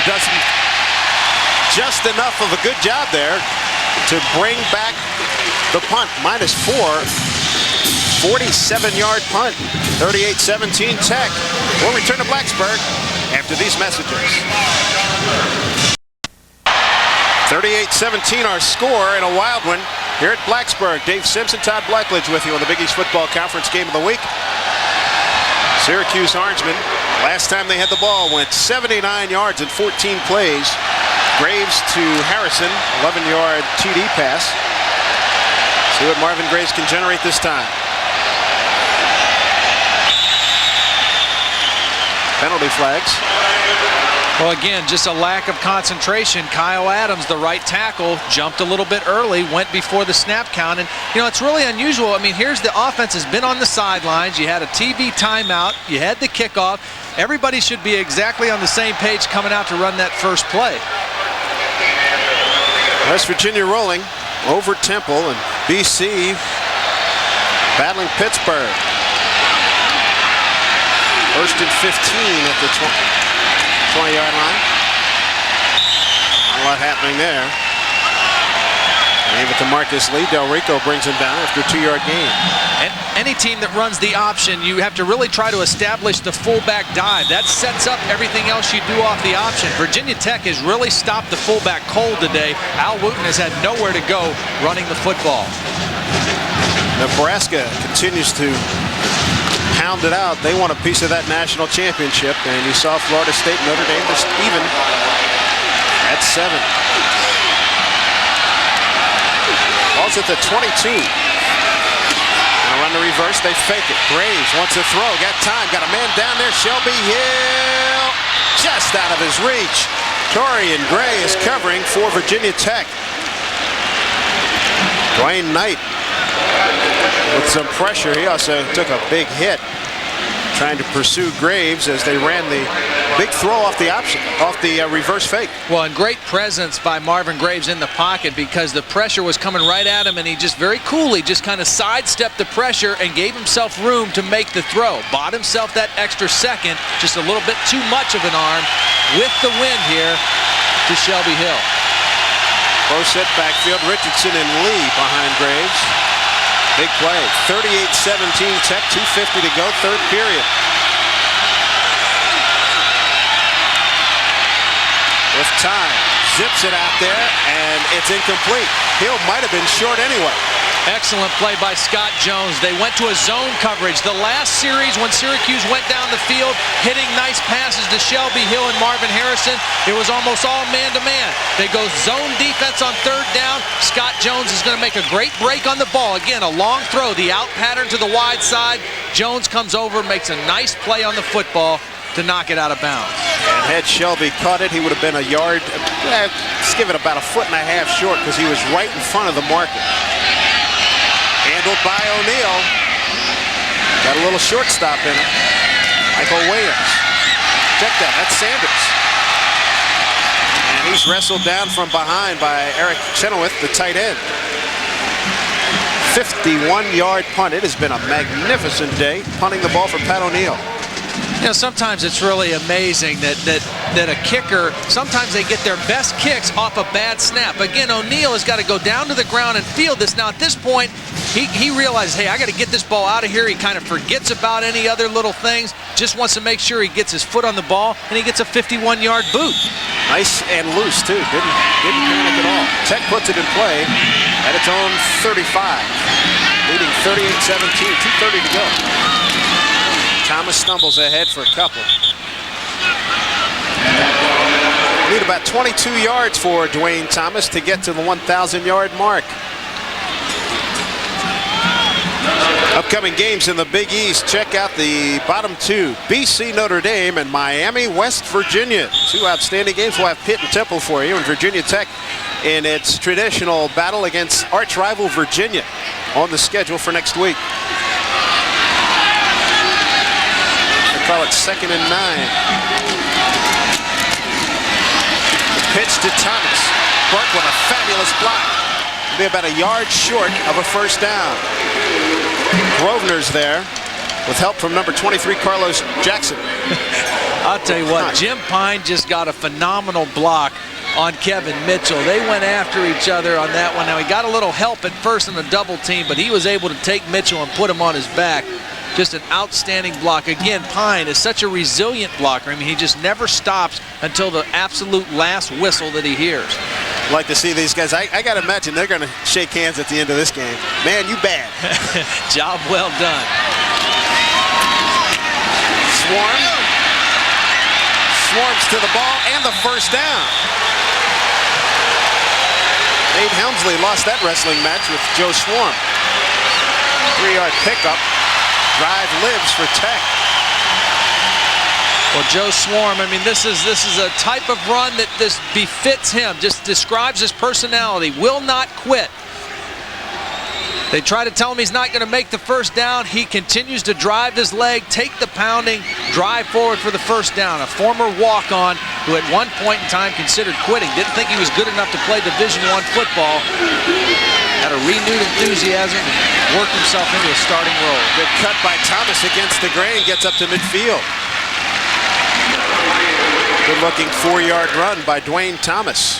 S1: Doesn't just enough of a good job there to bring back the punt. -4. 47-yard punt. 38-17 Tech. We'll return to Blacksburg after these messages. 38-17 our score, and a wild one here at Blacksburg. Dave Simpson, Todd Blackledge with you on the Big East Football Conference Game of the Week. Syracuse Orangemen, last time they had the ball, went 79 yards in 14 plays. Graves to Harrison, 11-yard TD pass. See what Marvin Graves can generate this time. Penalty flags.
S2: Well, again, just a lack of concentration. Kyle Adams, the right tackle, jumped a little bit early, went before the snap count. And, you know, it's really unusual. I mean, here's the offense has been on the sidelines. You had a TV timeout. You had the kickoff. Everybody should be exactly on the same page coming out to run that first play.
S1: West Virginia rolling over Temple, and BC battling Pittsburgh. 1st and 15 at the 20-yard line. Not a lot happening there. Gave it to Marcus Lee. Del Rico brings him down after a 2-yard gain.
S2: And any team that runs the option, you have to really try to establish the fullback dive. That sets up everything else you do off the option. Virginia Tech has really stopped the fullback cold today. Al Wooten has had nowhere to go running the football.
S1: Nebraska continues to pound it out. They want a piece of that national championship, and you saw Florida State and Notre Dame just even at 7. Ball's at the 22. Gonna run the reverse, they fake it. Graves wants to throw, got time, got a man down there. Shelby Hill just out of his reach. Torian Gray is covering for Virginia Tech. Dwayne Knight with some pressure. He also took a big hit trying to pursue Graves as they ran the big throw off the option, off the reverse fake.
S2: Well, and great presence by Marvin Graves in the pocket because the pressure was coming right at him, and he just very coolly just kind of sidestepped the pressure and gave himself room to make the throw. Bought himself that extra second, just a little bit too much of an arm with the wind here to Shelby Hill.
S1: Close set backfield, Richardson and Lee behind Graves. Big play, 38-17 Tech, 2:50 to go, 3rd period. enough time. Zips it out there, and it's incomplete. Hill might have been short anyway.
S2: Excellent play by Scott Jones. They went to a zone coverage. The last series when Syracuse went down the field, hitting nice passes to Shelby Hill and Marvin Harrison, it was almost all man-to-man. They go zone defense on third down. Scott Jones is going to make a great break on the ball. Again, a long throw, the out pattern to the wide side. Jones comes over, makes a nice play on the football to knock it out of bounds.
S1: And had Shelby caught it, he would have been a yard, let's give it about 1.5 feet short because he was right in front of the marker. Handled by O'Neal. Got a little shortstop in it. Michael Williams. Check that, that's Sanders. And he's wrestled down from behind by Eric Chenoweth, the tight end. 51-yard punt. It has been a magnificent day punting the ball for Pat O'Neal.
S2: You know, sometimes it's really amazing that a kicker, sometimes they get their best kicks off a bad snap. Again, O'Neal has got to go down to the ground and field this. Now, at this point, he realizes, hey, I got to get this ball out of here. He kind of forgets about any other little things, just wants to make sure he gets his foot on the ball, and he gets a 51-yard boot.
S1: Nice and loose, too. Didn't panic at all. Tech puts it in play at its own 35, leading 38-17, 2:30 to go. Thomas stumbles ahead for a couple. Need about 22 yards for Dwayne Thomas to get to the 1,000-yard mark. Upcoming games in the Big East. Check out the bottom two. BC Notre Dame and Miami West Virginia. Two outstanding games. We'll have Pitt and Temple for you. And Virginia Tech in its traditional battle against arch rival Virginia on the schedule for next week. Call it 2nd and 9. The pitch to Thomas. Burke with a fabulous block. Be about a yard short of a first down. Grosvenor's there with help from number 23, Carlos Jackson.
S2: I'll tell you what, Jim Pine just got a phenomenal block on Kevin Mitchell. They went after each other on that one. Now, he got a little help at first in the double team, but he was able to take Mitchell and put him on his back. Just an outstanding block. Again, Pine is such a resilient blocker. I mean, he just never stops until the absolute last whistle that he hears.
S1: Like to see these guys. I got to imagine they're going to shake hands at the end of this game. Man, you bad.
S2: Job well done.
S1: Swarms to the ball and the first down. Nate Helmsley lost that wrestling match with Joe Swarm. 3-yard pickup. Drive lives for Tech.
S2: Well, Joe Swarm, I mean, this is a type of run that this befits him. Just describes his personality. Will not quit. They try to tell him he's not going to make the first down. He continues to drive his leg, take the pounding, drive forward for the first down. A former walk-on who at one point in time considered quitting. Didn't think he was good enough to play Division I football. Had a renewed enthusiasm and worked himself into a starting role.
S1: Good cut by Thomas against the grain, gets up to midfield. Good-looking 4-yard run by Dwayne Thomas.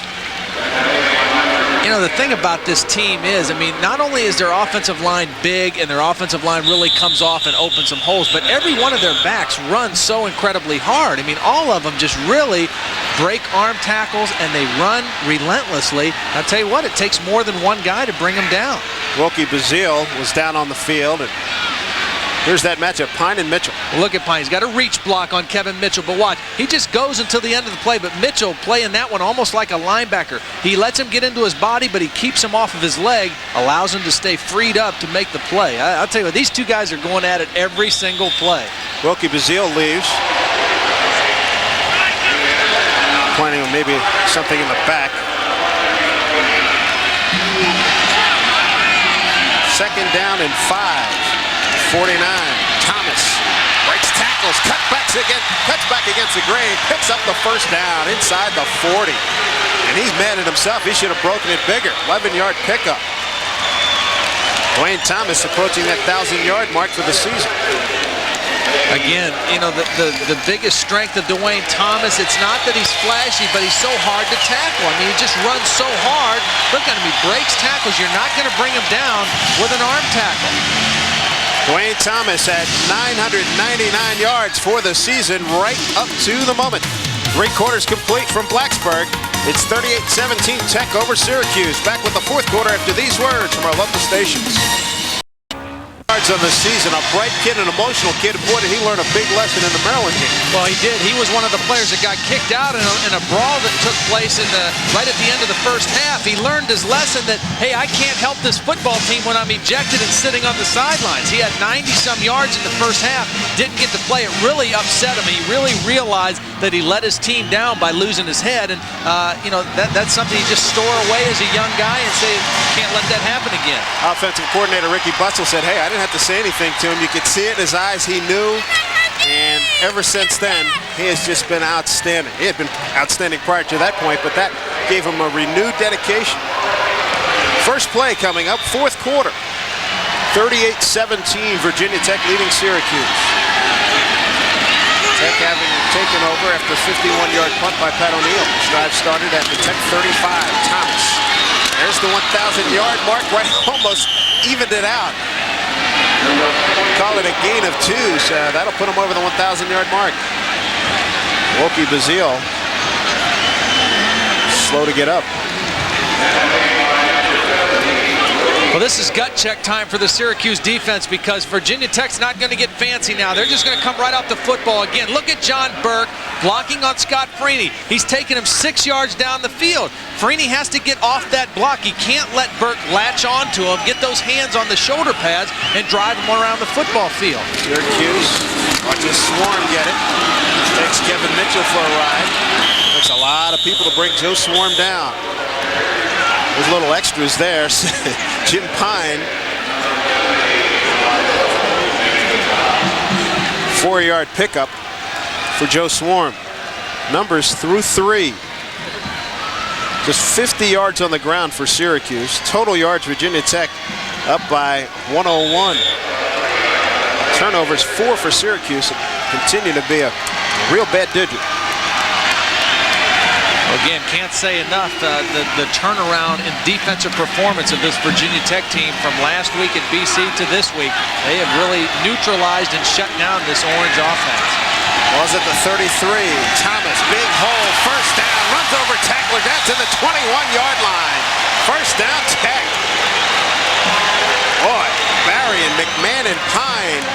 S2: You know, the thing about this team is, I mean, not only is their offensive line big and their offensive line really comes off and opens some holes, but every one of their backs runs so incredibly hard. I mean, all of them just really break arm tackles and they run relentlessly. I'll tell you what, it takes more than one guy to bring them down.
S1: Wilkie Bazile was down on the field, and here's that matchup, Pine and Mitchell.
S2: Look at Pine. He's got a reach block on Kevin Mitchell, but watch. He just goes until the end of the play, but Mitchell playing that one almost like a linebacker. He lets him get into his body, but he keeps him off of his leg, allows him to stay freed up to make the play. I'll tell you what, these two guys are going at it every single play.
S1: Wilkie Bazile leaves. Planning on maybe something in the back. 2nd down and 5. 49. Thomas breaks tackles, cuts back against the grain, picks up the first down inside the 40. And he's mad at himself. He should have broken it bigger. 11-yard pickup. Dwayne Thomas approaching that 1,000-yard mark for the season.
S2: Again, you know, the biggest strength of Dwayne Thomas, it's not that he's flashy, but he's so hard to tackle. I mean, he just runs so hard. Look at him, he breaks tackles. You're not going to bring him down with an arm tackle.
S1: Dwayne Thomas at 999 yards for the season, right up to the moment. 3 quarters complete from Blacksburg. It's 38-17 Tech over Syracuse. Back with the fourth quarter after these words from our local stations. Of the season, a bright kid, an emotional kid. Boy, did he learn a big lesson in the Maryland game.
S2: Well, he did. He was one of the players that got kicked out in a brawl that took place right at the end of the first half. He learned his lesson that, hey, I can't help this football team when I'm ejected and sitting on the sidelines. He had 90-some yards in the first half, didn't get to play. It really upset him. He really realized that he let his team down by losing his head. And, that's something you just store away as a young guy and say, can't let that happen again.
S1: Offensive coordinator Ricky Butzel said, hey, I didn't have to say anything to him. You could see it in his eyes. He knew. And ever since then, he has just been outstanding. He had been outstanding prior to that point, but that gave him a renewed dedication. First play coming up, fourth quarter. 38-17, Virginia Tech leading Syracuse. Tech having taken over after a 51-yard punt by Pat O'Neill. Drive started at the Tech 35. Thomas. There's the 1,000-yard mark, right, almost evened it out. Call it a gain of 2, so that'll put him over the 1,000-yard mark. Woki Bazile slow to get up.
S2: Well, this is gut check time for the Syracuse defense because Virginia Tech's not going to get fancy now. They're just going to come right off the football again. Look at John Burke blocking on Scott Freeney. He's taking him 6 yards down the field. Freeney has to get off that block. He can't let Burke latch onto him, get those hands on the shoulder pads, and drive him around the football field.
S1: Syracuse watches Swarm get it. Takes Kevin Mitchell for a ride. Takes a lot of people to bring Joe Swarm down. There's little extras there. Jim Pine. 4-yard pickup for Joe Swarm. Numbers through 3. Just 50 yards on the ground for Syracuse. Total yards, Virginia Tech up by 101. Turnovers 4 for Syracuse. Continue to be a real bad digit.
S2: Again, can't say enough the turnaround in defensive performance of this Virginia Tech team from last week at BC to this week. They have really neutralized and shut down this Orange offense.
S1: Was at the 33. Thomas, big hole, first down, runs over tackler, down to the 21-yard line. First down, Tech. Boy, Barry and McMahon and Pine.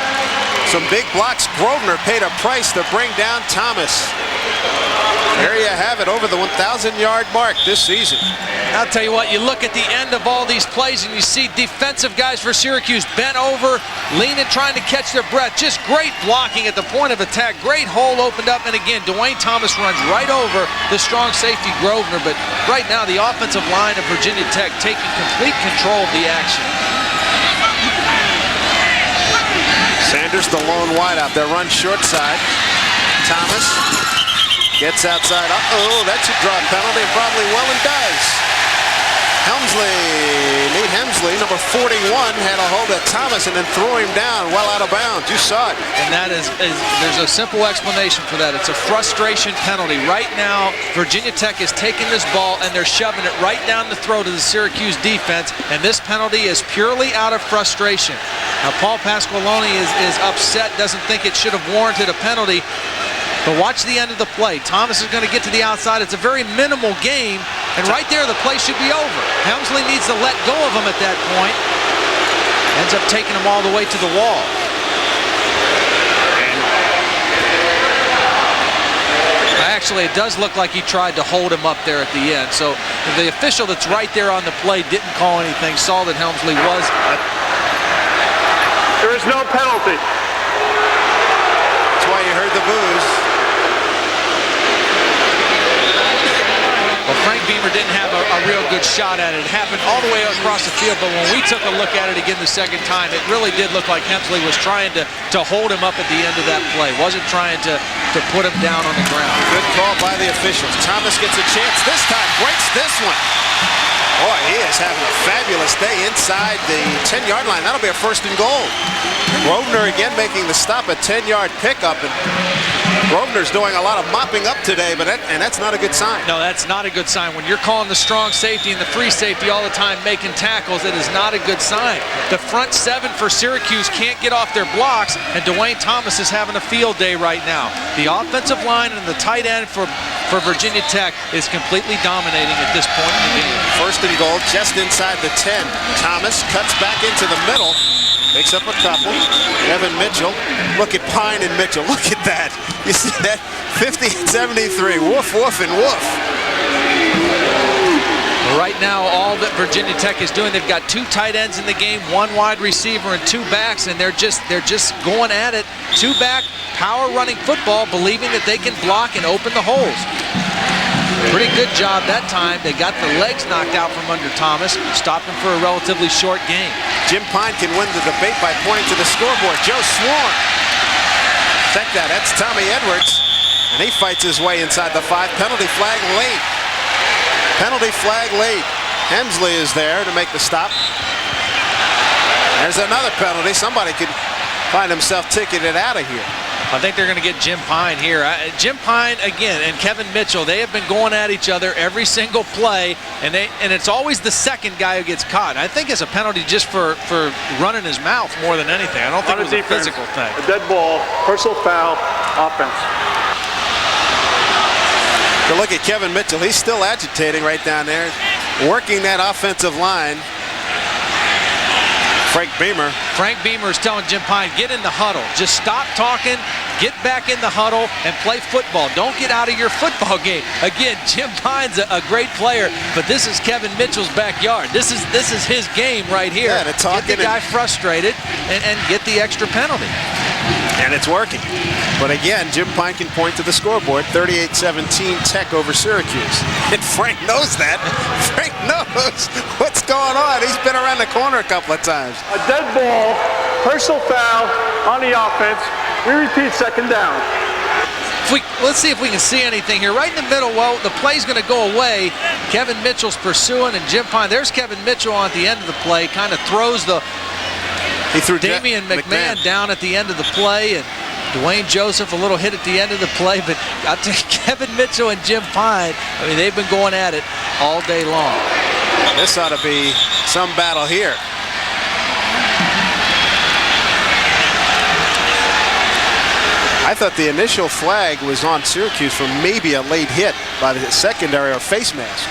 S1: Some big blocks. Grosvenor paid a price to bring down Thomas. There you have it, over the 1,000-yard mark this season.
S2: I'll tell you what, you look at the end of all these plays and you see defensive guys for Syracuse bent over, leaning, trying to catch their breath. Just great blocking at the point of attack. Great hole opened up, and again, Dwayne Thomas runs right over the strong safety Grosvenor. But right now, the offensive line of Virginia Tech taking complete control of the action.
S1: Sanders, the lone wideout there, runs short side. Thomas gets outside. Uh-oh, that should draw a penalty, and probably well and does. Nate Hemsley, number 41, had a hold of Thomas and then threw him down well out of bounds. You saw it.
S2: And that is there's a simple explanation for that. It's a frustration penalty. Right now, Virginia Tech is taking this ball and they're shoving it right down the throat of the Syracuse defense, and this penalty is purely out of frustration. Now, Paul Pasqualoni is upset, doesn't think it should have warranted a penalty. But watch the end of the play. Thomas is going to get to the outside. It's a very minimal game, and right there the play should be over. Hemsley needs to let go of him at that point. Ends up taking him all the way to the wall. Actually, it does look like he tried to hold him up there at the end. So the official that's right there on the play didn't call anything, saw that Hemsley was.
S3: There is no penalty.
S1: That's why you heard the boos.
S2: Well, Frank Beamer didn't have a real good shot at it. It happened all the way across the field, but when we took a look at it again the second time, it really did look like Hemsley was trying to hold him up at the end of that play. Wasn't trying to put him down on the ground.
S1: Good call by the officials. Thomas gets a chance this time, breaks this one. Boy, he is having a fabulous day inside the 10-yard line. That'll be a first and goal. Grosvenor again making the stop, a 10-yard pickup. And Grosvenor's doing a lot of mopping up today, but that's not a good sign.
S2: No, that's not a good sign. When you're calling the strong safety and the free safety all the time making tackles, it is not a good sign. The front 7 for Syracuse can't get off their blocks, and Dwayne Thomas is having a field day right now. The offensive line and the tight end for for Virginia Tech is completely dominating at this point in the game.
S1: First and goal, just inside the 10. Thomas cuts back into the middle. Picks up a couple. Kevin Mitchell. Look at Pine and Mitchell. Look at that. You see that? 50-73. Woof, woof, and woof.
S2: Right now, all that Virginia Tech is doing, they've got 2 tight ends in the game, 1 wide receiver and 2 backs, and they're just going at it. 2-back, power running football, believing that they can block and open the holes. Pretty good job that time. They got the legs knocked out from under Thomas, stopping for a relatively short game.
S1: Jim Pine can win the debate by pointing to the scoreboard. Joe Swarm. Check that. That's Tommy Edwards. And he fights his way inside the 5. Penalty flag late. Penalty flag late. Hemsley is there to make the stop. There's another penalty. Somebody could find himself ticketed out of here.
S2: I think they're going to get Jim Pine here. Jim Pine, again, and Kevin Mitchell, they have been going at each other every single play, and it's always the second guy who gets caught. I think it's a penalty just for running his mouth more than anything. I don't think it was a physical thing.
S3: A dead ball, personal foul, offense.
S1: But look at Kevin Mitchell. He's still agitating right down there, working that offensive line. Frank Beamer
S2: is telling Jim Pine, get in the huddle. Just stop talking, get back in the huddle, and play football. Don't get out of your football game. Again, Jim Pine's a great player, but this is Kevin Mitchell's backyard. This is his game right here.
S1: Yeah,
S2: get the guy frustrated and get the extra penalty.
S1: And it's working. But again, Jim Pine can point to the scoreboard, 38-17 Tech over Syracuse. And Frank knows that. Frank knows what's going on. He's been around the corner a couple of times.
S3: A dead ball, personal foul on the offense. We repeat, second down.
S2: Let's see if we can see anything here. Right in the middle, well, the play's going to go away. Kevin Mitchell's pursuing, and Jim Pine, there's Kevin Mitchell on the end of the play, kind of throws the
S1: He threw
S2: Damian McMahon down at the end of the play, and Dwayne Joseph a little hit at the end of the play, but I'll tell you, Kevin Mitchell and Jim Pine, I mean, they've been going at it all day long.
S1: This ought to be some battle here. I thought the initial flag was on Syracuse for maybe a late hit by the secondary or face mask.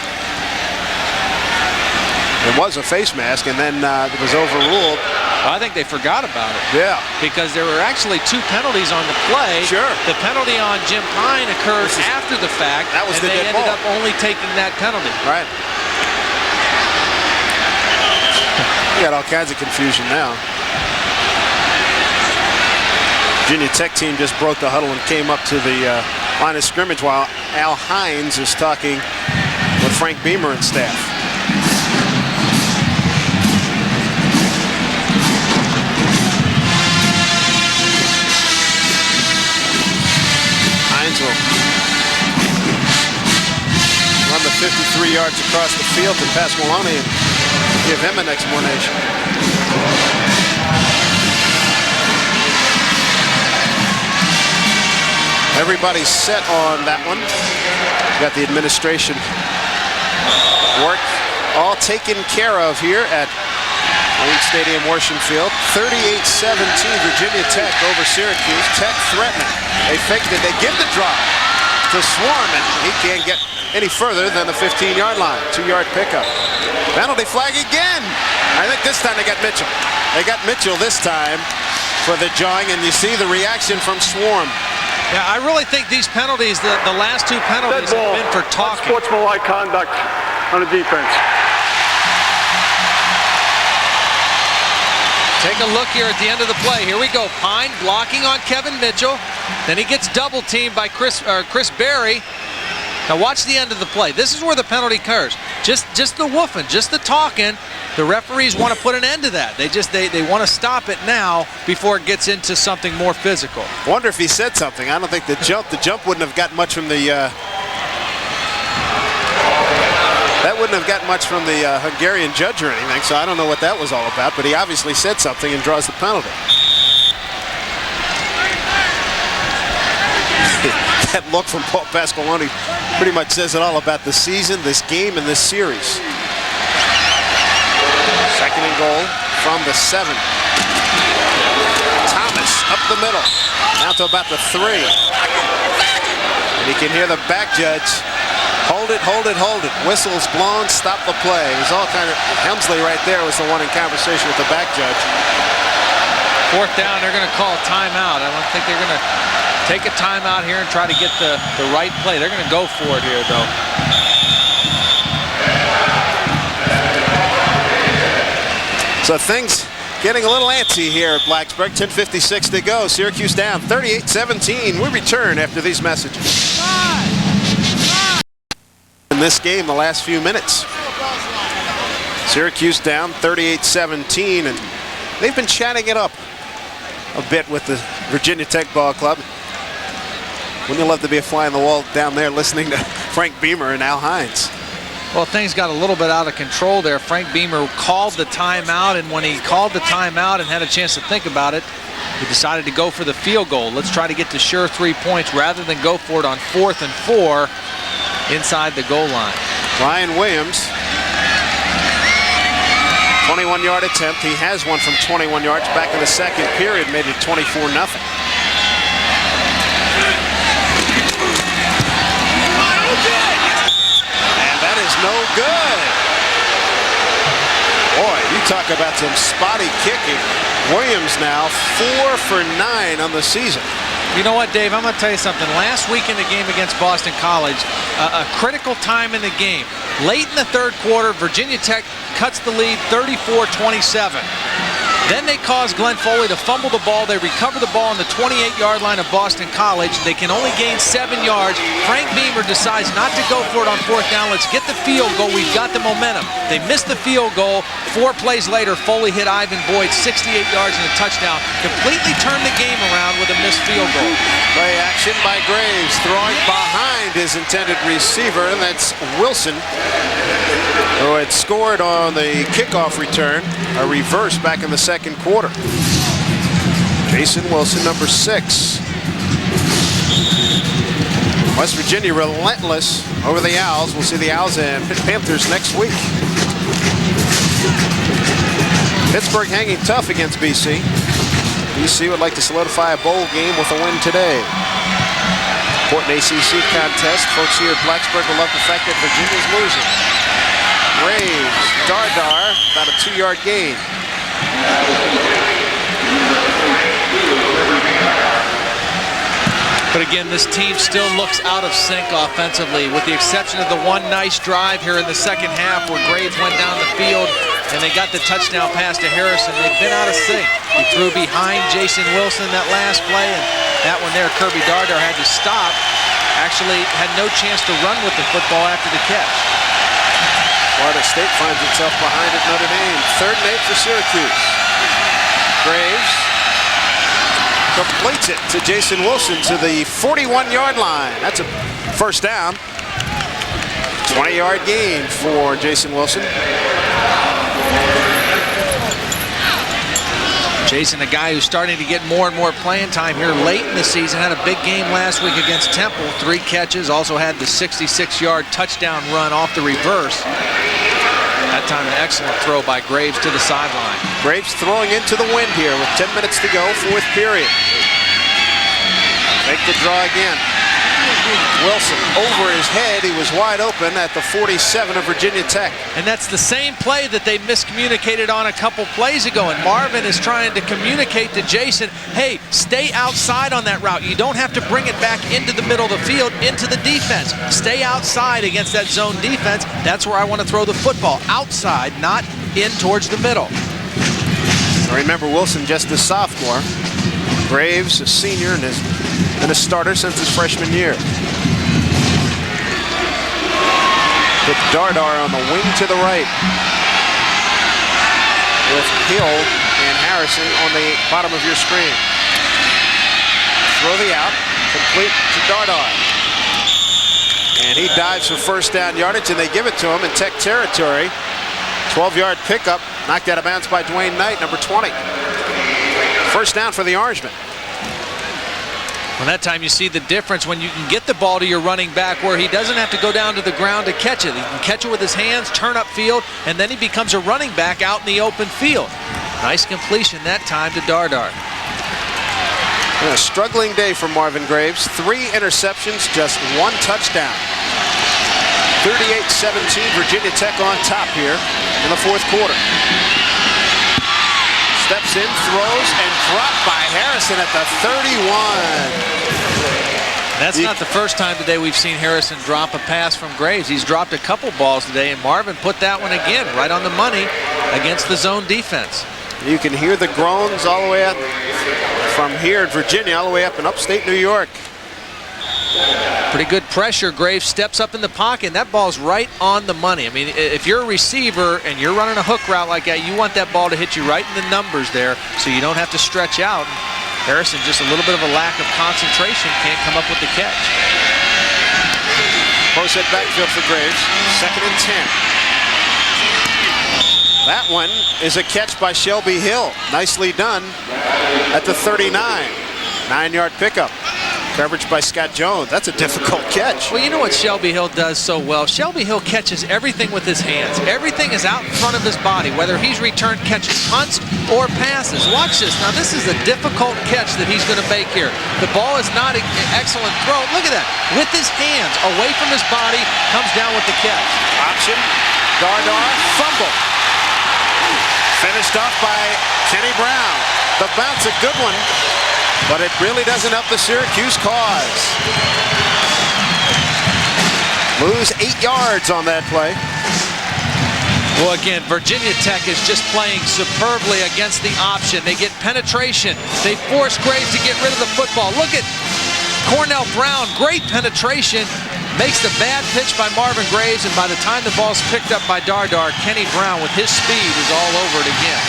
S1: It was a face mask, and then it was overruled.
S2: I think they forgot about it.
S1: Yeah.
S2: Because there were actually 2 penalties on the play.
S1: Sure.
S2: The penalty on Jim Pine occurred after the fact.
S1: That was
S2: and
S1: the
S2: they
S1: dead
S2: ended
S1: ball.
S2: up only taking that penalty.
S1: Right. You got all kinds of confusion now. Virginia Tech team just broke the huddle and came up to the line of scrimmage while Al Hines is talking with Frank Beamer and staff. Hines will run the 53 yards across the field to Pasqualoni and give him an explanation. Everybody's set on that one. Got the administration work all taken care of here at Wayne Stadium, Washington Field. 38-17 Virginia Tech over Syracuse. Tech threatening. They faked it. They give the drop to Swarm, and he can't get any further than the 15-yard line. 2-yard pickup. Penalty flag again. I think this time they got Mitchell. They got Mitchell this time for the jawing, and you see the reaction from Swarm.
S2: Yeah, I really think these penalties, the last 2 penalties have been for talking.
S3: Unsportsmanlike conduct on the defense.
S2: Take a look here at the end of the play. Here we go. Pine blocking on Kevin Mitchell. Then he gets double teamed by Chris Berry. Now watch the end of the play. This is where the penalty occurs. Just the woofing, just the talking. The referees want to put an end to that. They want to stop it now before it gets into something more physical.
S1: Wonder if he said something. I don't think the jump wouldn't have got much from the that wouldn't have got much from the Hungarian judge or anything, so I don't know what that was all about, but he obviously said something and draws the penalty. That look from Paul Pasqualoni pretty much says it all about the season, this game, and this series. Second and goal from the 7. Thomas up the middle, now to about the 3. And you can hear the back judge. Hold it, hold it, hold it. Whistles blown, stop the play. It was all kind of, Hemsley right there was the one in conversation with the back judge.
S2: 4th down, they're going to call a timeout. I don't think they're going to take a timeout here and try to get the right play. They're going to go for it here, though.
S1: So things getting a little antsy here at Blacksburg. 10:56 to go. Syracuse down 38-17. We return after these messages. In this game, the last few minutes. Syracuse down 38-17, and they've been chatting it up a bit with the Virginia Tech ball club. Wouldn't you love to be a fly on the wall down there listening to Frank Beamer and Al Hines?
S2: Well, things got a little bit out of control there. Frank Beamer called the timeout, and when he called the timeout and had a chance to think about it, he decided to go for the field goal. Let's try to get to sure 3 points rather than go for it on 4th and 4 inside the goal line.
S1: Ryan Williams, 21-yard attempt. He has one from 21 yards back in the second period, made it 24-0. And that is no good. Boy, you talk about some spotty kicking. Williams now 4 for 9 on the season.
S2: You know what, Dave? I'm going to tell you something. Last week in the game against Boston College, a critical time in the game. Late in the 3rd quarter, Virginia Tech cuts the lead 34-27. Then they cause Glenn Foley to fumble the ball. They recover the ball on the 28-yard line of Boston College. They can only gain 7 yards. Frank Beamer decides not to go for it on 4th down. Let's get the field goal. We've got the momentum. They missed the field goal. 4 plays later, Foley hit Ivan Boyd 68 yards and a touchdown. Completely turned the game around with a missed field goal.
S1: Play action by Graves, throwing behind his intended receiver, and that's Wilson, who had scored on the kickoff return, a reverse back in the second quarter. Jason Wilson, number 6. West Virginia relentless over the Owls. We'll see the Owls and Panthers next week. Pittsburgh hanging tough against BC. BC would like to solidify a bowl game with a win today. Important ACC contest. Folks here at Blacksburg will love the fact that Virginia's losing. Graves, Dardar, about a 2-yard gain.
S2: But again, this team still looks out of sync offensively, with the exception of the one nice drive here in the second half where Graves went down the field and they got the touchdown pass to Harrison. They've been out of sync. He threw behind Jason Wilson that last play, and that one there, Kirby Dardar had to stop. Actually had no chance to run with the football after the catch.
S1: Florida State finds itself behind at Notre Dame. 3rd and 8 for Syracuse. Graves completes it to Jason Wilson to the 41-yard line. That's a 1st down. 20-yard gain for Jason Wilson.
S2: Jason, a guy who's starting to get more and more playing time here late in the season, had a big game last week against Temple, 3 catches, also had the 66-yard touchdown run off the reverse. That time an excellent throw by Graves to the sideline.
S1: Graves throwing into the wind here with 10 minutes to go, 4th period. Make the draw again. Wilson over his head. He was wide open at the 47 of Virginia Tech.
S2: And that's the same play that they miscommunicated on a couple plays ago. And Marvin is trying to communicate to Jason, hey, stay outside on that route. You don't have to bring it back into the middle of the field, into the defense. Stay outside against that zone defense. That's where I want to throw the football. Outside, not in towards the middle.
S1: Remember, Wilson just a sophomore. Graves, a senior, and has been a starter since his freshman year. With Dardar on the wing to the right, with Hill and Harrison on the bottom of your screen. Throw the out, complete to Dardar. And he dives for 1st down yardage, and they give it to him in Tech territory. 12-yard pickup, knocked out of bounds by Dwayne Knight, number 20. 1st down for the Orangemen.
S2: Well, that time you see the difference when you can get the ball to your running back where he doesn't have to go down to the ground to catch it. He can catch it with his hands, turn up field, and then he becomes a running back out in the open field. Nice completion that time to Dardar.
S1: A struggling day for Marvin Graves. 3 interceptions, just 1 touchdown. 38-17, Virginia Tech on top here in the 4th quarter. Steps in, throws, and dropped by Harrison at the 31.
S2: That's not the first time today we've seen Harrison drop a pass from Graves. He's dropped a couple balls today, and Marvin put that one again right on the money against the zone defense.
S1: You can hear the groans all the way up from here in Virginia, all the way up in upstate New York.
S2: Pretty good pressure. Graves steps up in the pocket, and that ball's right on the money. I mean, if you're a receiver and you're running a hook route like that, you want that ball to hit you right in the numbers there so you don't have to stretch out. Harrison, just a little bit of a lack of concentration, can't come up with the catch.
S1: Close hit backfield for Graves. 2nd and 10. That one is a catch by Shelby Hill. Nicely done at the 39. 9-yard pickup. Coverage by Scott Jones. That's a difficult catch.
S2: Well, you know what Shelby Hill does so well? Shelby Hill catches everything with his hands. Everything is out in front of his body, whether he's returned catches punts or passes. Watch this. Now, this is a difficult catch that he's going to make here. The ball is not an excellent throw. Look at that. With his hands away from his body, comes down with the catch.
S1: Option. Dardar. Fumble. Finished off by Kenny Brown. The bounce, a good one. But it really doesn't help the Syracuse cause. Lose 8 yards on that play.
S2: Well, again, Virginia Tech is just playing superbly against the option. They get penetration. They force Graves to get rid of the football. Look at Cornell Brown. Great penetration. Makes the bad pitch by Marvin Graves, and by the time the ball's picked up by Dardar, Kenny Brown with his speed is all over it again.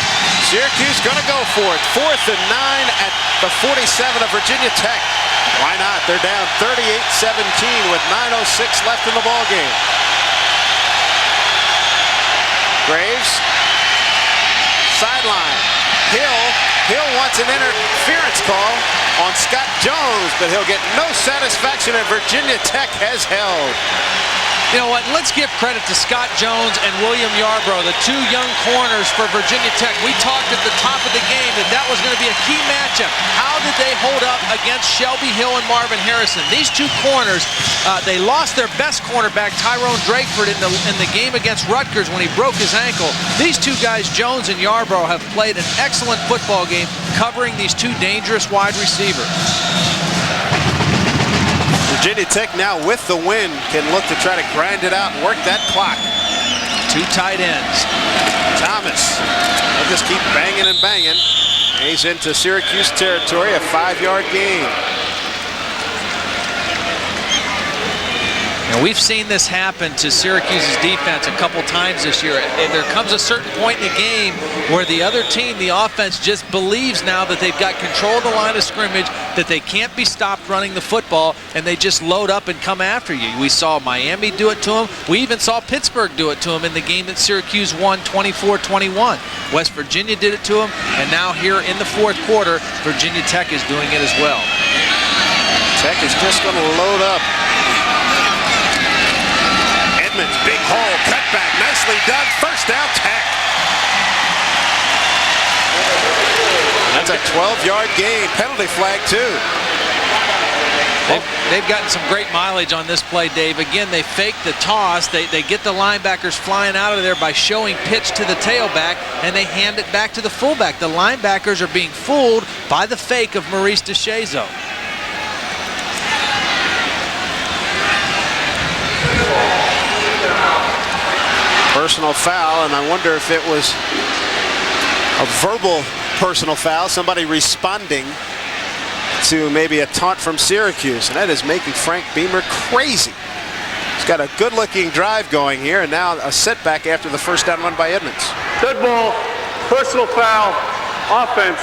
S1: Syracuse going to go for it. 4th and 9 at the 47 of Virginia Tech. Why not? They're down 38-17 with 9:06 left in the ball game. Graves, sideline. Hill wants an interference call on Scott Jones, but he'll get no satisfaction, and Virginia Tech has held.
S2: You know what? Let's give credit to Scott Jones and William Yarbrough, the 2 young corners for Virginia Tech. We talked at the top of the game that was going to be a key matchup. How did they hold up against Shelby Hill and Marvin Harrison? These 2 corners, they lost their best cornerback, Tyrone Drakeford, in the game against Rutgers when he broke his ankle. These 2 guys, Jones and Yarbrough, have played an excellent football game covering these 2 dangerous wide receivers.
S1: Virginia Tech now with the win can look to try to grind it out and work that clock.
S2: 2 tight ends.
S1: Thomas, they'll just keep banging and banging. He's into Syracuse territory, a 5-yard gain.
S2: And we've seen this happen to Syracuse's defense a couple times this year. And there comes a certain point in the game where the other team, the offense, just believes now that they've got control of the line of scrimmage, that they can't be stopped running the football, and they just load up and come after you. We saw Miami do it to them. We even saw Pittsburgh do it to them in the game that Syracuse won 24-21. West Virginia did it to them, and now here in the 4th quarter, Virginia Tech is doing it as well.
S1: Tech is just going to load up. Big hole, cutback, nicely done. First down, Tech. That's a 12-yard gain. Penalty flag, too.
S2: They've gotten some great mileage on this play, Dave. Again, they fake the toss. They get the linebackers flying out of there by showing pitch to the tailback, and they hand it back to the fullback. The linebackers are being fooled by the fake of Maurice DeShazo.
S1: Personal foul, and I wonder if it was a verbal personal foul, somebody responding to maybe a taunt from Syracuse, and that is making Frank Beamer crazy. He's got a good-looking drive going here, and now a setback after the first down run by Edmonds.
S3: Dead ball, personal foul, offense,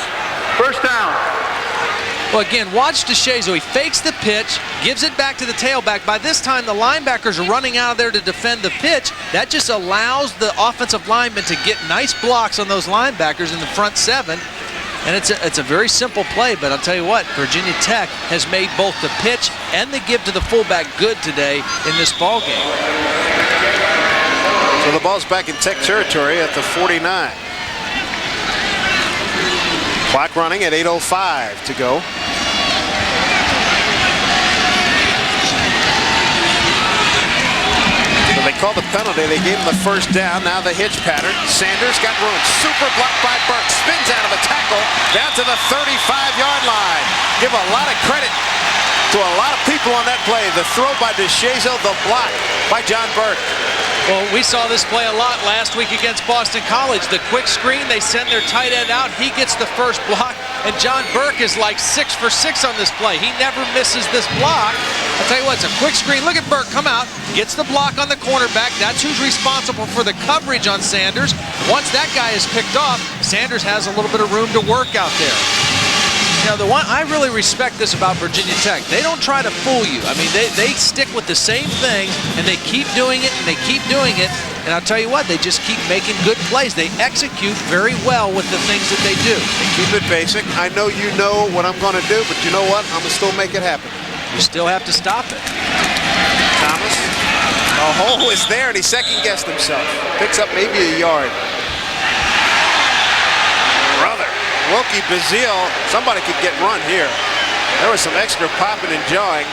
S3: first down.
S2: Well, again, watch DeShazo. He fakes the pitch, gives it back to the tailback. By this time, the linebackers are running out of there to defend the pitch. That just allows the offensive linemen to get nice blocks on those linebackers in the front 7. And it's a very simple play, but I'll tell you what, Virginia Tech has made both the pitch and the give to the fullback good today in this ball game.
S1: So the ball's back in Tech territory at the 49. Clock running at 8:05 to go. they called the penalty. They gave him the first down. Now the hitch pattern. Sanders got ruined. Super block by Burke. Spins out of a tackle down to the 35-yard line. Give a lot of credit to a lot of people on that play. The throw by DeShazo, the block by John Burke.
S2: Well, we saw this play a lot last week against Boston College. The quick screen, they send their tight end out. He gets the first block, and John Burke is like 6 for 6 on this play. He never misses this block. I'll tell you what, it's a quick screen. Look at Burke come out, gets the block on the cornerback. That's who's responsible for the coverage on Sanders. Once that guy is picked off, Sanders has a little bit of room to work out there. You know, the one I really respect this about Virginia Tech, they don't try to fool you. I mean, they stick with the same thing, and they keep doing it, and they keep doing it. And I'll tell you what, they just keep making good plays. They execute very well with the things that they do.
S1: They keep it basic. I know you know what I'm going to do, but you know what? I'm going to still make it happen.
S2: You still have to stop it.
S1: Thomas, a hole is there, and he second-guessed himself. Picks up maybe a yard. Brother. Wilkie Bazile, somebody could get run here. There was some extra popping and jawing.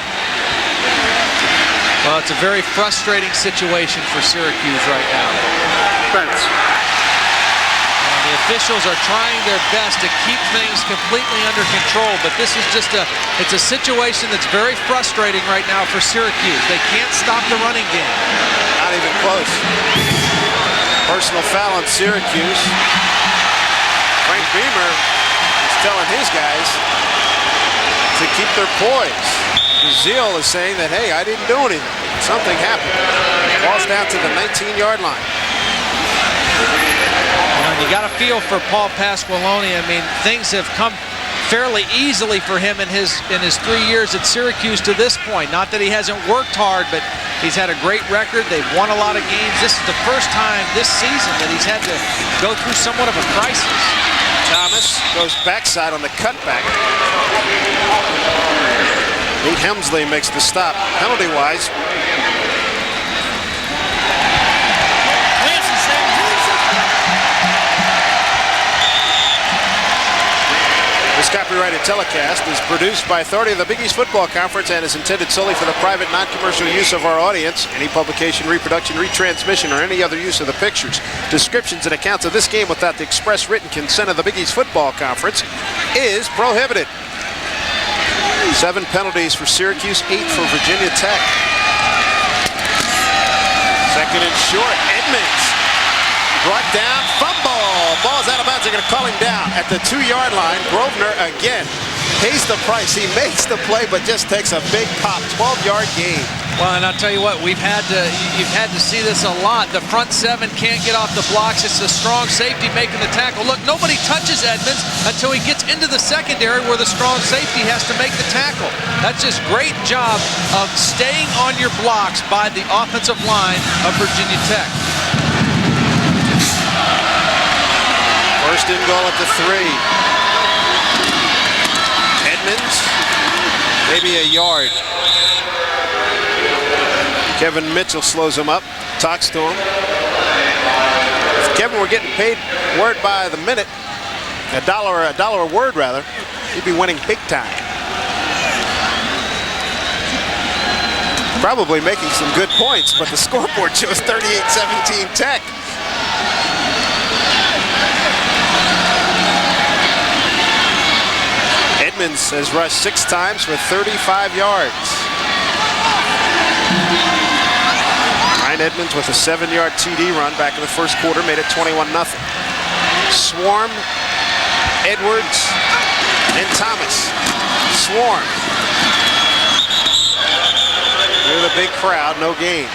S2: Well, it's a very frustrating situation for Syracuse right now.
S3: Defense.
S2: And the officials are trying their best to keep things completely under control, but this is just it's a situation that's very frustrating right now for Syracuse. They can't stop the running game.
S1: Not even close. Personal foul on Syracuse. Frank Beamer is telling his guys to keep their poise. Bazile is saying that, hey, I didn't do anything. Something happened. Ball's down to the 19-yard line.
S2: You know, you got to feel for Paul Pasqualoni. I mean, things have come fairly easily for him in his 3 years at Syracuse to this point. Not that he hasn't worked hard, but he's had a great record. They've won a lot of games. This is the first time this season that he's had to go through somewhat of a crisis.
S1: Thomas goes backside on the cutback. Nate Hemsley makes the stop. Penalty-wise, this copyrighted telecast is produced by authority of the Big East Football Conference and is intended solely for the private, non-commercial use of our audience. Any publication, reproduction, retransmission, or any other use of the pictures, descriptions, and accounts of this game without the express written consent of the Big East Football Conference is prohibited. 7 penalties for Syracuse, 8 for Virginia Tech. Second and short, Edmonds brought down, fumble. Ball's out of bounds. They're going to call him down at the 2-yard line. Grosvenor again pays the price. He makes the play, but just takes a big pop. 12-yard gain.
S2: Well, and I'll tell you what, you've had to see this a lot. The front 7 can't get off the blocks. It's a strong safety making the tackle. Look, nobody touches Edmonds until he gets into the secondary where the strong safety has to make the tackle. That's just great job of staying on your blocks by the offensive line of Virginia Tech.
S1: First and goal at the 3. Edmonds, maybe a yard. Kevin Mitchell slows him up, talks to him. If Kevin were getting paid word by the minute, a dollar a word rather, he'd be winning big time. Probably making some good points, but the scoreboard shows 38-17 Tech. Edmonds has rushed 6 times for 35 yards. Ryan Edmonds with a 7-yard TD run back in the first quarter made it 21-0. Swarm, Edwards, and Thomas. Swarm. Through the big crowd, no gain.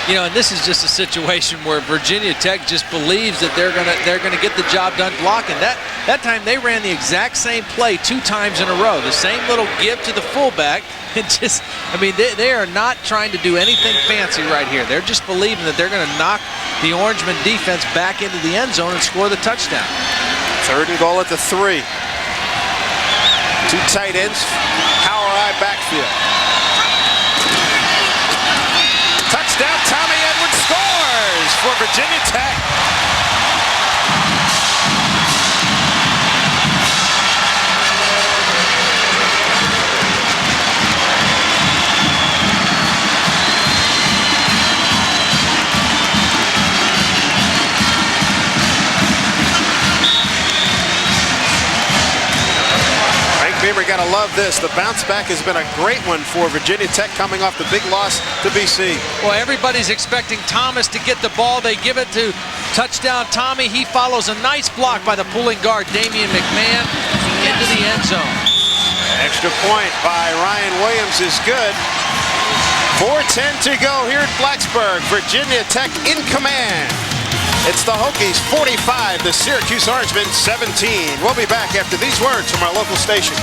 S2: You know, and this is just a situation where Virginia Tech just believes that they're gonna get the job done blocking. That time they ran the exact same play 2 times in a row. The same little give to the fullback. And just, I mean, they are not trying to do anything fancy right here. They're just believing that they're going to knock the Orangemen defense back into the end zone and score the touchdown.
S1: Third and goal at the 3. 2 tight ends, power eye backfield. Touchdown, Tommy Edwards scores for Virginia Tech. got to love this. The bounce back has been a great one for Virginia Tech coming off the big loss to BC.
S2: Well, everybody's expecting Thomas to get the ball. They give it to touchdown Tommy. He follows a nice block by the pulling guard, Damian McMahon, into the end zone.
S1: Extra point by Ryan Williams is good. 4:10 to go here at Blacksburg. Virginia Tech in command. It's the Hokies 45, the Syracuse Orangemen 17. We'll be back after these words from our local stations.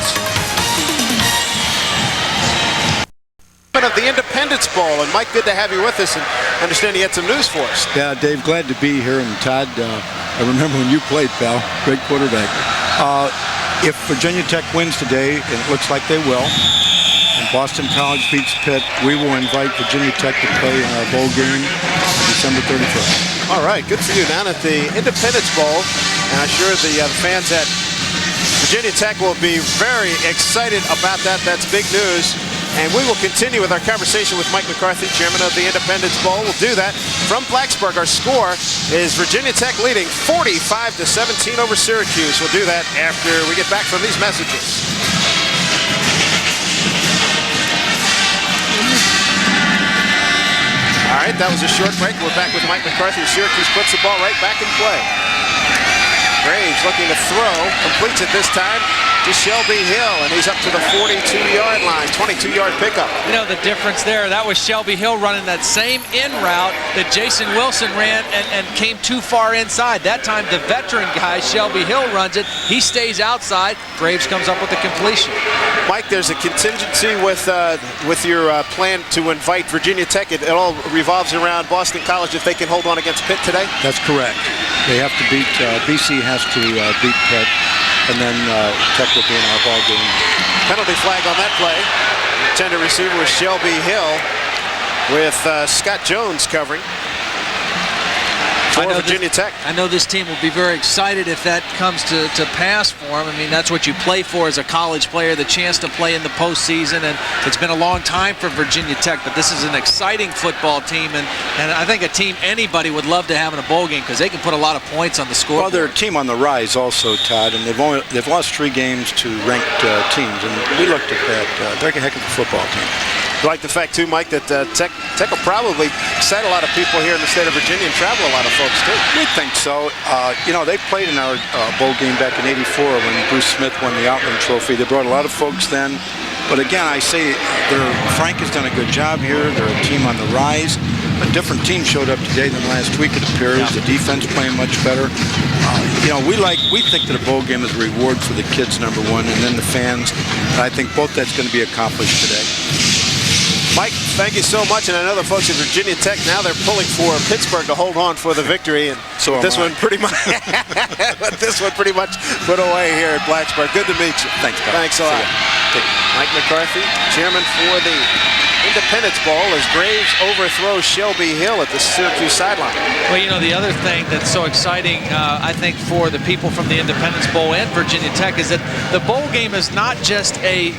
S1: Of the Independence Bowl, and Mike, good to have you with us, and I understand you had some news for us.
S4: Yeah, Dave, glad to be here. And Todd, I remember when you played, pal. Great quarterback. If Virginia Tech wins today, and it looks like they will, and Boston College beats Pitt, we will invite Virginia Tech to play in our bowl game December 31st.
S1: All right, good for you. Down at the Independence Bowl, and I'm sure the fans at Virginia Tech will be very excited about that. That's big news. And we will continue with our conversation with Mike McCarthy, chairman of the Independence Bowl. We'll do that from Blacksburg. Our score is Virginia Tech leading 45-17 over Syracuse. We'll do that after we get back from these messages. All right, that was a short break. We're back with Mike McCarthy. Syracuse puts the ball right back in play. Graves looking to throw, completes it this time to Shelby Hill, and he's up to the 42-yard line, 22-yard pickup.
S2: You know the difference there, that was Shelby Hill running that same in route that Jason Wilson ran and came too far inside. That time the veteran guy, Shelby Hill, runs it. He stays outside. Graves comes up with the completion.
S1: Mike, there's a contingency with your plan to invite Virginia Tech. It all revolves around Boston College if they can hold on against Pitt today?
S4: That's correct. They have to beat, BC has to beat Pitt, and then Tech will be in our ball game.
S1: Penalty flag on that play. Intended receiver was Shelby Hill with Scott Jones covering for Virginia Tech.
S2: I know this team will be very excited if that comes to pass for them. I mean, that's what you play for as a college player, the chance to play in the postseason, and it's been a long time for Virginia Tech, but this is an exciting football team, and I think a team anybody would love to have in a bowl game because they can put a lot of points on the scoreboard.
S4: Well, they're a team on the rise also, Todd, and they've lost 3 games to ranked teams, and we looked at that. They're a heck of a football team.
S1: I like the fact, too, Mike, that Tech will probably excite a lot of people here in the state of Virginia and travel a lot of folks, too.
S4: We think so. You know, they played in our bowl game back in '84 when Bruce Smith won the Outland Trophy. They brought a lot of folks then. But again, I say Frank has done a good job here. They're a team on the rise. A different team showed up today than last week, it appears. Yeah. The defense playing much better. You know, we think that a bowl game is a reward for the kids, number one, and then the fans. I think both that's going to be accomplished today.
S1: Mike, thank you so much, and I know the folks at Virginia Tech now they're pulling for Pittsburgh to hold on for the victory, and
S4: so
S1: this one pretty much, put away here at Blacksburg. Good to meet you.
S4: Thanks, Pat.
S1: Thanks a lot. Mike McCarthy, chairman for the Independence Bowl, as Graves overthrows Shelby Hill at the Syracuse sideline.
S2: Well, you know, the other thing that's so exciting, I think, for the people from the Independence Bowl and Virginia Tech is that the bowl game is not just a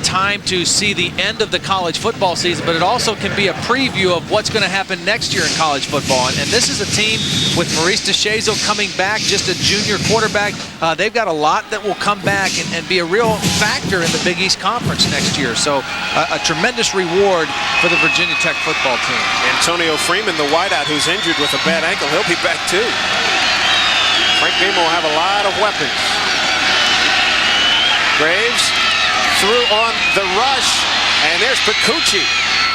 S2: time to see the end of the college football season, but it also can be a preview of what's going to happen next year in college football. And this is a team with Maurice DeShazo coming back, just a junior quarterback. They've got a lot that will come back and be a real factor in the Big East Conference next year. So a tremendous reward for the Virginia Tech football team.
S1: Antonio Freeman, the wideout who's injured with a bad ankle, he'll be back too. Frank Beamer will have a lot of weapons. Graves through on the rush, and there's Pacucci,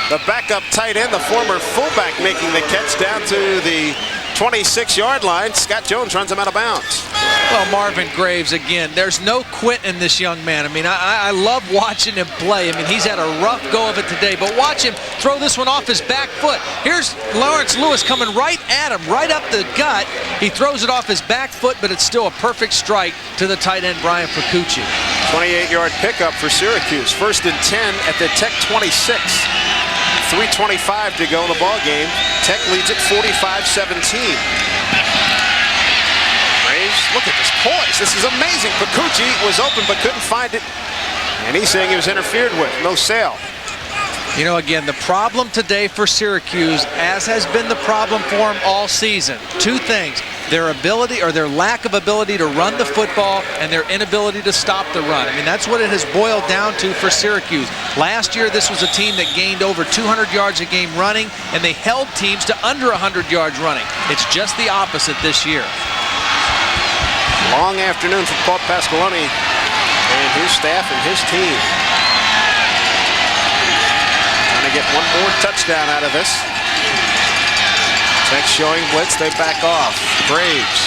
S1: the backup tight end, the former fullback, making the catch down to the 26-yard line. Scott Jones runs him out of bounds.
S2: Well, Marvin Graves, again, there's no quit in this young man. I mean, I love watching him play. I mean, he's had a rough go of it today, but watch him throw this one off his back foot. Here's Lawrence Lewis coming right at him, right up the gut. He throws it off his back foot, but it's still a perfect strike to the tight end, Brian Pacucci.
S1: 28-yard pickup for Syracuse. 1st and 10 at the Tech 26. 3:25 to go in the ball game. Tech leads at 45-17. Look at this poise. This is amazing. Pacucci was open but couldn't find it. And he's saying he was interfered with. No sale.
S2: You know, again, the problem today for Syracuse, as has been the problem for them all season, 2 things. their ability or their lack of ability to run the football and their inability to stop the run. I mean, that's what it has boiled down to for Syracuse. Last year, this was a team that gained over 200 yards a game running, and they held teams to under 100 yards running. It's just the opposite this year.
S1: Long afternoon for Paul Pasqualoni and his staff and his team. Trying to get one more touchdown out of this. Tech showing blitz, they back off. Graves,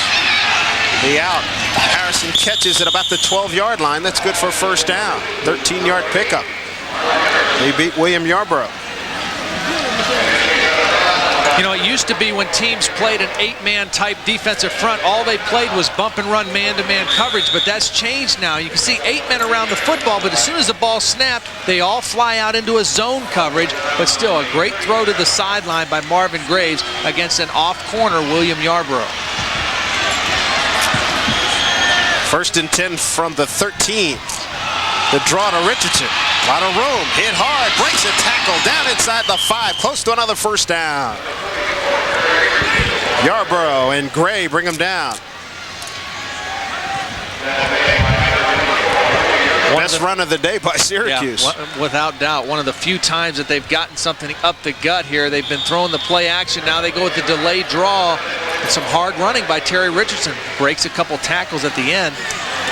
S1: the out. Harrison catches at about the 12-yard line. That's good for a first down. 13-yard pickup. They beat William Yarborough.
S2: You know, it used to be when teams played an 8-man type defensive front, all they played was bump and run man-to-man coverage, but that's changed now. You can see 8 men around the football, but as soon as the ball snapped, they all fly out into a zone coverage, but still a great throw to the sideline by Marvin Graves against an off-corner William Yarborough.
S1: 1st and 10 from the 13. The draw to Richardson. A lot of room. Hit hard. Breaks a tackle. Down inside the 5. Close to another first down. Yarborough and Gray bring him down. Best run of the day by Syracuse.
S2: Yeah, without doubt. One of the few times that they've gotten something up the gut here. They've been throwing the play action. Now they go with the delayed draw. And some hard running by Terry Richardson. Breaks a couple tackles at the end.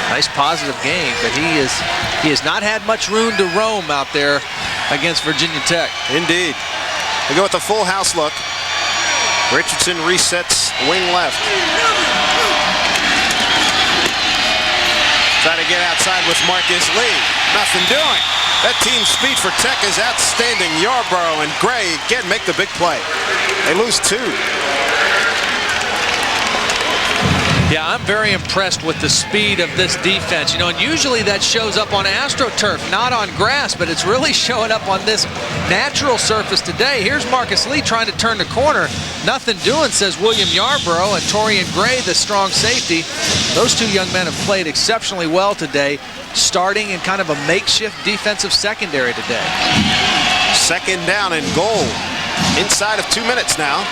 S2: Nice positive game, but he has not had much room to roam out there against Virginia Tech.
S1: Indeed. They go with the full house look. Richardson resets wing left. Try to get outside with Marcus Lee. Nothing doing. That team speed for Tech is outstanding. Yarborough and Gray again make the big play. They lose 2.
S2: Yeah, I'm very impressed with the speed of this defense. You know, and usually that shows up on AstroTurf, not on grass, but it's really showing up on this natural surface today. Here's Marcus Lee trying to turn the corner. Nothing doing, says William Yarborough, and Torian Gray, the strong safety. Those 2 young men have played exceptionally well today, starting in kind of a makeshift defensive secondary today.
S1: 2nd down and goal. Inside of 2 minutes now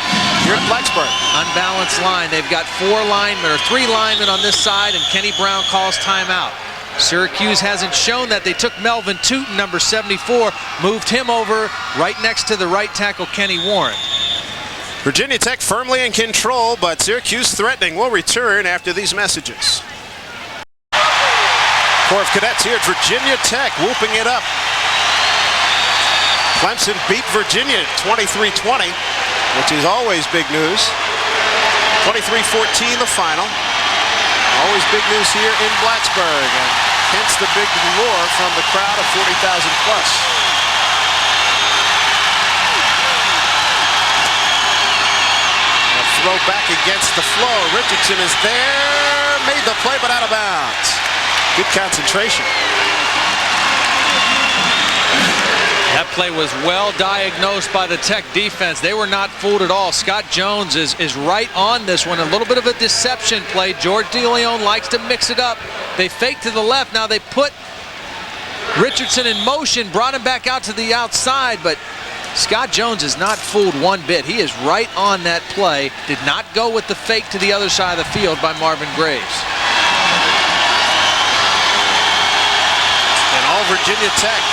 S1: here at Blacksburg.
S2: Unbalanced line. They've got 4 linemen or 3 linemen on this side, and Kenny Brown calls timeout. Syracuse hasn't shown that. They took Melvin Tootin, number 74, moved him over right next to the right tackle, Kenny Warren.
S1: Virginia Tech firmly in control, but Syracuse threatening. Will return after these messages. Corps of Cadets here at Virginia Tech, whooping it up. Clemson beat Virginia 23-20, which is always big news. 23-14 the final. Always big news here in Blacksburg, and hence the big roar from the crowd of 40,000 plus. A throw back against the flow. Richardson is there, made the play but out of bounds. Good concentration.
S2: That play was well diagnosed by the Tech defense. They were not fooled at all. Scott Jones is right on this one. A little bit of a deception play. George DeLeon likes to mix it up. They fake to the left. Now they put Richardson in motion, brought him back out to the outside, but Scott Jones is not fooled one bit. He is right on that play. Did not go with the fake to the other side of the field by Marvin Graves.
S1: And all Virginia Tech.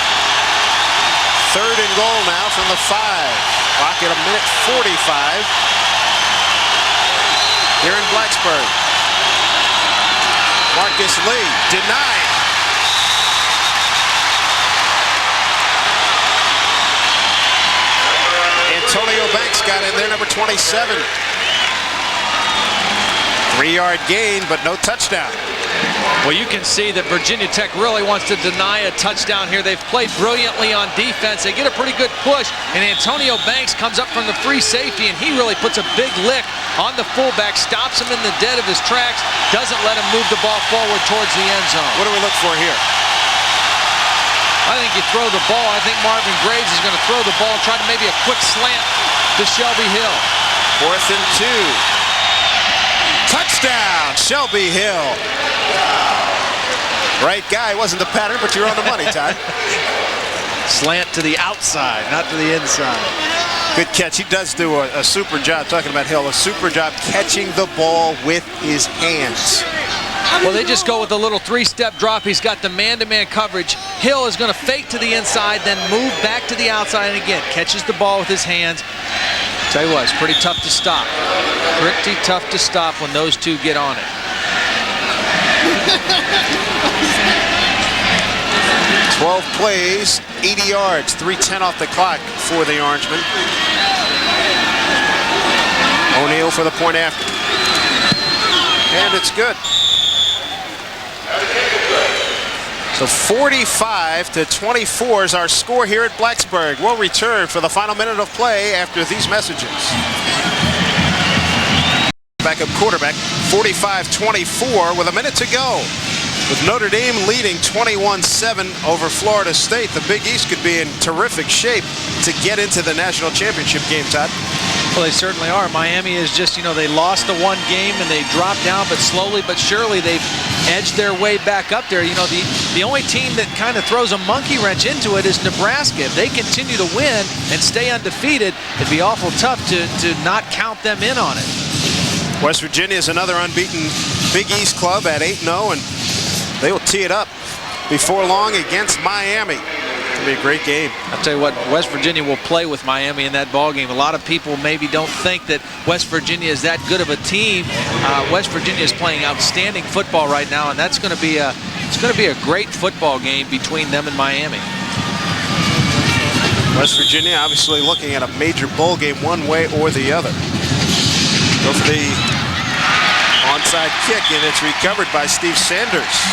S1: 3rd and goal now from the 5. Clock at 1:45 here in Blacksburg. Marcus Lee denied. Antonio Banks got in there, number 27. 3-yard gain, but no touchdown.
S2: Well, you can see that Virginia Tech really wants to deny a touchdown here. They've played brilliantly on defense. They get a pretty good push, and Antonio Banks comes up from the free safety, and he really puts a big lick on the fullback, stops him in the dead of his tracks, doesn't let him move the ball forward towards the end zone.
S1: What do we look for here?
S2: I think you throw the ball. I think Marvin Graves is going to throw the ball, try to maybe a quick slant to Shelby Hill.
S1: 4th and 2. Touchdown, Shelby Hill. Right guy, wasn't the pattern, but you're on the money, Todd.
S2: Slant to the outside, not to the inside.
S1: Good catch. He does do a super job, talking about Hill, a super job catching the ball with his hands.
S2: Well, they just go with a little three-step drop. He's got the man-to-man coverage. Hill is going to fake to the inside, then move back to the outside, and again, catches the ball with his hands. Tell you what, it's pretty tough to stop. Pretty tough to stop when those two get on it.
S1: 12 plays, 80 yards, 3:10 off the clock for the Orangemen. O'Neal for the point after. And it's good. So 45-24 is our score here at Blacksburg. We'll return for the final minute of play after these messages. Backup quarterback, 45-24 with a minute to go. With Notre Dame leading 21-7 over Florida State, the Big East could be in terrific shape to get into the national championship game, Todd.
S2: Well, they certainly are. Miami is just, they lost the one game and they dropped down, but slowly but surely they've edged their way back up there. The only team that kind of throws a monkey wrench into it is Nebraska. If they continue to win and stay undefeated, it'd be awful tough to not count them in on it.
S1: West Virginia is another unbeaten Big East club at 8-0, and they will tee it up before long against Miami. It'll be a great game.
S2: I'll tell you what, West Virginia will play with Miami in that ball game. A lot of people maybe don't think that West Virginia is that good of a team. West Virginia is playing outstanding football right now, and that's going to be a great football game between them and Miami.
S1: West Virginia obviously looking at a major bowl game one way or the other. Go for the onside kick, and it's recovered by Steve Sanders.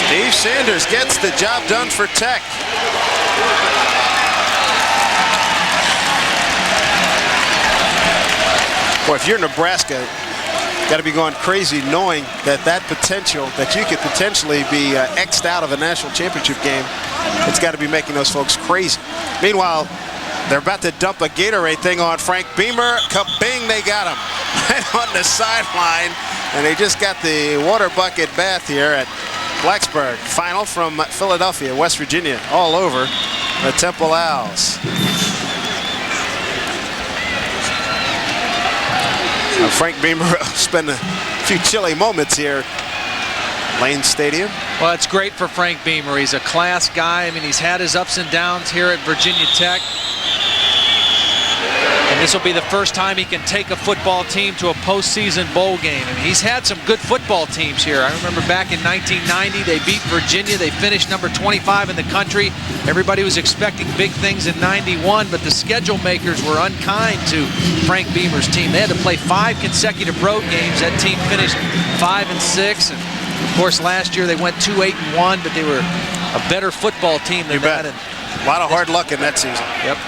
S1: Steve Sanders gets the job done for Tech. Boy, if you're Nebraska, got to be going crazy knowing that potential, that you could potentially be X'd out of a national championship game. It's got to be making those folks crazy. Meanwhile, they're about to dump a Gatorade thing on Frank Beamer. Kabing, they got him right on the sideline. And they just got the water bucket bath here at Blacksburg. Final from Philadelphia, West Virginia, all over the Temple Owls. Frank Beamer spent a few chilly moments here at Lane Stadium.
S2: Well, it's great for Frank Beamer. He's a class guy. I mean, he's had his ups and downs here at Virginia Tech. And this will be the first time he can take a football team to a postseason bowl game. I mean, he's had some good football teams here. I remember back in 1990, they beat Virginia. They finished number 25 in the country. Everybody was expecting big things in 91, but the schedule makers were unkind to Frank Beamer's team. They had to play 5 consecutive road games. That team finished 5-6. And of course, last year they went 2-8-1, but they were a better football team than that. And
S1: a lot of hard luck in that season.
S2: Yep.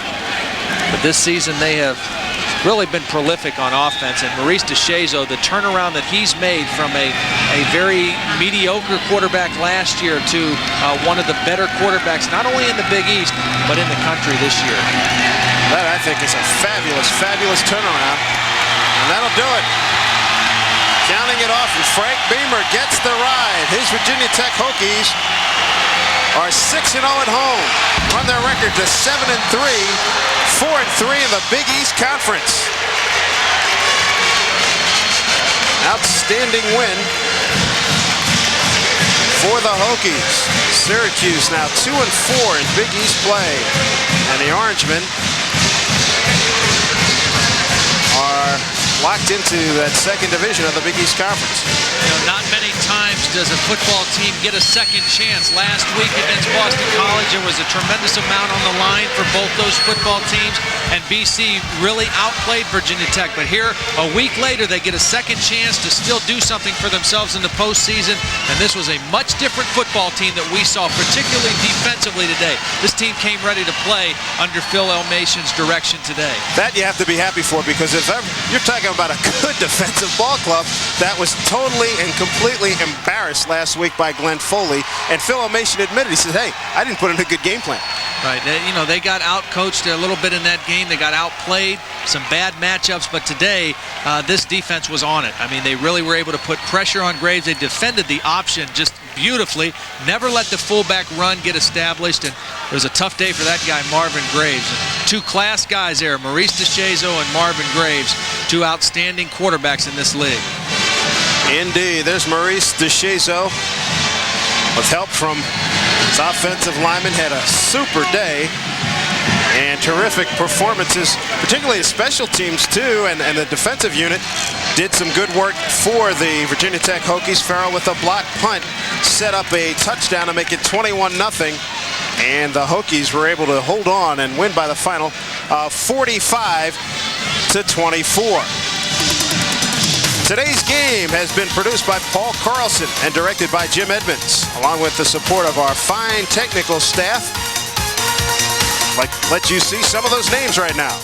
S2: But this season they have really been prolific on offense, and Maurice DeShazo, the turnaround that he's made from a very mediocre quarterback last year to one of the better quarterbacks, not only in the Big East, but in the country this year.
S1: That, I think, is a fabulous, fabulous turnaround, and that'll do it. Counting it off, and Frank Beamer gets the ride. His Virginia Tech Hokies are 6-0 at home, run their record to 7-3, 4-3 in the Big East Conference. Outstanding win for the Hokies. Syracuse now 2-4 in Big East play, and the Orangemen are locked into that second division of the Big East Conference.
S2: Not many times does a football team get a second chance. Last week against Boston College, there was a tremendous amount on the line for both those football teams, and BC really outplayed Virginia Tech. But here, a week later, they get a second chance to still do something for themselves in the postseason, and this was a much different football team that we saw, particularly defensively today. This team came ready to play under Phil Elmation's direction today.
S1: That you have to be happy for, because if ever, you're talking about a good defensive ball club that was totally and completely embarrassed last week by Glenn Foley, and Phil Elmation admitted, he said, hey, I didn't put in a good game plan.
S2: Right, they got out-coached a little bit in that game. They got outplayed, some bad matchups, but today this defense was on it. I mean, they really were able to put pressure on Graves. They defended the option just beautifully. Never let the fullback run get established, and it was a tough day for that guy, Marvin Graves. Two class guys there, Maurice DeShazo and Marvin Graves, two outstanding quarterbacks in this league.
S1: Indeed, there's Maurice DeShazo with help from his offensive lineman. Had a super day and terrific performances, particularly the special teams too, and the defensive unit did some good work for the Virginia Tech Hokies. Farrell with a block punt set up a touchdown to make it 21-0, and the Hokies were able to hold on and win by the final 45-24. Today's game has been produced by Paul Carlson and directed by Jim Edmonds, along with the support of our fine technical staff. Let you see some of those names right now.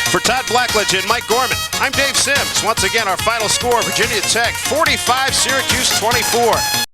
S1: For Todd Blackledge and Mike Gorman, I'm Dave Sims. Once again, our final score, Virginia Tech 45, Syracuse 24.